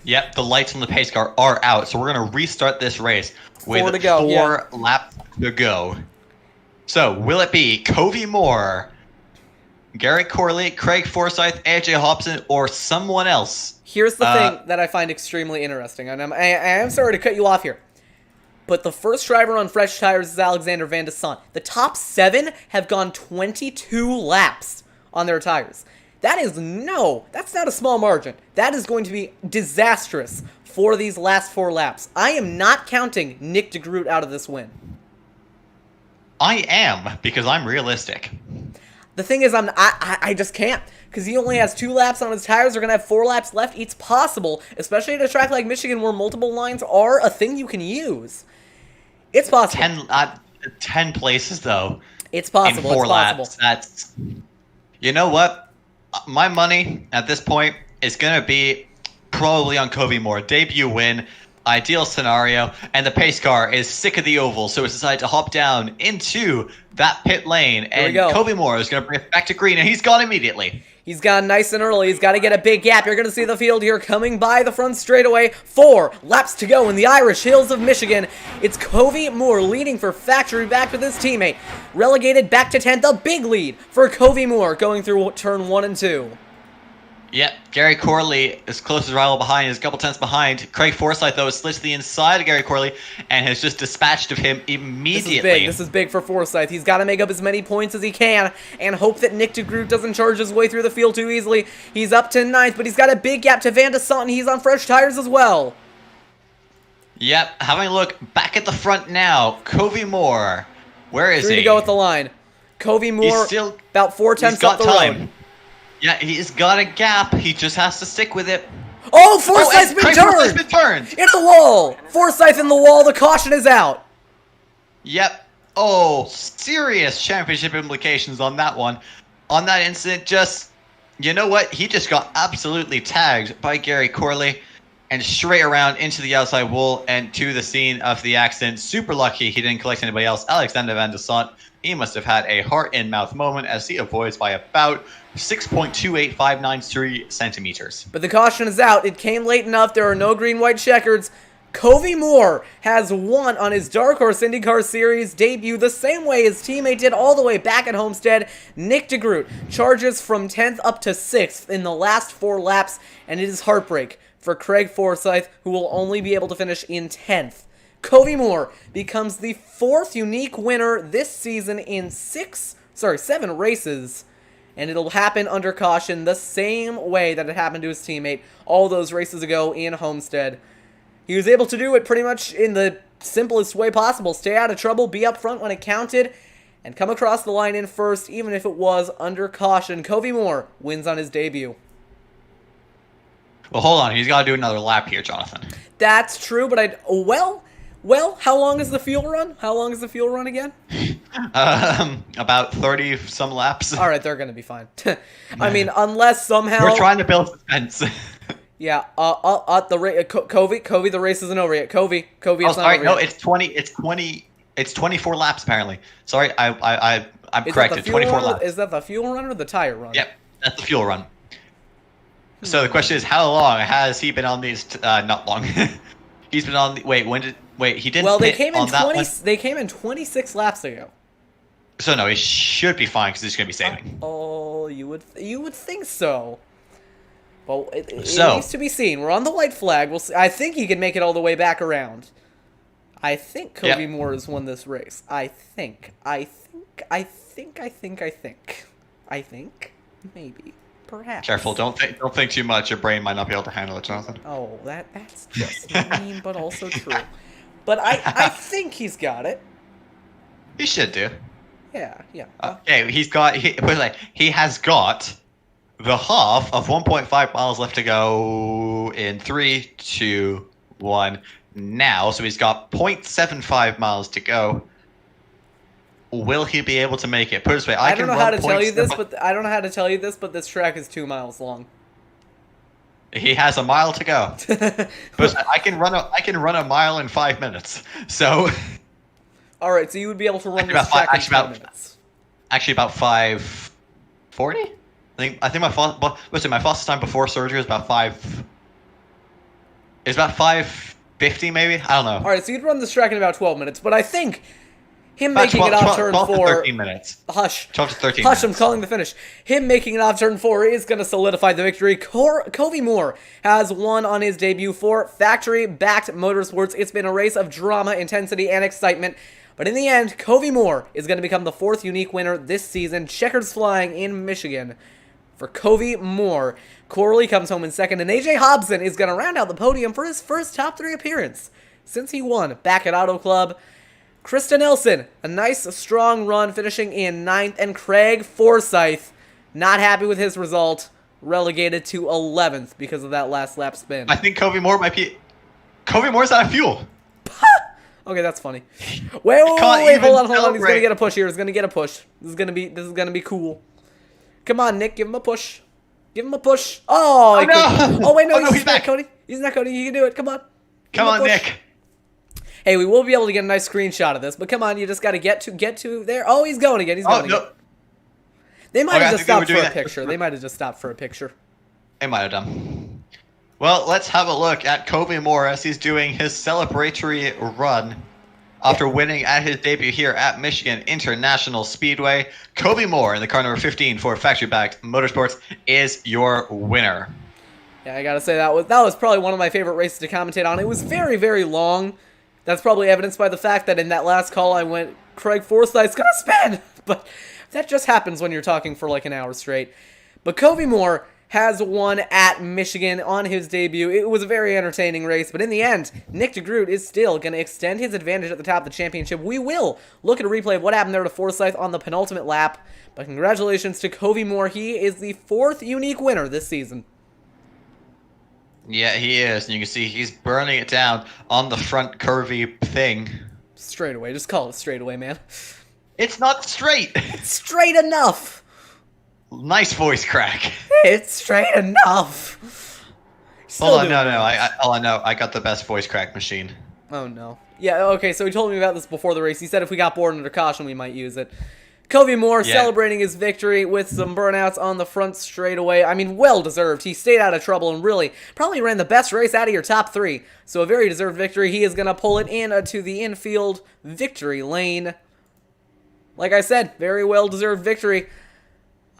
Yep, the lights on the pace car are out, so we're going to restart this race with 4 laps to go. So, will it be Covey Moore, Gary Corley, Craig Forsyth, AJ Hobson, or someone else? Here's the thing that I find extremely interesting, and I am sorry to cut you off here, but the first driver on fresh tires is Alexander Van de Sant. The top 7 have gone 22 laps on their tires. That's not a small margin. That is going to be disastrous for these last 4 laps. I am not counting Nick DeGroot out of this win. I am, because I'm realistic. The thing is, I just can't, because he only has 2 laps on his tires. They're going to have 4 laps left. It's possible, especially at a track like Michigan where multiple lines are a thing you can use. It's possible. 10 places, though. It's possible. In 4 laps. That's... You know what? My money at this point is going to be probably on Covey Moore. Debut win, ideal scenario, and the pace car is sick of the oval, so it's decided to hop down into that pit lane, and Covey Moore is going to bring it back to green, and he's gone immediately. He's gone nice and early. He's got to get a big gap. You're going to see the field here coming by the front straightaway. 4 laps to go in the Irish Hills of Michigan. It's Covey Moore leading for factory back with his teammate. Relegated back to 10th. A big lead for Covey Moore going through turn 1 and 2. Yep, Gary Corley is closest rival behind, is a couple tenths behind. Craig Forsyth, though, is slid to the inside of Gary Corley and has just dispatched of him immediately. This is big for Forsyth. He's got to make up as many points as he can and hope that Nick DeGroot doesn't charge his way through the field too easily. He's up to 9th, but he's got a big gap to Van de Sant. He's on fresh tires as well. Yep, having a look back at the front now. Covey Moore, where is he? 3 to go at the line. Covey Moore, about 4 tenths up the road. Yeah, he's got a gap. He just has to stick with it. Oh, Forsyth's been turned! Into the wall! Forsyth in the wall. The caution is out. Yep. Oh, serious championship implications on that one. On that incident, you know what? He just got absolutely tagged by Gary Corley. and straight around into the outside wall and to the scene of the accident. Super lucky he didn't collect anybody else. Alexander Van de Sant, he must have had a heart-in-mouth moment as he avoids by about 6.28593 centimeters. But the caution is out. It came late enough. There are no green-white checkers. Covey Moore has won on his Dark Horse IndyCar Series debut the same way his teammate did all the way back at Homestead. Nick DeGroot charges from 10th up to 6th in the last 4 laps, and it is heartbreak for Craig Forsyth, who will only be able to finish in 10th. Covey Moore becomes the 4th unique winner this season in 7 races, and it'll happen under caution the same way that it happened to his teammate all those races ago in Homestead. He was able to do it pretty much in the simplest way possible. Stay out of trouble, be up front when it counted, and come across the line in first, even if it was under caution. Covey Moore wins on his debut. Well, hold on. He's got to do another lap here, Jonathan. That's true, but well, how long is the fuel run? How long is the fuel run again? About 30 some laps. All right, they're going to be fine. I mean, unless somehow... We're trying to build suspense. Yeah, Covey, the race isn't over yet. Covey, it's not over yet. No, it's 24 laps apparently. Sorry, I'm corrected. 24 laps. Is that the fuel run or the tire run? Yep, that's the fuel run. So the question is, how long has he been on these? Not long. He's been on. He didn't. Well, they pit came in on that 20. one. They came in 26 laps ago. So no, he should be fine because he's going to be saving. Oh, you would think so. Well, it So- needs to be seen. We're on the white flag. We'll see. I think he can make it all the way back around. I think Covey Moore has won this race. I think. Maybe. Perhaps. Careful! Don't think too much. Your brain might not be able to handle it, Jonathan. Oh, that's just mean, but also true. But I think he's got it. He should do. Yeah. Okay, he has got the half of 1.5 miles left to go in 3, 2, 1 now. So he's got 0.75 miles to go. Will he be able to make it? Put it this way, I don't know how to tell you this, but this track is 2 miles long. He has a mile to go. But I can run a mile in 5 minutes. So all right, so you would be able to run this track in 5 minutes. Actually, about 5:40. I think my fastest time before surgery is about 5. It's about 5:50 maybe. I don't know. All right, so you'd run this track in about 12 minutes, but I think him About making it off turn 12 to 4. 13 minutes. Hush. 12 to 13 Hush, minutes. I'm calling the finish. Him making it off turn 4 is going to solidify the victory. Covey Moore has won on his debut for factory-backed motorsports. It's been a race of drama, intensity, and excitement. But in the end, Covey Moore is going to become the 4th unique winner this season. Checkers flying in Michigan for Covey Moore. Corley comes home in 2nd, and AJ Hobson is going to round out the podium for his first top 3 appearance since he won back at Auto Club. Krista Nelson, a nice, strong run, finishing in 9th, and Craig Forsyth, not happy with his result, relegated to 11th because of that last lap spin. I think Covey Moore's out of fuel. Okay, that's funny. Wait, hold on. He's gonna get a push here. He's gonna get a push. This is gonna be cool. Come on, Nick, give him a push. Give him a push. Oh, no! Oh wait, no, He's not back. Cody. He's not Cody. You can do it. Come on. Give Come him a on, push. Nick. Hey, we will be able to get a nice screenshot of this, but come on, you just got to get to there. Oh, he's going again. He's going again. They might have just stopped for a picture. They might have just stopped for a picture. They might have done. Well, let's have a look at Covey Moore as he's doing his celebratory run after winning at his debut here at Michigan International Speedway. Covey Moore in the car number 15 for Factory Backed Motorsports is your winner. Yeah, I gotta say that was probably one of my favorite races to commentate on. It was very, very long. That's probably evidenced by the fact that in that last call I went, Craig Forsyth's gonna spin! But that just happens when you're talking for like an hour straight. But Covey Moore has won at Michigan on his debut. It was a very entertaining race, but in the end, Nick DeGroot is still going to extend his advantage at the top of the championship. We will look at a replay of what happened there to Forsyth on the penultimate lap, but congratulations to Covey Moore. He is the 4th unique winner this season. Yeah, he is, and you can see he's burning it down on the front curvy thing. Straightaway, just call it straightaway, man. It's not straight. It's straight enough. Nice voice crack. It's straight enough. Still Hold on, doing no. burnout. All I know, I got the best voice crack machine. Oh no. Yeah, okay, so he told me about this before the race. He said if we got bored under caution, we might use it. Covey Moore Yeah. celebrating his victory with some burnouts on the front straightaway. I mean, well deserved. He stayed out of trouble and really probably ran the best race out of your top three. So a very deserved victory. He is going to pull it in to the infield victory lane. Like I said, very well deserved victory.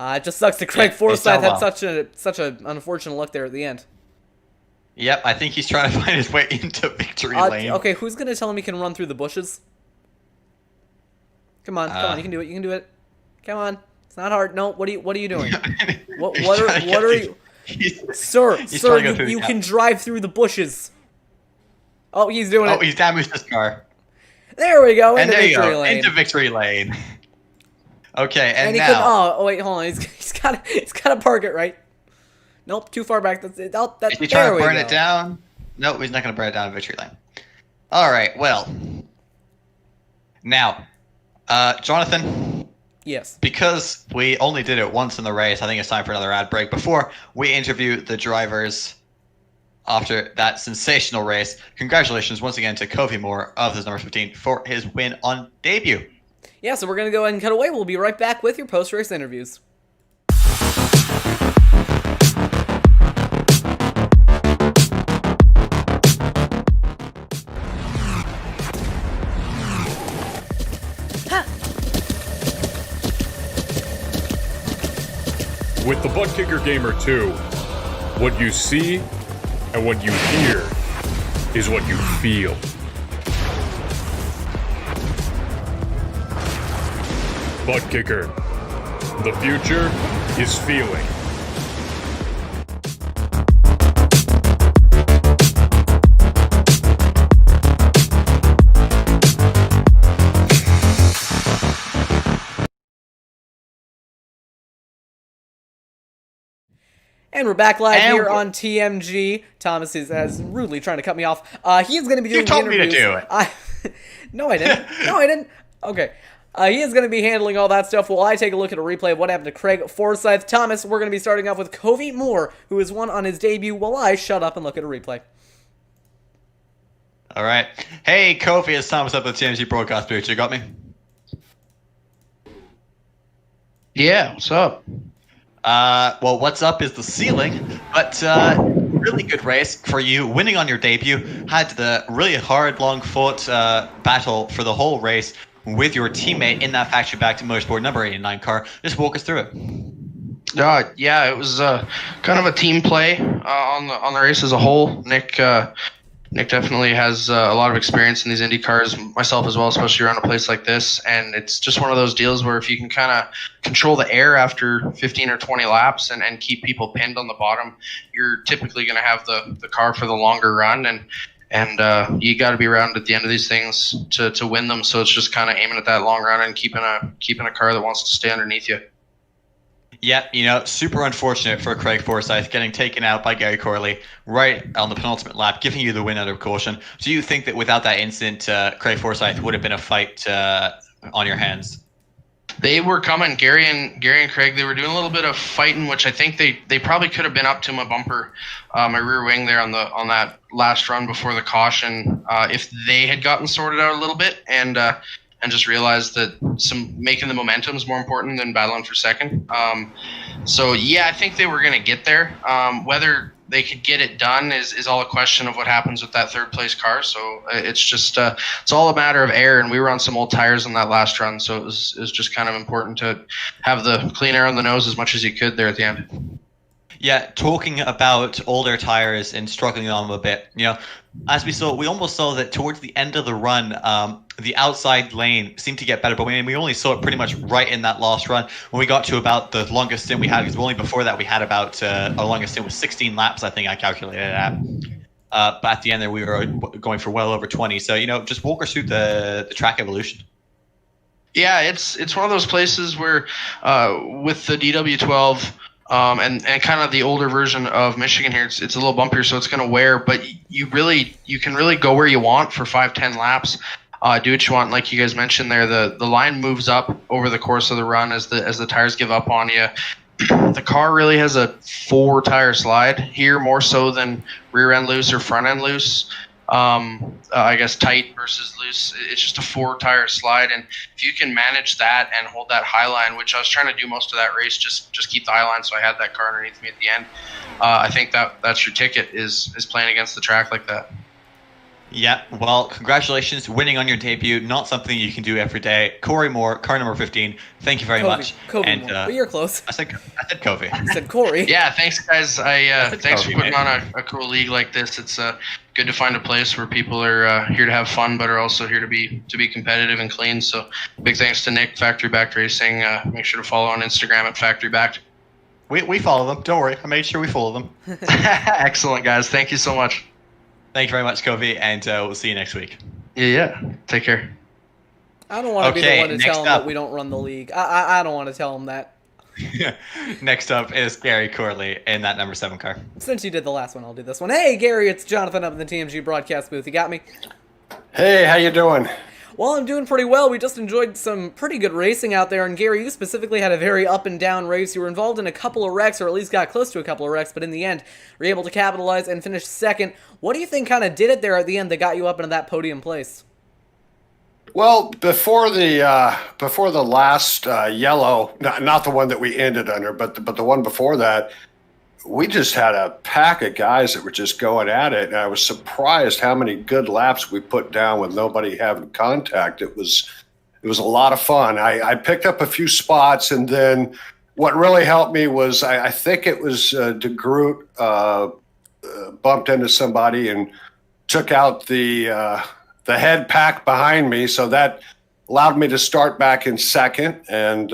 It just sucks that Craig Forsyth had such an unfortunate luck there at the end. Yep, I think he's trying to find his way into victory lane. Okay, who's going to tell him he can run through the bushes? Come on, you can do it. You can do it. Come on, it's not hard. No, what are you doing? What are you, sir? You can drive through the bushes. Oh, he's doing it. Oh, he's damaged his car. There we go. And Into there you victory go, lane. into victory lane. Okay, and he now. oh wait, hold on. He's got to park it right. Nope, too far back. That's it. Oh, Is he trying to burn it down? No, he's not going to burn it down in victory lane. All right, well. Now, Jonathan, Yes. because we only did it once in the race, I think it's time for another ad break before we interview the drivers after that sensational race. Congratulations once again to Covey Moore of his number 15 for his win on debut. Yeah, so we're going to go ahead and cut away. We'll be right back with your post-race interviews. With the Butt Kicker Gamer 2, what you see and what you hear is what you feel. Butt Kicker. The future is feeling. And we're back live here on TMG. Thomas has rudely trying to cut me off. He is going to be doing You told the me to interviews. do it. No, I didn't. No, I didn't. Okay. He is going to be handling all that stuff while I take a look at a replay of what happened to Craig Forsyth. Thomas, we're going to be starting off with Covey Moore, who has won on his debut, while I shut up and look at a replay. All right. Hey, Kofi, it's Thomas up at the TMG broadcast booth. You got me? Yeah, what's up? Well, what's up is the ceiling, but really good race for you. Winning on your debut, had the really hard, long-fought battle for the whole race with your teammate in that factory back to motorsport number 89 car. Just walk us through it. Yeah, it was kind of a team play on the race as a whole. Nick definitely has a lot of experience in these Indy cars, myself as well, especially around a place like this. And it's just one of those deals where if you can kind of control the air after 15 or 20 laps and keep people pinned on the bottom, you're typically going to have the car for the longer run. And you got to be around at the end of these things to win them. So it's just kind of aiming at that long run and keeping a car that wants to stay underneath you. Yeah, super unfortunate for Craig Forsyth getting taken out by Gary Corley right on the penultimate lap, giving you the win under caution. Do you think that without that incident, Craig Forsyth would have been a fight on your hands? They were coming, Gary and Craig. They were doing a little bit of fighting, which I think they probably could have been up to my bumper, my rear wing there on that last run before the caution, if they had gotten sorted out a little bit and just realized that making the momentum is more important than battling for second. So yeah, I think they were going to get there. Whether they could get it done is all a question of what happens with that third place car. So it's just it's all a matter of air, and we were on some old tires on that last run, so it was just kind of important to have the clean air on the nose as much as you could there at the end. Yeah, talking about older tires and struggling on them a bit, as we almost saw that towards the end of the run, the outside lane seemed to get better, but we only saw it pretty much right in that last run when we got to about the longest stint we had, because only before that we had about our longest stint was 16 laps, I think I calculated it at. But at the end there we were going for well over 20. So, just walk us through the track evolution. Yeah, it's one of those places where with the DW12, and kind of the older version of Michigan here, it's a little bumpier, so it's going to wear, but you can really go where you want for 5-10 laps. Do what you want, like you guys mentioned there. The line moves up over the course of the run as the tires give up on you. the car really has a 4-tire slide here, more so than rear end loose or front end loose. I guess tight versus loose. It's just a 4-tire slide, and if you can manage that and hold that high line, which I was trying to do most of that race, just keep the high line, so I had that car underneath me at the end. I think that's your ticket is playing against the track like that. Yeah, well, congratulations, winning on your debut. Not something you can do every day. Corey Moore, car number 15. Thank you very much. Kobe Moore, but you're close. I said Kobe. I said Corey. Yeah, thanks guys. Thanks Kobe, for putting man. on a cool league like this. It's good to find a place where people are here to have fun, but are also here to be competitive and clean. So big thanks to Nick, Factory Backed Racing. Make sure to follow on Instagram at Factory Backed. We follow them. Don't worry. I made sure we follow them. Excellent, guys. Thank you so much. Thank you very much, Kobe, and we'll see you next week. Yeah. Take care. I don't want to be the Okay, one to next tell him up. that we don't run the league. I don't want to tell him that. Next up is Gary Corley in that number 7 car. Since you did the last one, I'll do this one. Hey, Gary, it's Jonathan up in the TMG broadcast booth. You got me? Hey, how you doing? Well, I'm doing pretty well. We just enjoyed some pretty good racing out there, and Gary, you specifically had a very up and down race. You were involved in a couple of wrecks, or at least got close to a couple of wrecks, but in the end, were able to capitalize and finish second. What do you think kind of did it there at the end that got you up into that podium place? Well, before the last yellow, not the one that we ended under, but the one before that, we just had a pack of guys that were just going at it, and I was surprised how many good laps we put down with nobody having contact. It was a lot of fun. I picked up a few spots, and then what really helped me was I think it was De Groot bumped into somebody and took out the head pack behind me, so that allowed me to start back in second, and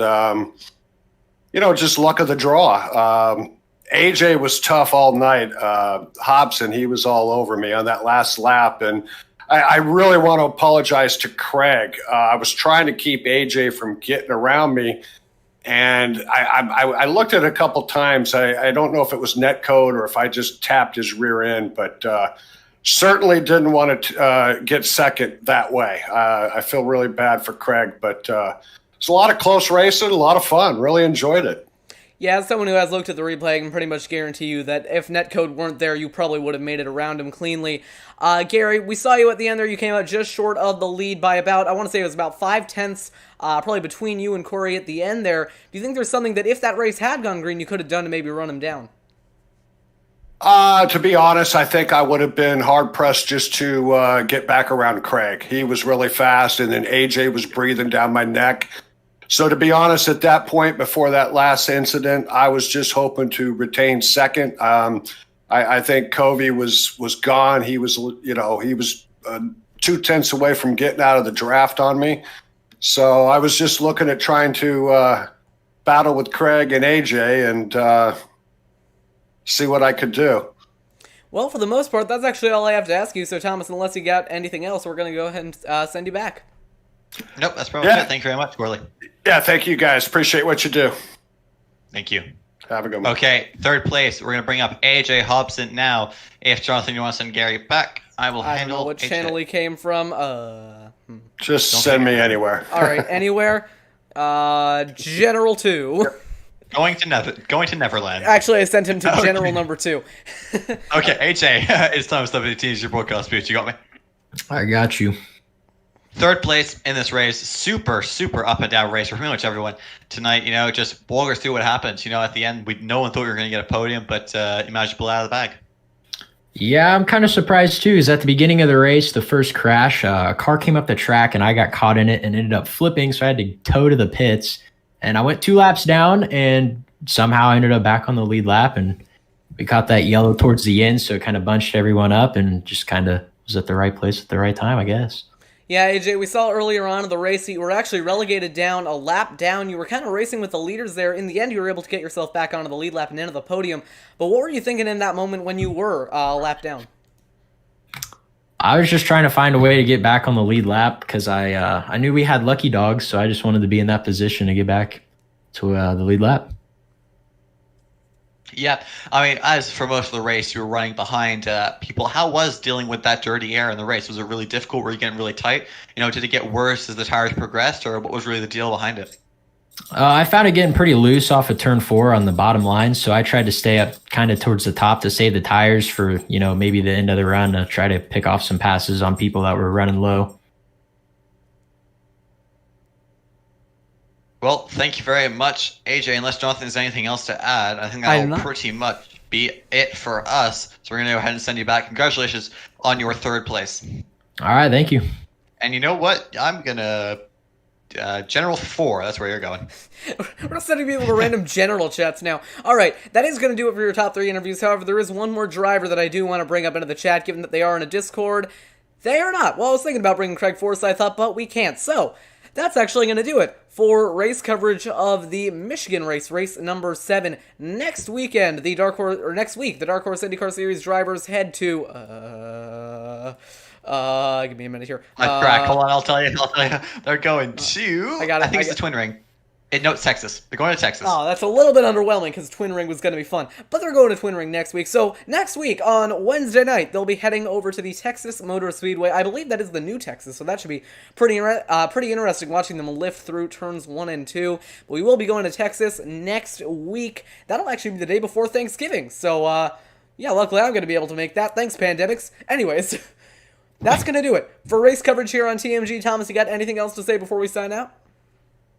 just luck of the draw. AJ was tough all night. Hobson, he was all over me on that last lap, and I really want to apologize to Craig. I was trying to keep AJ from getting around me, and I looked at it a couple times. I don't know if it was net code or if I just tapped his rear end, but certainly didn't want to get second that way. I feel really bad for Craig, but it's a lot of close racing, a lot of fun. Really enjoyed it. Yeah, as someone who has looked at the replay, I can pretty much guarantee you that if netcode weren't there, you probably would have made it around him cleanly. Gary, we saw you at the end there. You came out just short of the lead by about, I want to say it was about 5/10, probably between you and Corey at the end there. Do you think there's something that if that race had gone green, you could have done to maybe run him down? To be honest, I think I would have been hard-pressed just to get back around Craig. He was really fast, and then AJ was breathing down my neck. So to be honest, at that point, before that last incident, I was just hoping to retain second. I think Covey was gone. He was 2 tenths away from getting out of the draft on me. So I was just looking at trying to battle with Craig and AJ and see what I could do. Well, for the most part, that's actually all I have to ask you. So, Thomas, unless you got anything else, we're going to go ahead and send you back. Nope, that's probably it. Thank you very much, Corley. Yeah, thank you guys. Appreciate what you do. Thank you. Have a good one. Okay, third place. We're going to bring up AJ Hobson now. If Jonathan, you want to send Gary back, I will I handle don't know what AJ. channel he came from. Just send me anywhere. All right, anywhere. General 2. Going to Neverland. Actually, I sent him to General number 2. Okay, AJ, it's time to step into your broadcast booth. You got me? I got you. Third place in this race, super up and down race for pretty much everyone tonight. Just walk us through what happens. At the end, no one thought we were going to get a podium, but you managed to pull it out of the bag. Yeah, I'm kind of surprised too. Is at the beginning of the race, the first crash, a car came up the track and I got caught in it and ended up flipping, so I had to tow to the pits. And I went 2 laps down and somehow I ended up back on the lead lap, and we caught that yellow towards the end, so it kind of bunched everyone up and just kind of was at the right place at the right time, I guess. Yeah, AJ, we saw earlier on in the race that you were actually relegated down a lap down. You were kind of racing with the leaders there. In the end, you were able to get yourself back onto the lead lap and into the podium. But what were you thinking in that moment when you were a lap down? I was just trying to find a way to get back on the lead lap because I knew we had lucky dogs, so I just wanted to be in that position to get back to the lead lap. Yeah, I mean, as for most of the race, you were running behind people. How was dealing with that dirty air in the race? Was it really difficult? Were you getting really tight? Did it get worse as the tires progressed, or what was really the deal behind it? I found it getting pretty loose off of turn 4 on the bottom line, so I tried to stay up kind of towards the top to save the tires for, maybe the end of the run to try to pick off some passes on people that were running low. Well, thank you very much, AJ. Unless Jonathan has anything else to add, I think that'll pretty much be it for us. So we're going to go ahead and send you back. Congratulations on your 3rd place. All right, thank you. And you know what? I'm going to... General 4, that's where you're going. We're not sending people to random general chats now. Alright, that is going to do it for your top 3 interviews. However, there is one more driver that I do want to bring up into the chat, given that they are in a Discord. They are not. Well, I was thinking about bringing Craig Forsyth up, but we can't. So, that's actually going to do it for race coverage of the Michigan race number 7. Next weekend, the Dark Horse IndyCar Series drivers head to, give me a minute here. Track. Hold on, I'll tell you. They're going to, I think it's the Twin Ring. No, it's Texas. They're going to Texas. Oh, that's a little bit underwhelming because Twin Ring was going to be fun. But they're going to Twin Ring next week. So next week on Wednesday night, they'll be heading over to the Texas Motor Speedway. I believe that is the new Texas, so that should be pretty interesting watching them lift through turns 1 and 2. But we will be going to Texas next week. That'll actually be the day before Thanksgiving. So, yeah, luckily I'm going to be able to make that. Thanks, pandemics. Anyways, that's going to do it for race coverage here on TMG. Thomas, you got anything else to say before we sign out?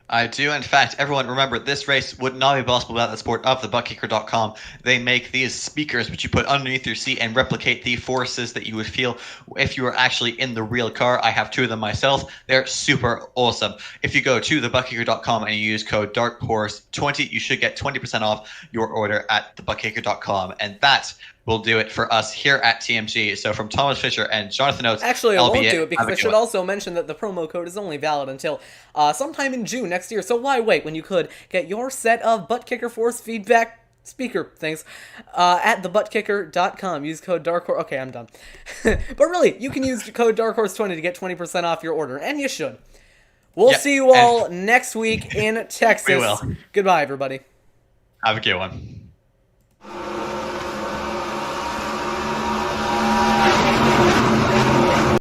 I do. In fact, everyone remember, this race would not be possible without the support of thebuttkicker.com. They make these speakers which you put underneath your seat and replicate the forces that you would feel if you were actually in the real car. I have 2 of them myself. They're super awesome. If you go to thebuttkicker.com and you use code DARKHORSE20, you should get 20% off your order at thebuttkicker.com. And that will do it for us here at TMG. So from Thomas Fisher and Jonathan Oates. Actually, I won't do it because I should also mention that the promo code is only valid until sometime in June next year. So why wait when you could get your set of Butt Kicker Force feedback speaker things at thebuttkicker.com. Use code DARKHORSE. Okay, I'm done. But really, you can use code DARKHORSE20 to get 20% off your order, and you should. We'll see you all next week in Texas. We will. Goodbye, everybody. Have a good one.